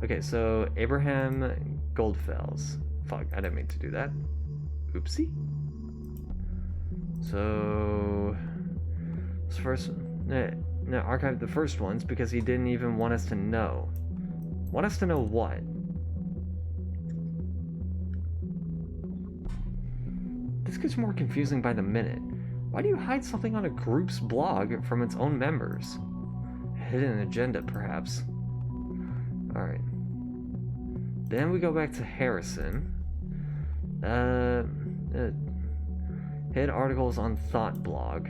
Okay, so Abraham Goldfels. Fuck, I didn't mean to do that. Oopsie. So, this first, archive the first ones because he didn't even want us to know. Want us to know what? This gets more confusing by the minute. Why do you hide something on a group's blog from its own members? A hidden agenda, perhaps. Alright. Then we go back to Harrison. Hid articles on Thought blog.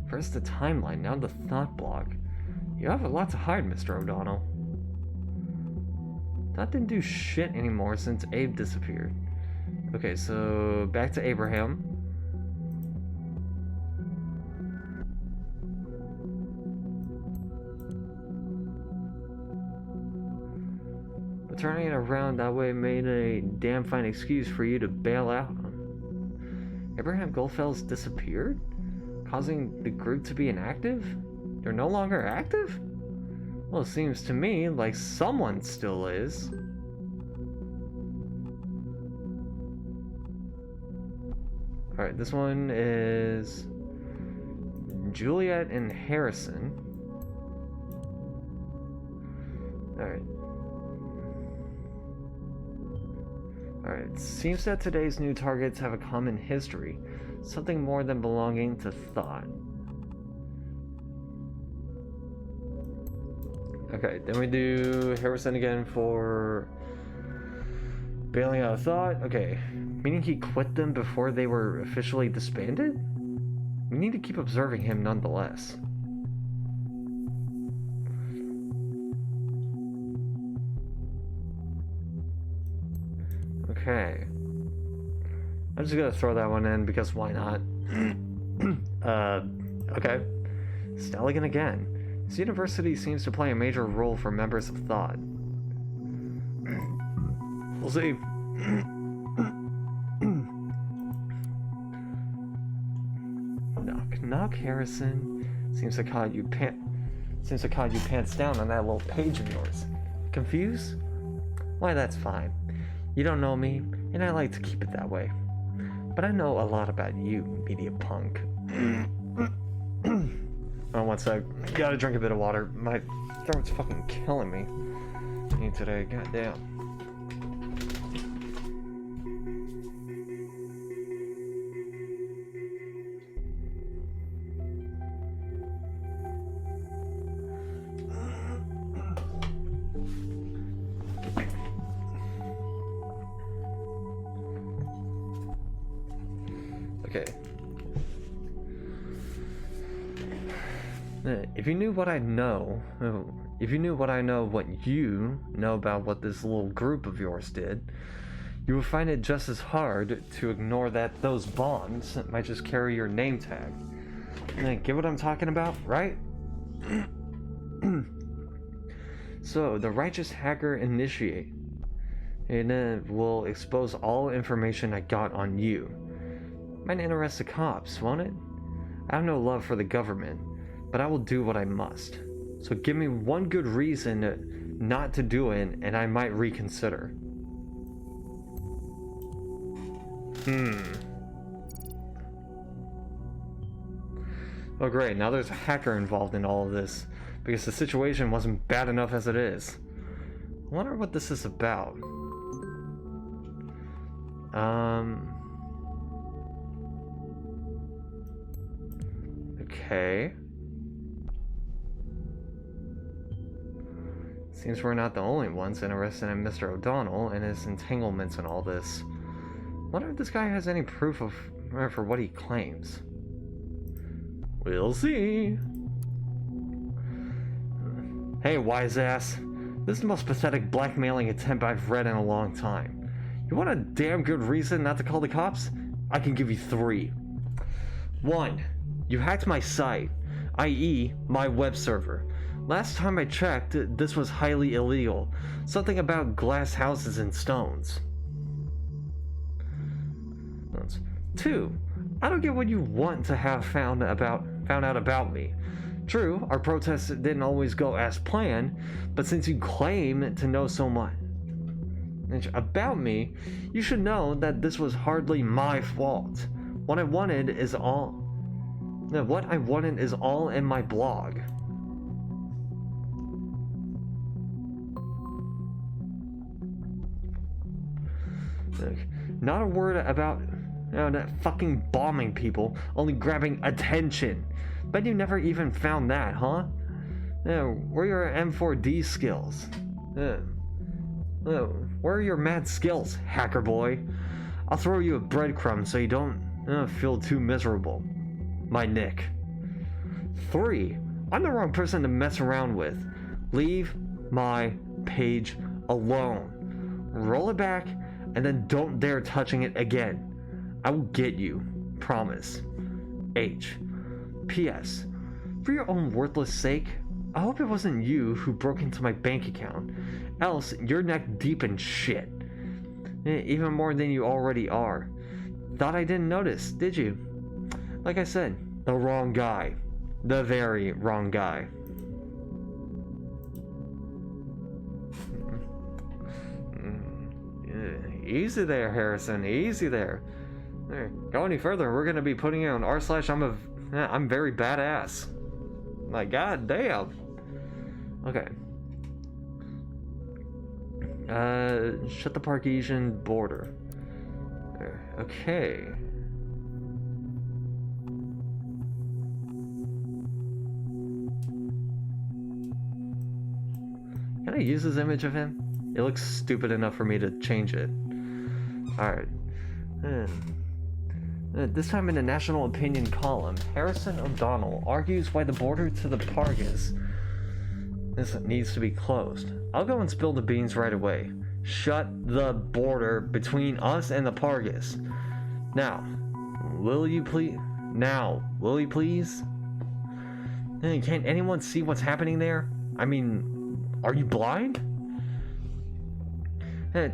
First the timeline, now the Thought blog. You have a lot to hide, Mr. O'Donnell. Thought didn't do shit anymore since Abe disappeared. Okay, so back to Abraham. But turning it around that way made a damn fine excuse for you to bail out. Abraham Goldfels disappeared? Causing the group to be inactive? They're no longer active? Well, it seems to me like someone still is. Alright, this one is Juliet and Harrison. Alright. Alright, it seems that today's new targets have a common history. Something more than belonging to Thought. Okay, then we do Harrison again for bailing out of Thought. Okay, meaning he quit them before they were officially disbanded? We need to keep observing him nonetheless. Okay. I'm just gonna throw that one in because why not? Okay. Stelligan again. This university seems to play a major role for members of Thought. We'll see. Knock, Harrison. Seems I caught you pants down on that little page of yours. Confused? Why, that's fine. You don't know me, and I like to keep it that way. But I know a lot about you, media punk. Oh, one sec. Gotta drink a bit of water. My throat's fucking killing me. Today, goddamn. Okay. If you knew what I know, what you know about what this little group of yours did, you would find it just as hard to ignore that those bonds might just carry your name tag. Get what I'm talking about, right? So, the righteous hacker initiate. And it will expose all information I got on you. Might interest the cops, won't it? I have no love for the government, but I will do what I must. So give me one good reason not to do it, and I might reconsider. Oh great, now there's a hacker involved in all of this, because the situation wasn't bad enough as it is. I wonder what this is about. Okay. Seems we're not the only ones interested in Mr. O'Donnell and his entanglements in all this. Wonder if this guy has any proof of for what he claims. We'll see. Hey, wise ass. This is the most pathetic blackmailing attempt I've read in a long time. You want a damn good reason not to call the cops? I can give you 3. 1. You hacked my site, i.e. my web server. Last time I checked, this was highly illegal. Something about glass houses and stones. 2. I don't get what you want to have found out about me. True, our protests didn't always go as planned, but since you claim to know so much about me, you should know that this was hardly my fault. What I wanted is all in my blog. Not a word about that fucking bombing people, only grabbing attention. Bet you never even found that, huh? Where are your M4D skills? Where are your mad skills, hacker boy? I'll throw you a breadcrumb so you don't feel too miserable. My Nick. 3. I'm the wrong person to mess around with. Leave my page alone. Roll it back, and then don't dare touching it again. I will get you. Promise. H. P.S. For your own worthless sake, I hope it wasn't you who broke into my bank account. Else, you're neck deep in shit. Even more than you already are. Thought I didn't notice, did you? Like I said, the wrong guy. The very wrong guy. Easy there, Harrison. Easy there. Go any further, we're gonna be putting you on r/I'm very badass. Like, god damn. Okay. Shut the Parkesian border. Okay. Can I use this image of him? It looks stupid enough for me to change it. Alright. This time in the national opinion column, Harrison O'Donnell argues why the border to the Pargas needs to be closed. I'll go and spill the beans right away. Shut the border between us and the Pargas. Now, will you please? Can't anyone see what's happening there? I mean, are you blind?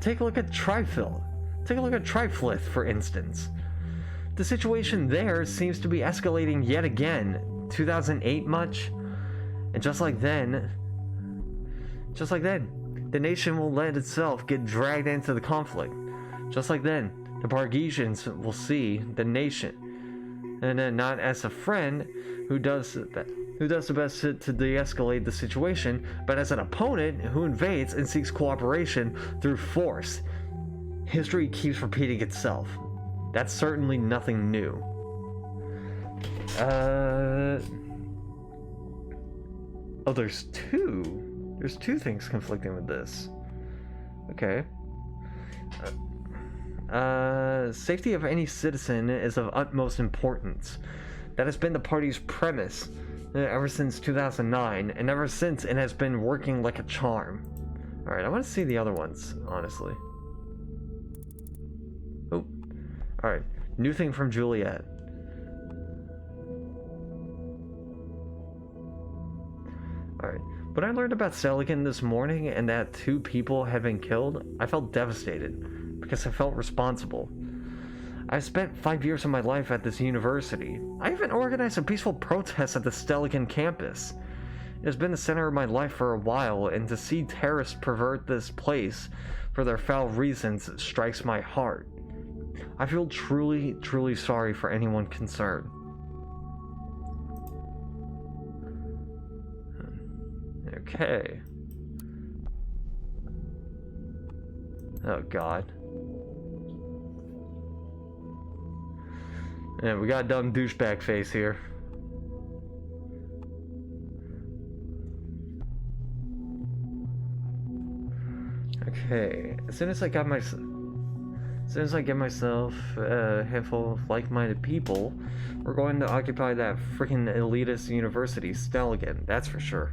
Take a look at Trifil. Take a look at Triflith, for instance. The situation there seems to be escalating yet again. 2008 much? And just like then, the nation will let itself get dragged into the conflict. Just like then, the Pargesians will see the nation, and then not as a friend who does the best to de-escalate the situation, but as an opponent who invades and seeks cooperation through force. History keeps repeating itself. That's certainly nothing new. Oh, there's two things conflicting with this. Okay. Safety of any citizen is of utmost importance. That has been the party's premise ever since 2009, and ever since it has been working like a charm. Alright, I want to see the other ones, honestly. Oh, alright. New thing from Juliet. When I learned about Stelican this morning and that 2 people had been killed, I felt devastated because I felt responsible. I spent 5 years of my life at this university. I even organized a peaceful protest at the Stelican campus. It has been the center of my life for a while, and to see terrorists pervert this place for their foul reasons strikes my heart. I feel truly, truly sorry for anyone concerned. Okay. Oh god. Yeah, we got a dumb douchebag face here. Okay, as soon as I get myself a handful of like-minded people, we're going to occupy that freaking elitist university, Stelican, that's for sure.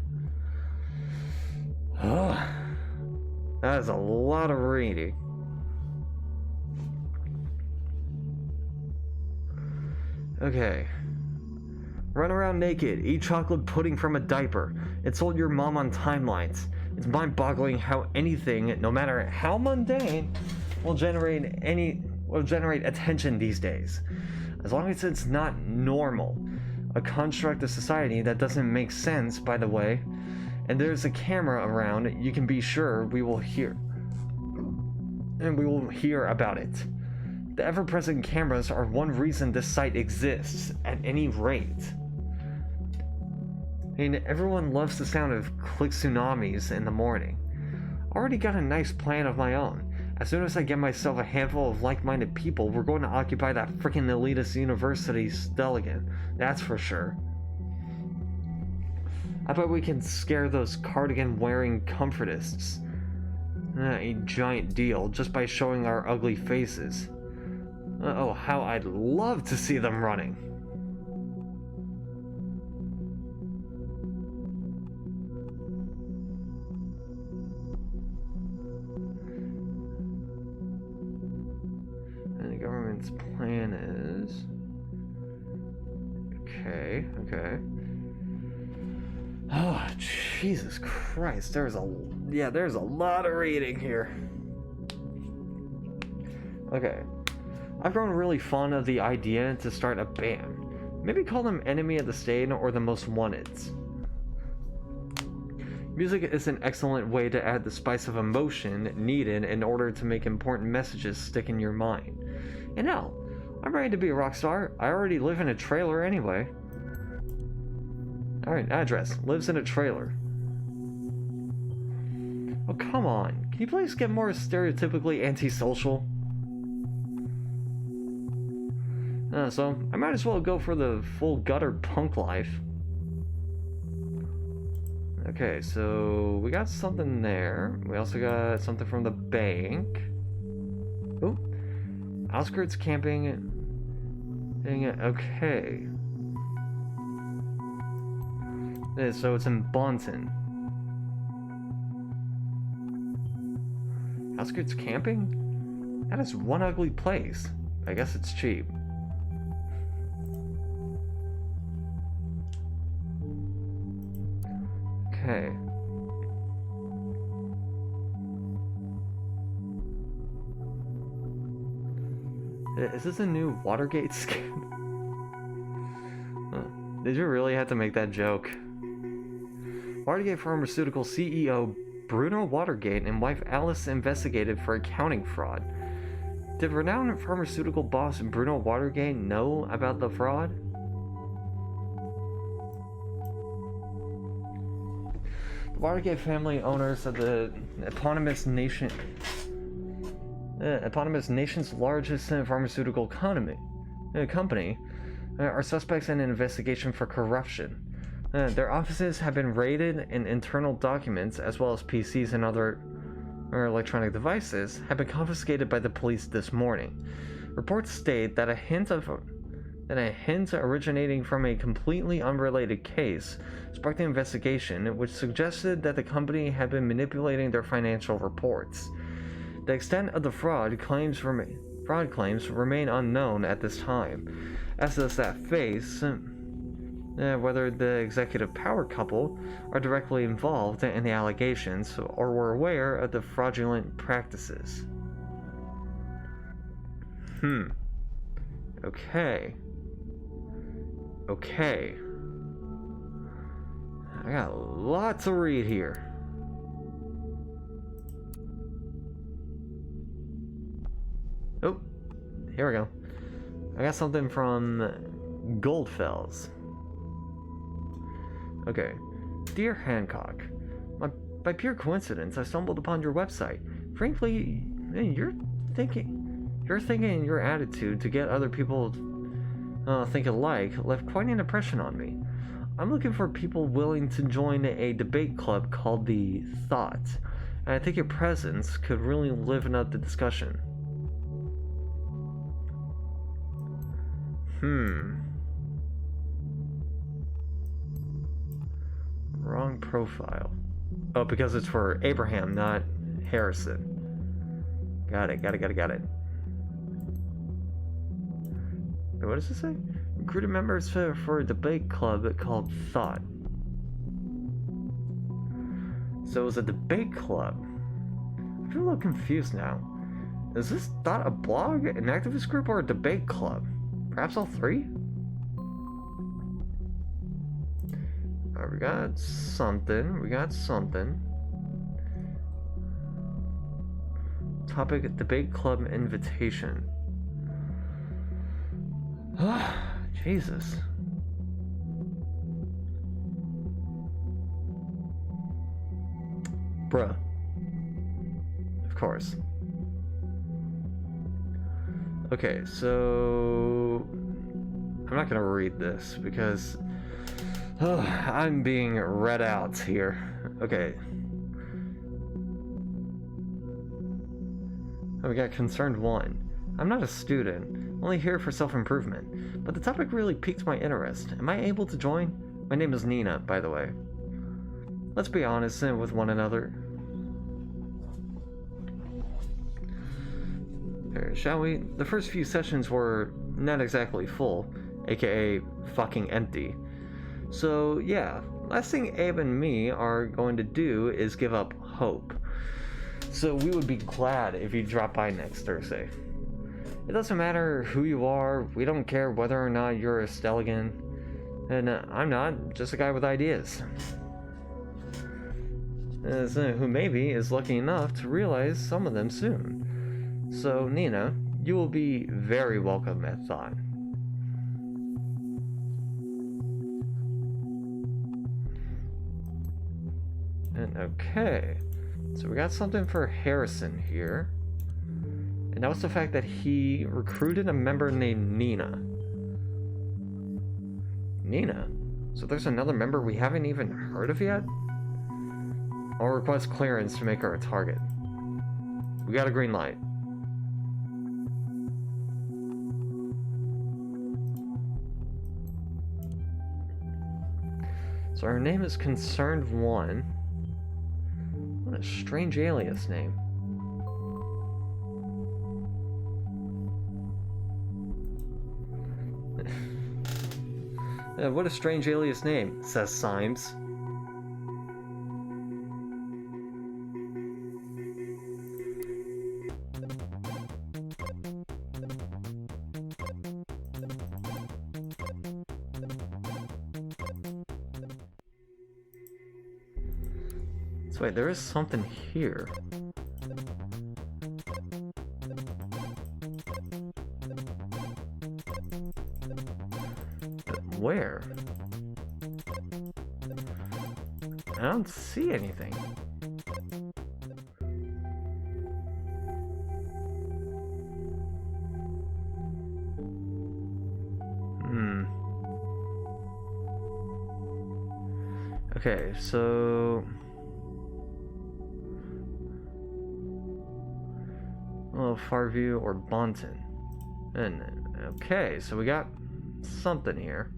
Oh, that is a lot of reading. Okay. Run around naked, eat chocolate pudding from a diaper, insult your mom on timelines. It's mind-boggling how anything, no matter how mundane, will generate attention these days. As long as it's not normal. A construct of society that doesn't make sense, by the way. And there's a camera around, you can be sure we will hear. And we will hear about it. The ever-present cameras are one reason this site exists, at any rate. I mean, everyone loves the sound of click tsunamis in the morning. Already got a nice plan of my own. As soon as I get myself a handful of like-minded people, we're going to occupy that freaking elitist university, Stelican. That's for sure. I bet we can scare those cardigan-wearing comfortists. A giant deal, just by showing our ugly faces. Oh, how I'd love to see them running. And the government's plan is... Okay. Oh, Jesus Christ, there's a lot of reading here. Okay. I've grown really fond of the idea to start a band. Maybe call them Enemy of the State or the Most Wanteds. Music is an excellent way to add the spice of emotion needed in order to make important messages stick in your mind. And hell, I'm ready to be a rock star. I already live in a trailer anyway. Alright, address. Lives in a trailer. Oh, come on. Can you please get more stereotypically antisocial? So, I might as well go for the full gutter punk life. Okay, so we got something there. We also got something from the bank. Ooh. Outskirts camping. Okay. So it's in Bonton. Outskirts camping? That is one ugly place. I guess it's cheap. Okay. Is this a new Watergate skin? Did you really have to make that joke? Watergate Pharmaceutical CEO Bruno Watergate and wife Alice investigated for accounting fraud. Did renowned pharmaceutical boss Bruno Watergate know about the fraud? The Watergate family owners of the eponymous nation's largest pharmaceutical company are suspects in an investigation for corruption. Their offices have been raided, and internal documents, as well as PCs and other electronic devices, have been confiscated by the police this morning. Reports state that a hint originating from a completely unrelated case sparked the investigation, which suggested that the company had been manipulating their financial reports. The extent of the fraud claims remain unknown at this time, as does that face. whether the executive power couple are directly involved in the allegations or were aware of the fraudulent practices. Okay. Okay. I got a lot to read here. Oh, here we go. I got something from Goldfells. Okay. Dear Hancock, by pure coincidence, I stumbled upon your website. Frankly, your thinking and your attitude to get other people think alike left quite an impression on me. I'm looking for people willing to join a debate club called the Thought, and I think your presence could really liven up the discussion. Wrong profile. Oh, because it's for Abraham, not Harrison. Got it. Wait, what does it say? Recruited members for a debate club called Thought. So it was a debate club. I feel a little confused now. Is this Thought a blog, an activist group, or a debate club? Perhaps all three? Alright, we got something. Topic, debate club invitation. Jesus. Bruh. Of course. Okay, so I'm not gonna read this because I'm being read out here. Okay. Oh, we got concerned one. I'm not a student, only here for self-improvement, but the topic really piqued my interest. Am I able to join? My name is Nina, by the way. Let's be honest with one another. Here, shall we? The first few sessions were not exactly full, aka fucking empty. So yeah, last thing Abe and me are going to do is give up hope. So we would be glad if you drop by next Thursday. It doesn't matter who you are, we don't care whether or not you're a Stelligan. And I'm not, just a guy with ideas. Who maybe is lucky enough to realize some of them soon. So Nina, you will be very welcome at Thought. And okay, so we got something for Harrison here. And that was the fact that he recruited a member named Nina. Nina? So there's another member we haven't even heard of yet? I'll request clearance to make her a target. We got a green light. So her name is Concerned One. What a strange alias name. What a strange alias name, says Symes. So wait, there is something here. But where? I don't see anything. Okay, so... well, Farview or Bonton. And, okay, so we got something here.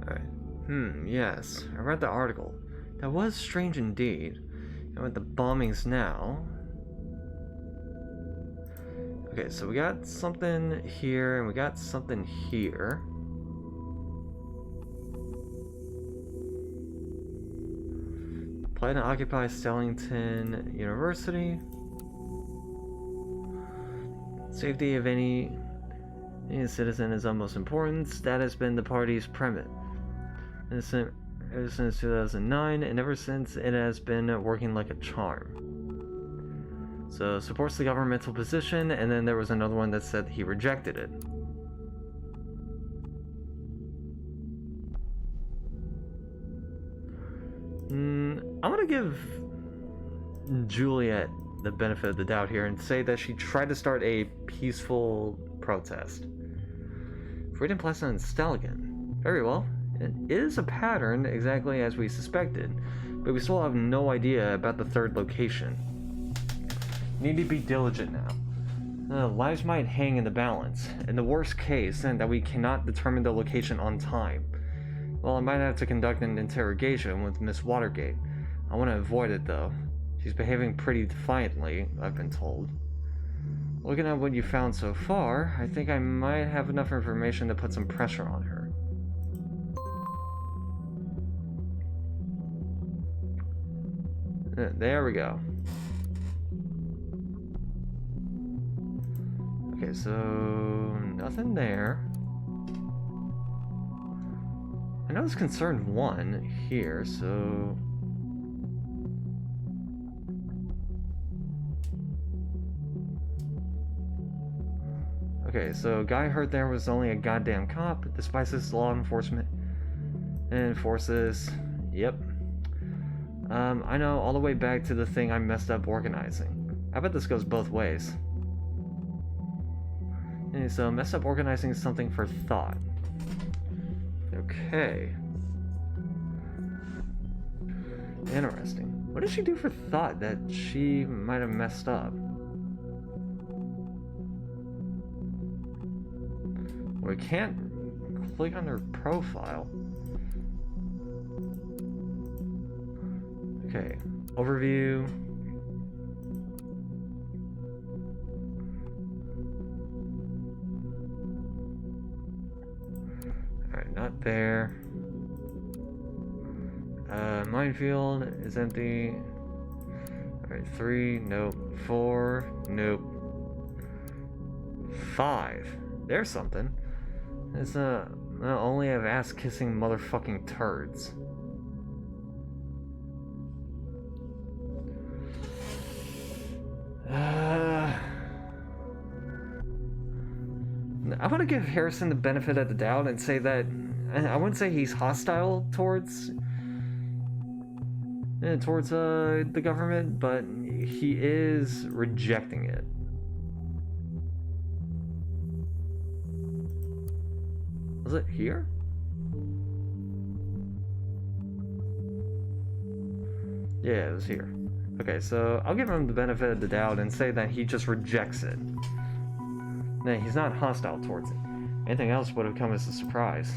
Alright. Yes. I read the article. That was strange indeed. And with the bombings now... Okay, so we got something here and we got something here. Plan to occupy Stellington University. Safety of any citizen is of most importance. That has been the party's premise. Ever since 2009, and ever since it has been working like a charm. So, supports the governmental position, and then there was another one that said he rejected it. I'm gonna give Juliet the benefit of the doubt here and say that she tried to start a peaceful protest. Freedom Plaza in Stellingen. Very well. It is a pattern exactly as we suspected, but we still have no idea about the third location. Need to be diligent now. Lives might hang in the balance. In the worst case, and that we cannot determine the location on time. Well, I might have to conduct an interrogation with Miss Watergate. I want to avoid it though. She's behaving pretty defiantly, I've been told. Looking at what you found so far, I think I might have enough information to put some pressure on her. There we go. Okay, so nothing there. I know it's concerned 1 here, so... Okay, so guy hurt there was only a goddamn cop, despises law enforcement and forces. Yep. I know all the way back to the thing I messed up organizing. I bet this goes both ways. Okay, so messed up organizing is something for thought. Okay. Interesting. What did she do for thought that she might have messed up? We can't click on her profile. Okay, overview. Alright, not there. Minefield is empty. Alright, 3, nope. 4, nope. 5. There's something. It's only have ass-kissing motherfucking turds. I want to give Harrison the benefit of the doubt and say that I wouldn't say he's hostile towards the government, but he is rejecting it. Was it here? Yeah, it was here. Okay, so I'll give him the benefit of the doubt and say that he just rejects it. No, he's not hostile towards it. Anything else would have come as a surprise.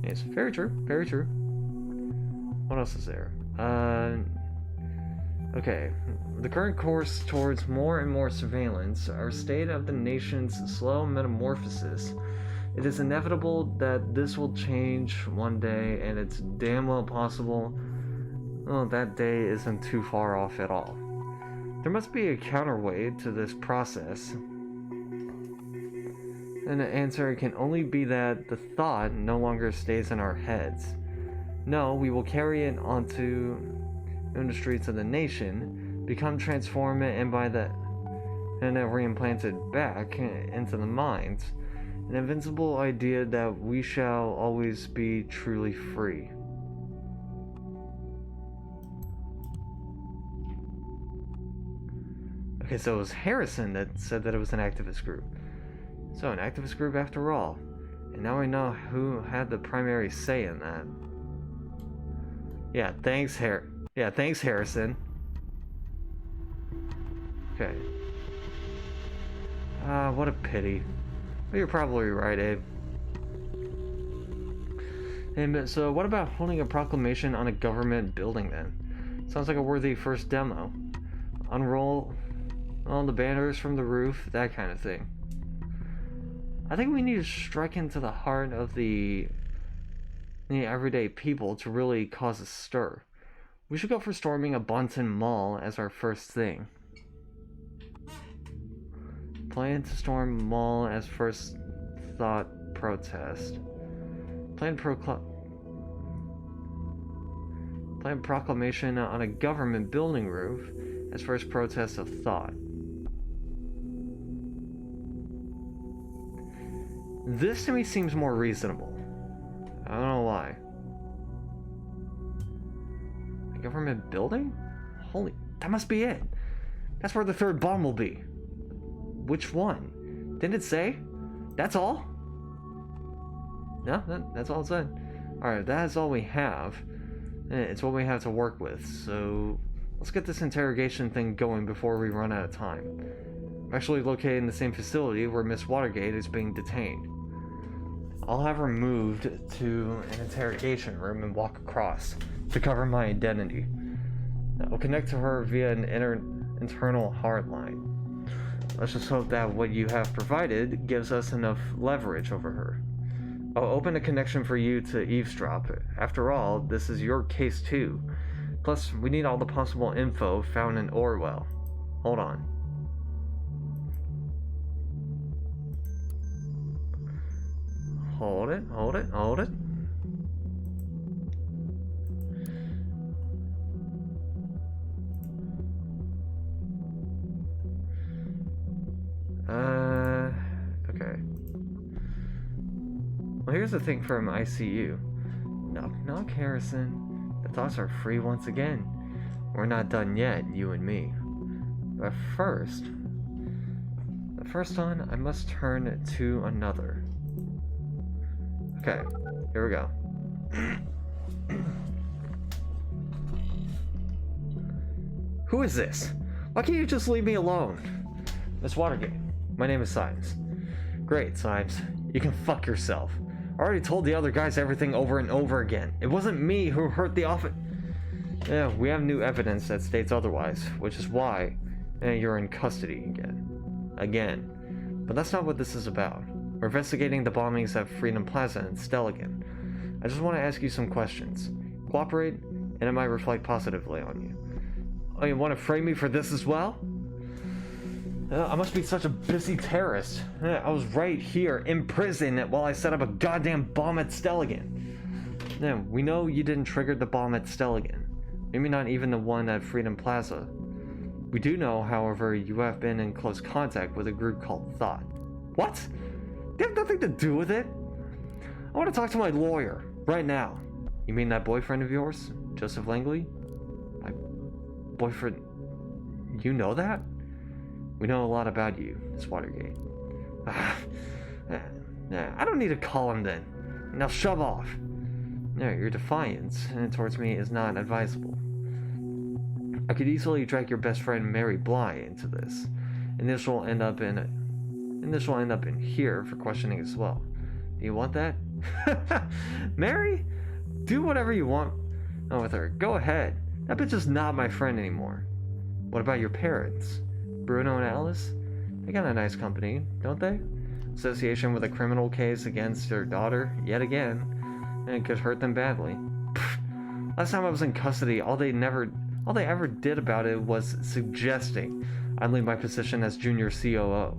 Yes, very true, very true. What else is there? Okay. The current course towards more and more surveillance, our state of the nation's slow metamorphosis. It is inevitable that this will change one day, and it's damn well possible, well, that day isn't too far off at all. There must be a counterweight to this process, and the answer can only be that the thought no longer stays in our heads. No, we will carry it onto the streets of the nation, become transformed, and by that, and reimplanted back into the minds, an invincible idea that we shall always be truly free. Okay, so it was Harrison that said that it was an activist group. So, an activist group after all. And now we know who had the primary say in that. Yeah, thanks, Harrison. Okay. What a pity. But you're probably right, Abe. And so, what about holding a proclamation on a government building then? Sounds like a worthy first demo. Unroll all the banners from the roof, that kind of thing. I think we need to strike into the heart of the everyday people to really cause a stir. We should go for storming a Bunton Mall as our first thing. Plan to storm mall as first thought protest. Plan proclamation on a government building roof as first protest of thought. This to me seems more reasonable. I don't know why. A government building? Holy, that must be it. That's where the third bomb will be. Which one? Didn't it say? That's all? No, that's all it said. Alright, that's all we have. It's what we have to work with, so let's get this interrogation thing going before we run out of time. I'm actually located in the same facility where Miss Watergate is being detained. I'll have her moved to an interrogation room and walk across to cover my identity. I'll connect to her via an internal hardline. Let's just hope that what you have provided gives us enough leverage over her. I'll open a connection for you to eavesdrop. After all, this is your case too. Plus, we need all the possible info found in Orwell. Hold on. Hold it. Okay. Well, here's the thing from ICU. Knock, Harrison. The thoughts are free once again. We're not done yet, you and me. But first... The first one, I must turn to another. Okay, here we go. Who is this? Why can't you just leave me alone? Miss Watergate, my name is Symes. Great, Symes. You can fuck yourself. I already told the other guys everything over and over again. It wasn't me who hurt the office. Yeah, we have new evidence that states otherwise, which is why you're in custody again. But that's not what this is about. We're investigating the bombings at Freedom Plaza and Stelligan. I just want to ask you some questions. Cooperate, and it might reflect positively on you. Oh, you want to frame me for this as well? I must be such a busy terrorist. I was right here in prison while I set up a goddamn bomb at Stelligan. Yeah, we know you didn't trigger the bomb at Stelligan. Maybe not even the one at Freedom Plaza. We do know, however, you have been in close contact with a group called Thought. What? They have nothing to do with it. I want to talk to my lawyer right now. You mean that boyfriend of yours, Joseph Langley? My boyfriend? You know that? We know a lot about you, Miss Watergate. I don't need to call him then. Now shove off. No, your defiance towards me is not advisable. I could easily drag your best friend Mary Bly into this, and this will end up in here for questioning as well. Do you want that? Mary? Do whatever you want with her. Go ahead. That bitch is not my friend anymore. What about your parents? Bruno and Alice? They got a nice company, don't they? Association with a criminal case against their daughter, yet again, and it could hurt them badly. Pfft. Last time I was in custody, all they ever did about it was suggesting I'd leave my position as junior COO.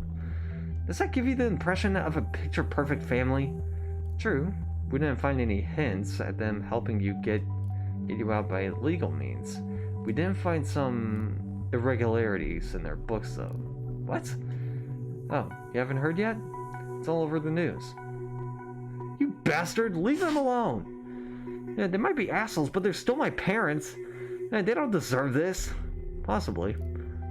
Does that give you the impression of a picture-perfect family? True, we didn't find any hints at them helping you get you out by legal means. We didn't find some irregularities in their books, though. What? Oh, you haven't heard yet? It's all over the news. You bastard! Leave them alone! Yeah, they might be assholes, but they're still my parents. Yeah, they don't deserve this. Possibly.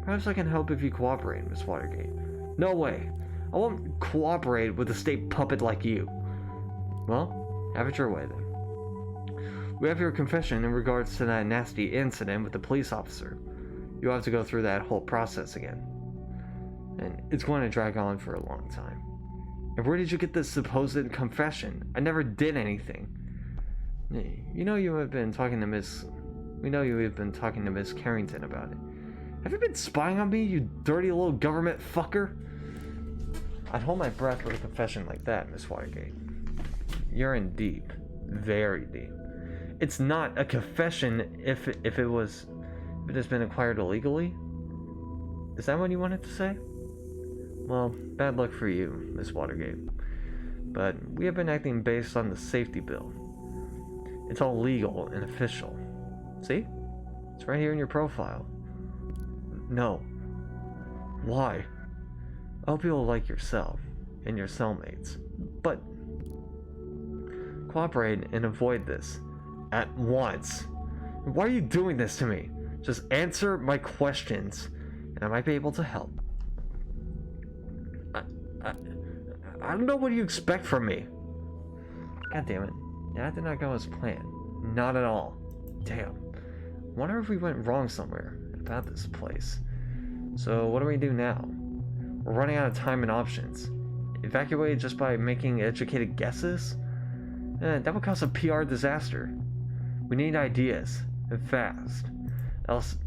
Perhaps I can help if you cooperate, Miss Watergate. No way. I won't cooperate with a state puppet like you. Well, have it your way then. We have your confession in regards to that nasty incident with the police officer. You'll have to go through that whole process again. And it's going to drag on for a long time. And where did you get this supposed confession? I never did anything. You know you have been talking to Miss Carrington about it. Have you been spying on me, you dirty little government fucker? I'd hold my breath with a confession like that, Miss Watergate. You're in deep. Very deep. It's not a confession if it has been acquired illegally? Is that what you wanted to say? Well, bad luck for you, Miss Watergate. But we have been acting based on the safety bill. It's all legal and official. See? It's right here in your profile. No. Why? I hope you'll like yourself and your cellmates. But cooperate and avoid this at once. Why are you doing this to me? Just answer my questions and I might be able to help. I don't know what you expect from me. God damn it. That did not go as planned. Not at all. Damn. Wonder if we went wrong somewhere about this place. So what do we do now? We're running out of time and options. Evacuate just by making educated guesses? That would cause a PR disaster. We need ideas, and fast. Else...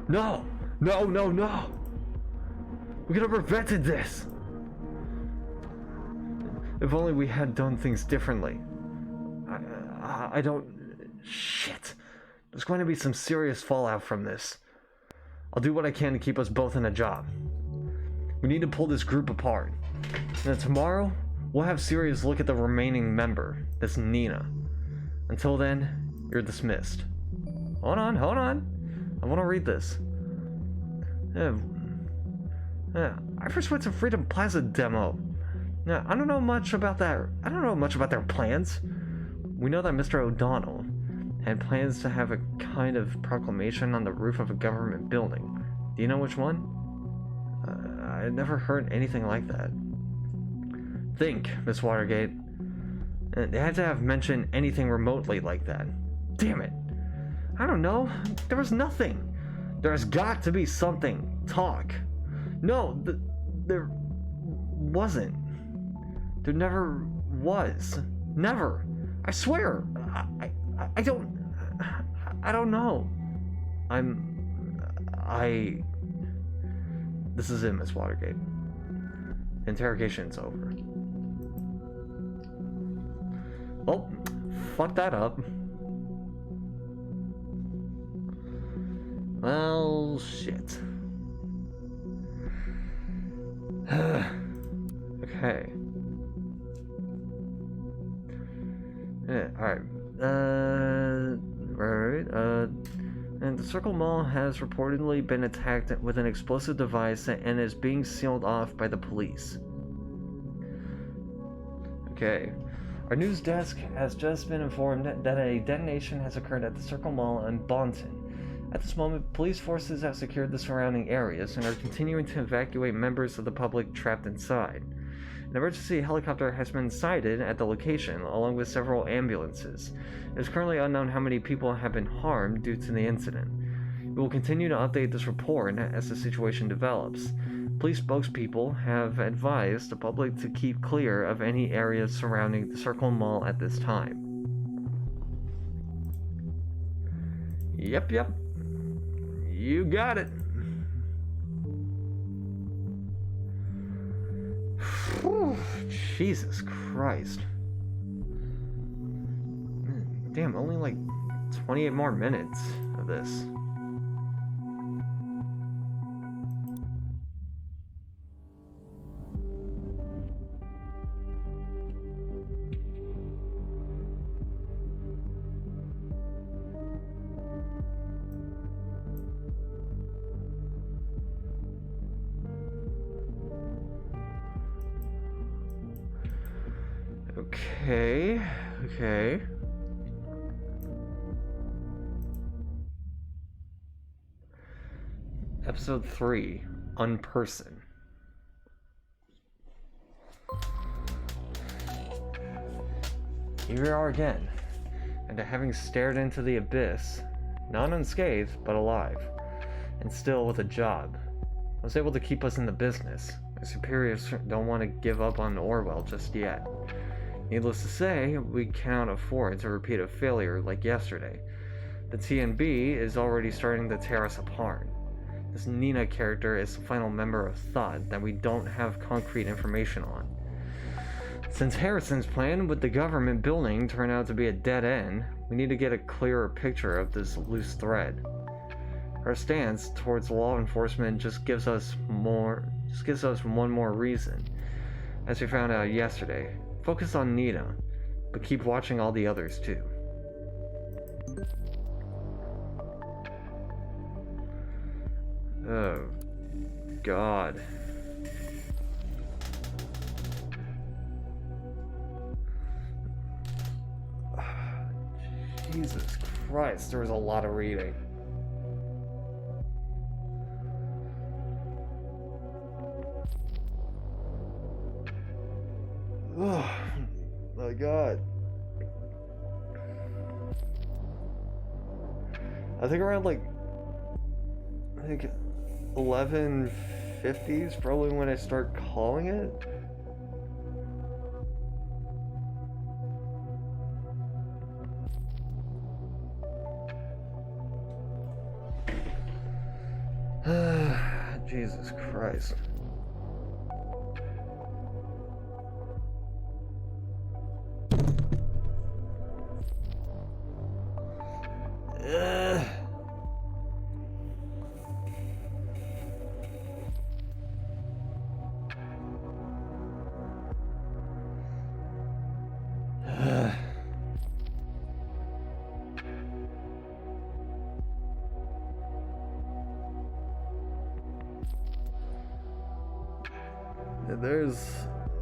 No! No, no, no! We could have prevented this! If only we had done things differently. I don't... Shit. There's going to be some serious fallout from this. I'll do what I can to keep us both in a job. We need to pull this group apart. And then tomorrow, we'll have Sirius look at the remaining member, this Nina. Until then, you're dismissed. Hold on. I want to read this. I first went to Freedom Plaza demo. Now, I don't know much about that. I don't know much about their plans. We know that Mr. O'Donnell had plans to have a kind of proclamation on the roof of a government building. Do you know which one? I never heard anything like that. Think, Miss Watergate. They had to have mentioned anything remotely like that. Damn it. I don't know. There was nothing. There's got to be something. Talk. No, there wasn't. There never was. Never. I swear. I don't know. This is it, Miss Watergate. Interrogation's over. Oh, fuck that up. Well, shit. Okay. Yeah, alright. And the Circle Mall has reportedly been attacked with an explosive device and is being sealed off by the police. Okay. Our news desk has just been informed that a detonation has occurred at the Circle Mall in Bonton. At this moment, police forces have secured the surrounding areas and are continuing to evacuate members of the public trapped inside. An emergency helicopter has been sighted at the location, along with several ambulances. It is currently unknown how many people have been harmed due to the incident. We will continue to update this report as the situation develops. Police spokespeople have advised the public to keep clear of any areas surrounding the Circle Mall at this time. Yep. You got it. Whew, Jesus Christ. Damn, only like 28 more minutes of this. Okay. Episode 3, Unperson. Here we are again, and having stared into the abyss, not unscathed, but alive, and still with a job. I was able to keep us in the business. My superiors don't want to give up on Orwell just yet. Needless to say, we cannot afford to repeat a failure like yesterday. The TNB is already starting to tear us apart. This Nina character is the final member of Thought that we don't have concrete information on. Since Harrison's plan with the government building turned out to be a dead end, we need to get a clearer picture of this loose thread. Her stance towards law enforcement just gives us one more reason. As we found out yesterday, focus on Nina, but keep watching all the others too. Oh, God. Jesus Christ, there was a lot of reading. Oh my God. I think around 1150 is probably when I start calling it. Jesus Christ. There's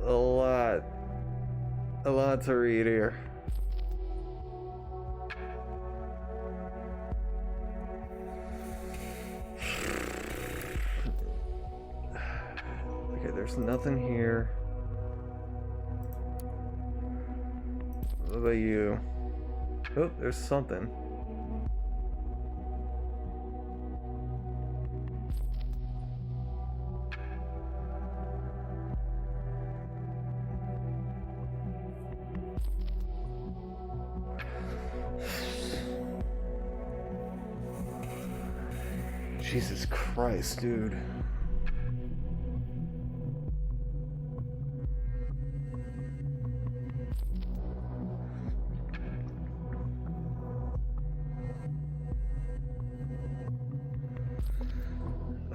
a lot to read here. Okay, there's nothing here. What about you? Oh, there's something. Jesus Christ, dude.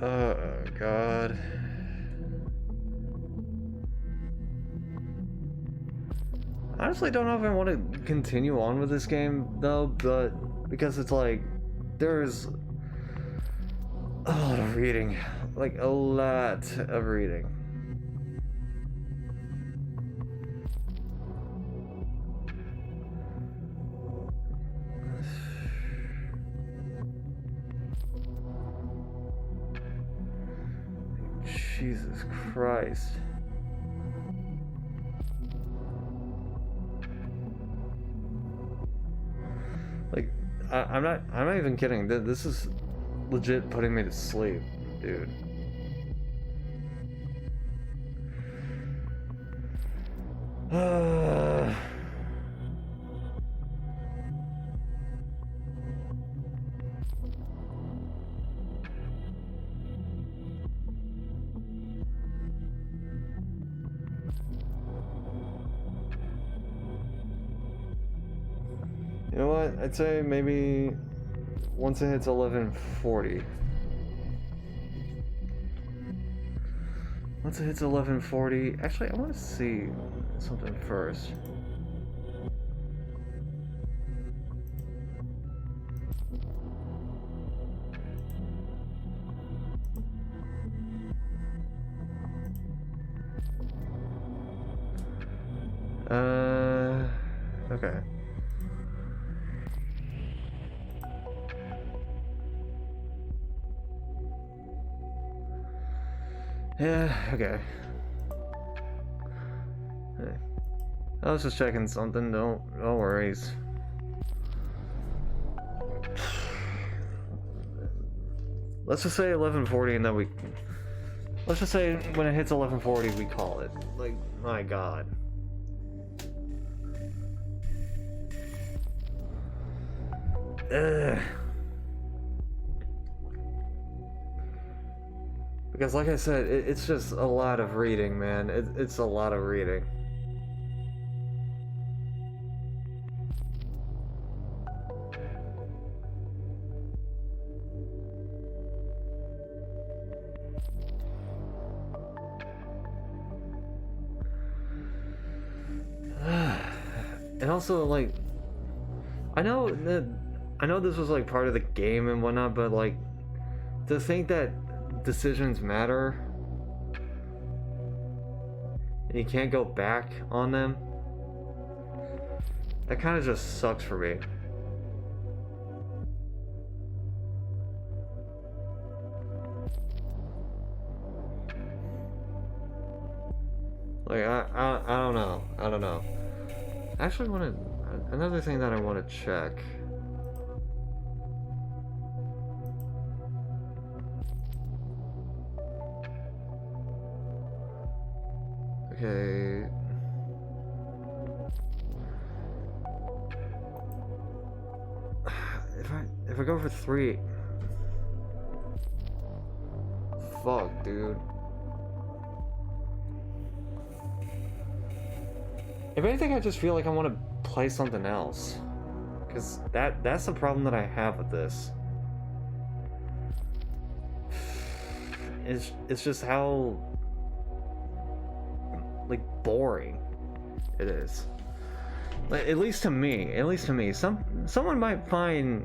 Oh, God. I honestly don't know if I want to continue on with this game, though, but because it's like, there's a lot of reading. Like, a lot of reading. Jesus Christ. Like, I'm not even kidding. This is legit putting me to sleep, dude. You know what? I'd say maybe once it hits 1140. Once it hits 1140, actually, I want to see something first. Okay. Yeah, okay. Hey. I was just checking something, no worries. Let's just say 1140 and then let's just say when it hits 1140 we call it. Like, my God. Ugh. Because like I said, it's just a lot of reading, man. It's a lot of reading. And also, like, I know this was like part of the game and whatnot, but like, to think that decisions matter and you can't go back on them, that kind of just sucks for me. Like, I don't know. I don't know. I actually want to... Another thing that I want to check. Okay... If I go for 3... Fuck, dude. If anything, I just feel like I want to play something else. Because that's the problem that I have with this. It's just how... like, boring it is. Like, at least to me. Someone might find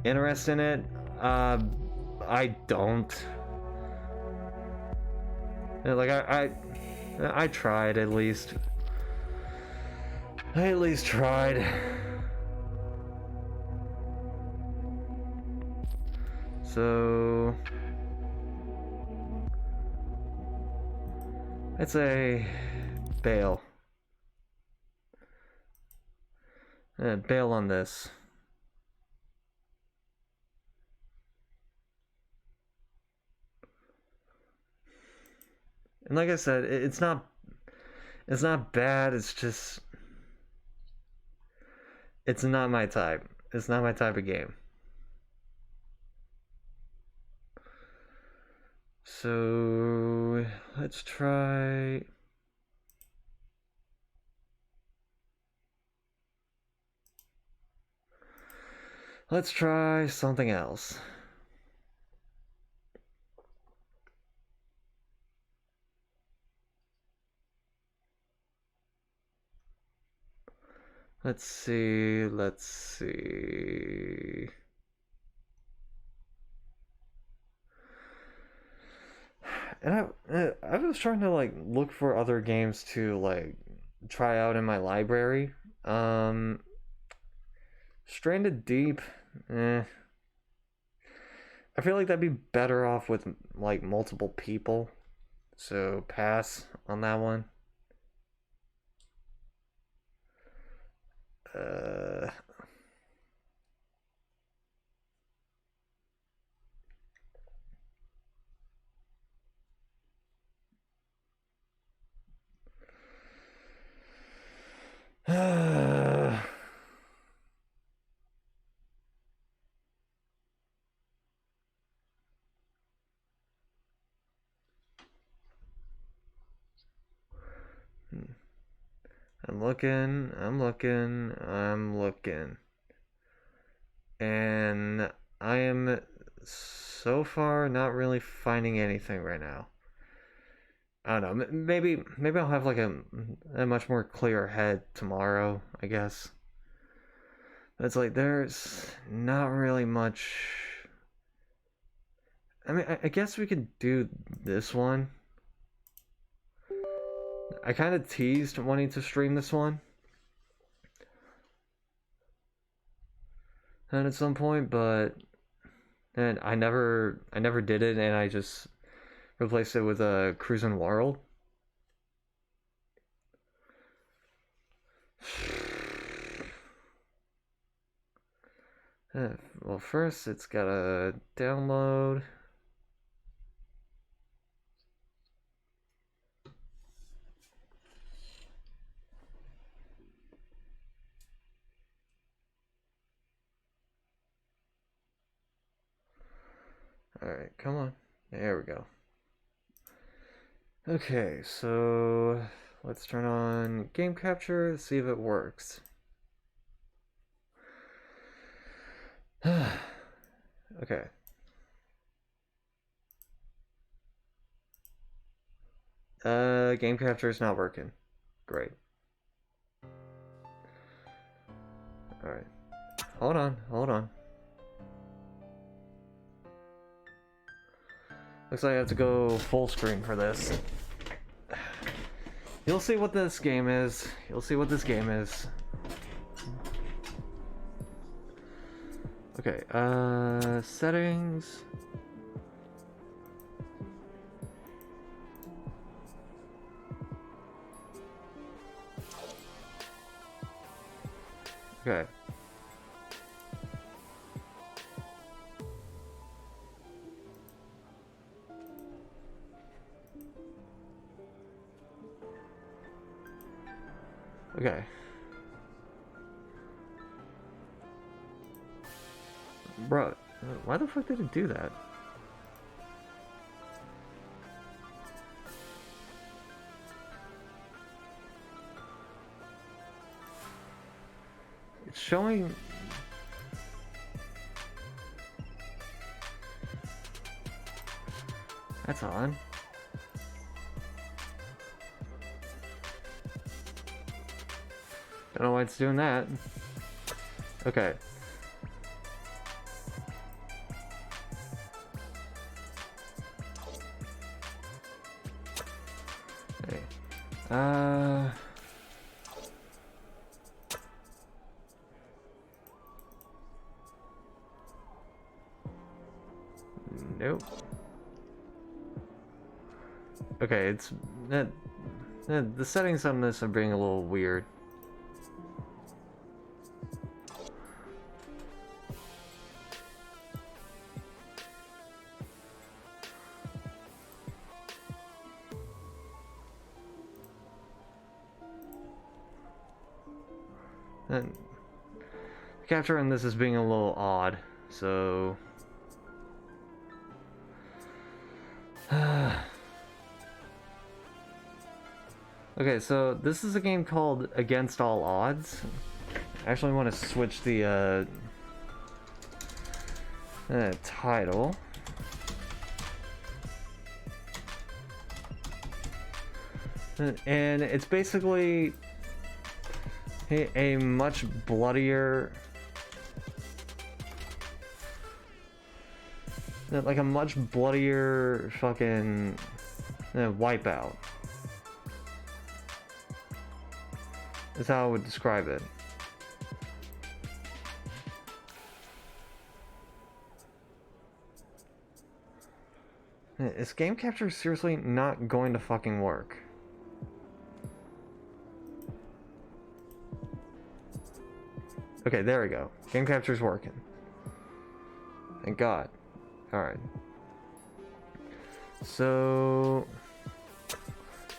interest in it. I don't. Like, I tried at least. I at least tried. So I'd say bail. Bail on this. And like I said, it's not bad, it's just it's not my type. It's not my type of game. So let's try something else. Let's see. And I was trying to like look for other games to like try out in my library. Stranded Deep, I feel like that'd be better off with like multiple people. So pass on that one. I'm looking. And I am so far not really finding anything right now. I don't know. Maybe I'll have like a much more clear head tomorrow, I guess. It's like there's not really much. I mean, I guess we could do this one. I kind of teased wanting to stream this one. And at some point, but and I never did it, and I just replaced it with a Cruisin' World. Well, first it's gotta download. Alright, come on. There we go. Okay, so let's turn on game capture, see if it works. Okay. Game capture is not working. Great. Alright. Hold on. Looks like I have to go full screen for this. You'll see what this game is. Okay, settings. Okay. Okay. Bro, why the fuck did it do that? It's showing... That's odd. Don't know why it's doing that. Okay. Okay. Nope. Okay, it's the settings on this are being a little weird. And capturing this is being a little odd, so okay, so this is a game called Against All Odds. I actually want to switch the title. And it's basically a much bloodier, like a much bloodier fucking Wipeout. Is how I would describe it. Is game capture seriously not going to fucking work? Okay, there we go. Game capture's working. Thank God. Alright. So...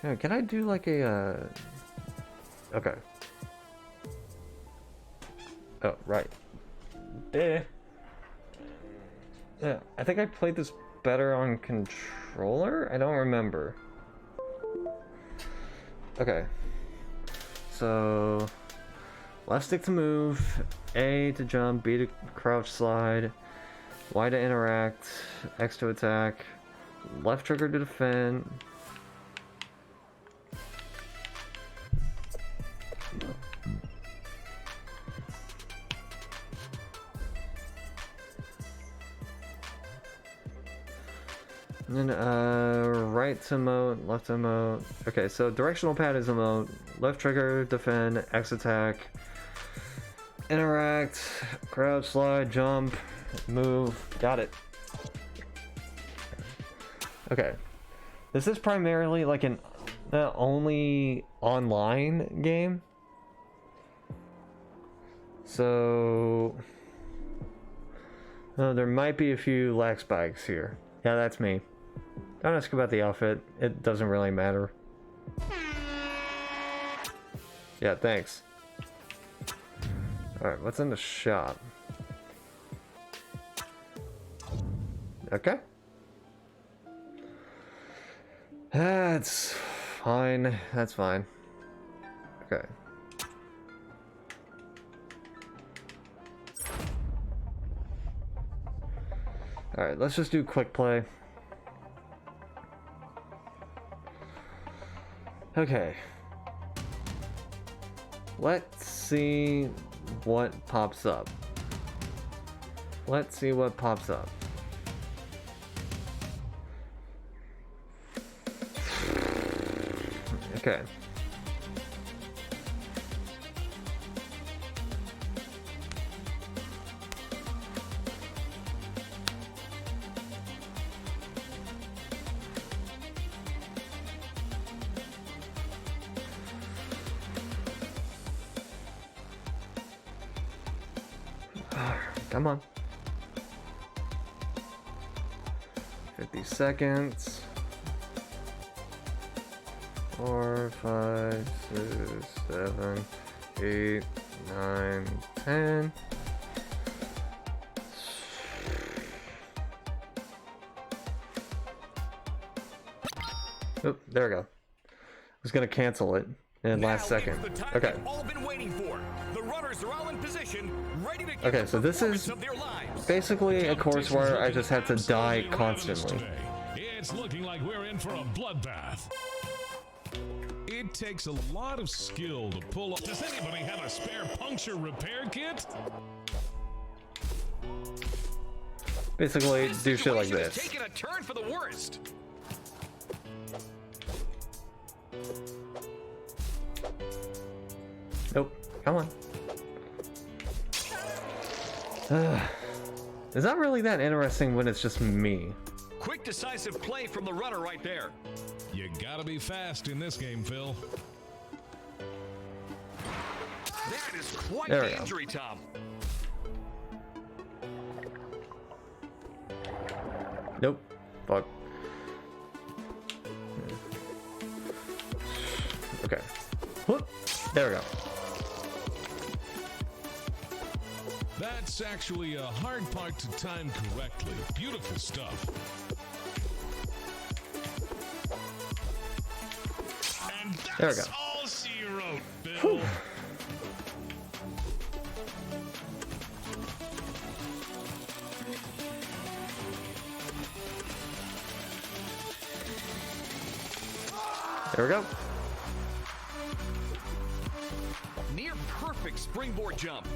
yeah, can I do like a... Okay. Oh, right. Yeah, I think I played this better on controller? I don't remember. Okay. So... left stick to move, A to jump, B to crouch slide, Y to interact, X to attack, left trigger to defend. And then right to emote, left to emote. Okay, so directional pad is emote, left trigger, defend, X attack, interact, crouch, slide, jump, move. Got it. Okay. This is primarily like an only online game. So there might be a few lag spikes here. Yeah, that's me. Don't ask about the outfit. It doesn't really matter. Yeah, thanks. Alright, what's in the shop? Okay. That's fine. That's fine. Okay. Alright, let's just do quick play. Okay. Let's see what pops up. Let's see what pops up. Okay. Come on. 50 seconds. 4, 5, 6, 7, 8, 9, 10. Oop, there we go. I was gonna cancel it in last second. Okay. All been waiting for. The runners are all in position, ready to Okay, so this is basically a course where I just had to die constantly. It's looking like we're in for a bloodbath. It takes a lot of skill to pull off. Does anybody have a spare puncture repair kit? Basically, do shit like this. Taking a turn for the worst. Nope. Come on. It's not really that interesting when it's just me. Quick, decisive play from the runner right there. You gotta be fast in this game, Phil. That is quite There we the go. injury, Tom. Nope. Fuck. Okay. Whoop. There we go. That's actually a hard part to time correctly. Beautiful stuff. And There we that's go. all she wrote, Bill. There we go. Near perfect springboard jump.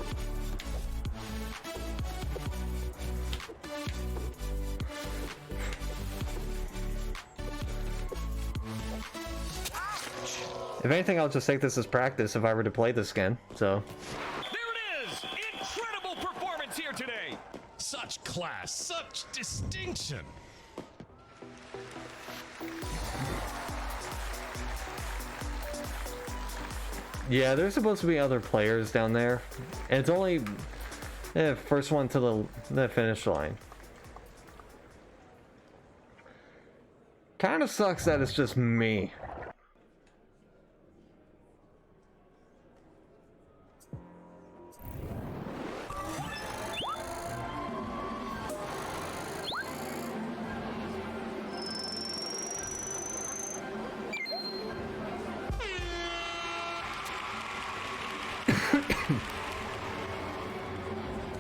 If anything, I'll just take this as practice if I were to play this again. So. There it is! Incredible performance here today! Such class, such distinction. Yeah, there's supposed to be other players down there. And it's only first one to the finish line. Kind of sucks that it's just me.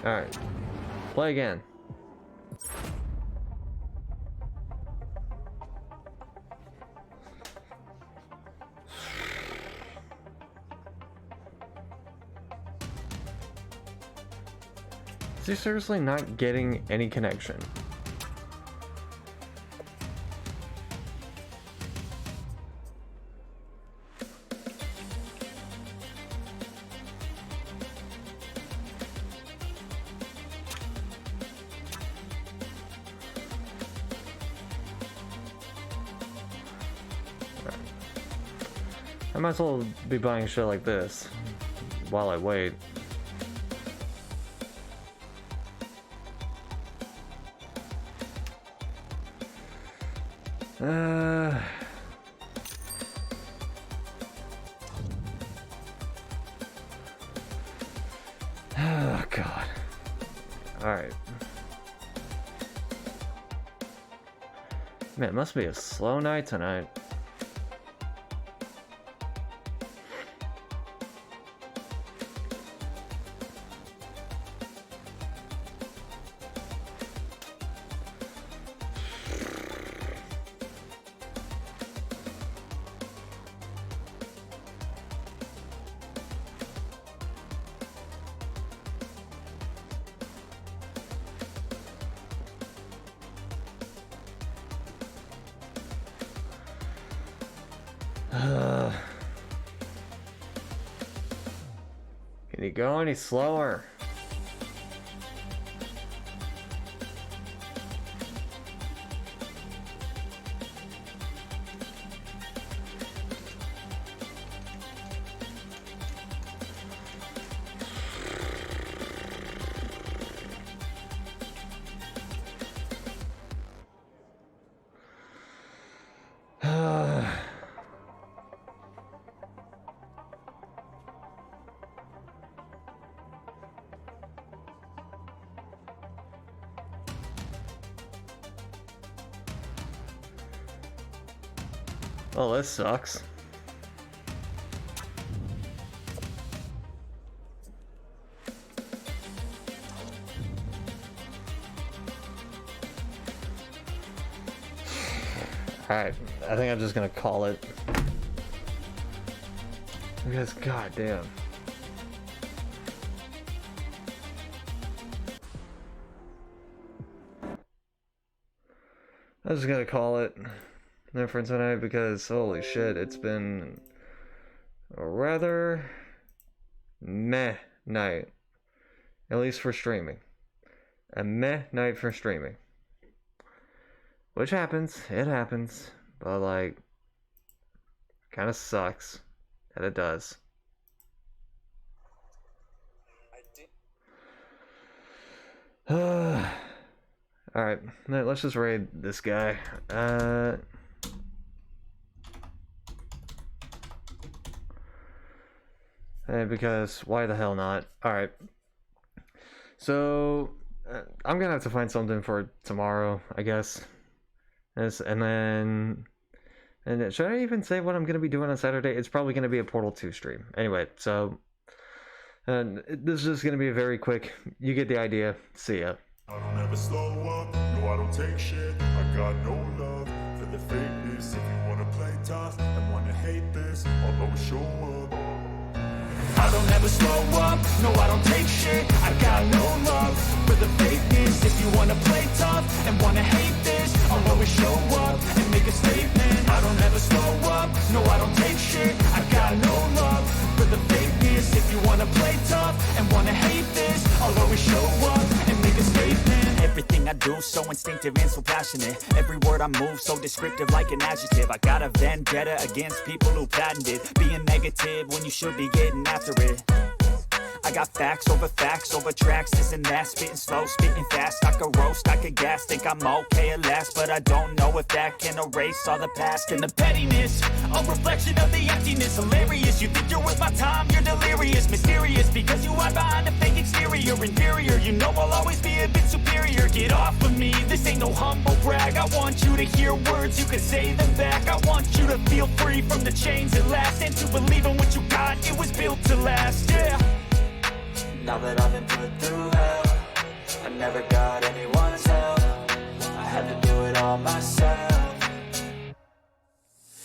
Alright. Play again. Is he seriously not getting any connection? I might as well be buying shit like this while I wait. Oh god. Alright. Man, it must be a slow night tonight. Can you go any slower? Oh, this sucks. Alright, I think I'm just gonna call it. Because, goddamn. I'm just gonna call it for tonight because, holy shit, it's been a rather meh night. At least for streaming. A meh night for streaming. Which happens, it happens, but like, kind of sucks that it does. Alright, let's just raid this guy. Because why the hell not? Alright. So, I'm gonna have to find something for tomorrow, I guess. And then should I even say what I'm going to be doing on Saturday? It's probably going to be a Portal 2 stream. Anyway, so this is just going to be a very quick, you get the idea. See ya. I don't ever slow up, no I don't take shit. I got no love for the fakeness. If you wanna play tough and wanna hate this, I'll always show up. I don't ever slow up, no I don't take shit. I got no love for the fakeness. If you wanna play tough and wanna hate this, I'll always show up and make a statement. I don't ever slow up, no I don't take shit. I got no love for the fakeness. If you wanna play tough and wanna hate this, I'll always show up and make a statement. Everything I do so instinctive and so passionate. Every word I move so descriptive like an adjective. I got a vendetta against people who patented being negative when you should be getting after it. I got facts over tracks, this and that. Spitting slow, spitting fast. I could roast, I could gas. Think I'm okay at last, but I don't know if that can erase all the past. And the pettiness, a reflection of the emptiness. Hilarious, you think you're worth my time, you're delirious. Mysterious, because you hide behind a fake exterior. Inferior, you know I'll always be a bit superior. Get off of me, this ain't no humble brag. I want you to hear words, you can say them back. I want you to feel free from the chains that last, and to believe in what you got, it was built to last, yeah. Now that I've been put through hell, I never got anyone's help. I had to do it all myself.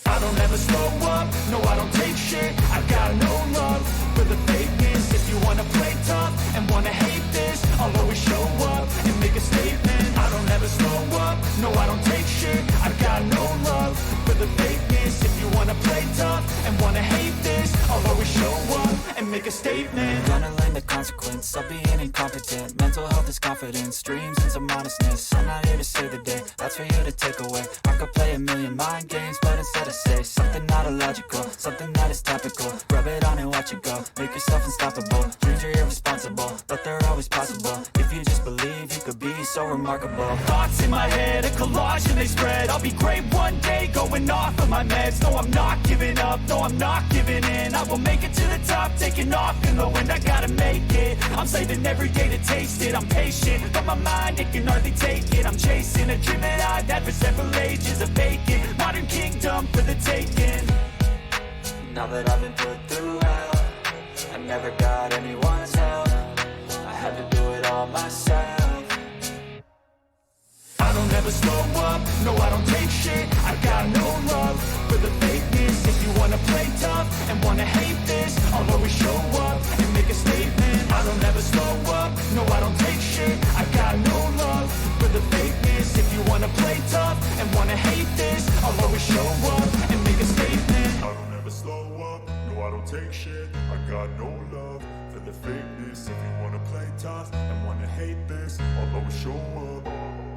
I don't ever slow up, no I don't take shit. I got no love for the fakeness. If you wanna play tough and wanna hate this, I'll always show up and make a statement. I don't ever slow up, no I don't take shit. I got no love for the fakeness. If you wanna play tough and wanna hate this, I'll always show up and make a statement. Gonna learn the consequence of being incompetent. Mental health is confidence, dreams and some honestness. I'm not here to save the day, that's for you to take away. I could play a million mind games, but instead I say something not illogical, something that is topical. Rub it on and watch it go, make yourself unstoppable. Dreams are irresponsible, but they're always possible. If you just believe, you could be so remarkable. Thoughts in my head, a collage and they spread. I'll be great one day, going off of my meds. No, I'm not giving up, no, I'm not giving in. I will make it to the top, taking off in the wind. I gotta make it, I'm saving every day to taste it. I'm patient, but my mind, it can hardly take it. I'm chasing a dream that I've had for several ages. A vacant, modern kingdom for the taking. Now that I've been put through hell, I never got anyone's help. I had to do it all myself. I don't ever slow up, no I don't take shit. I got no love for the fakeness. If you wanna play tough and wanna hate this, I'll always show up and make a statement. I don't ever slow up, no I don't take shit. I got no love for the fakeness. If you wanna play tough and wanna hate this, I'll always show up and make a statement. I don't ever slow up, no I don't take shit. I got no love for the the fakeness. If you wanna play tough and wanna hate this, I'll always show up.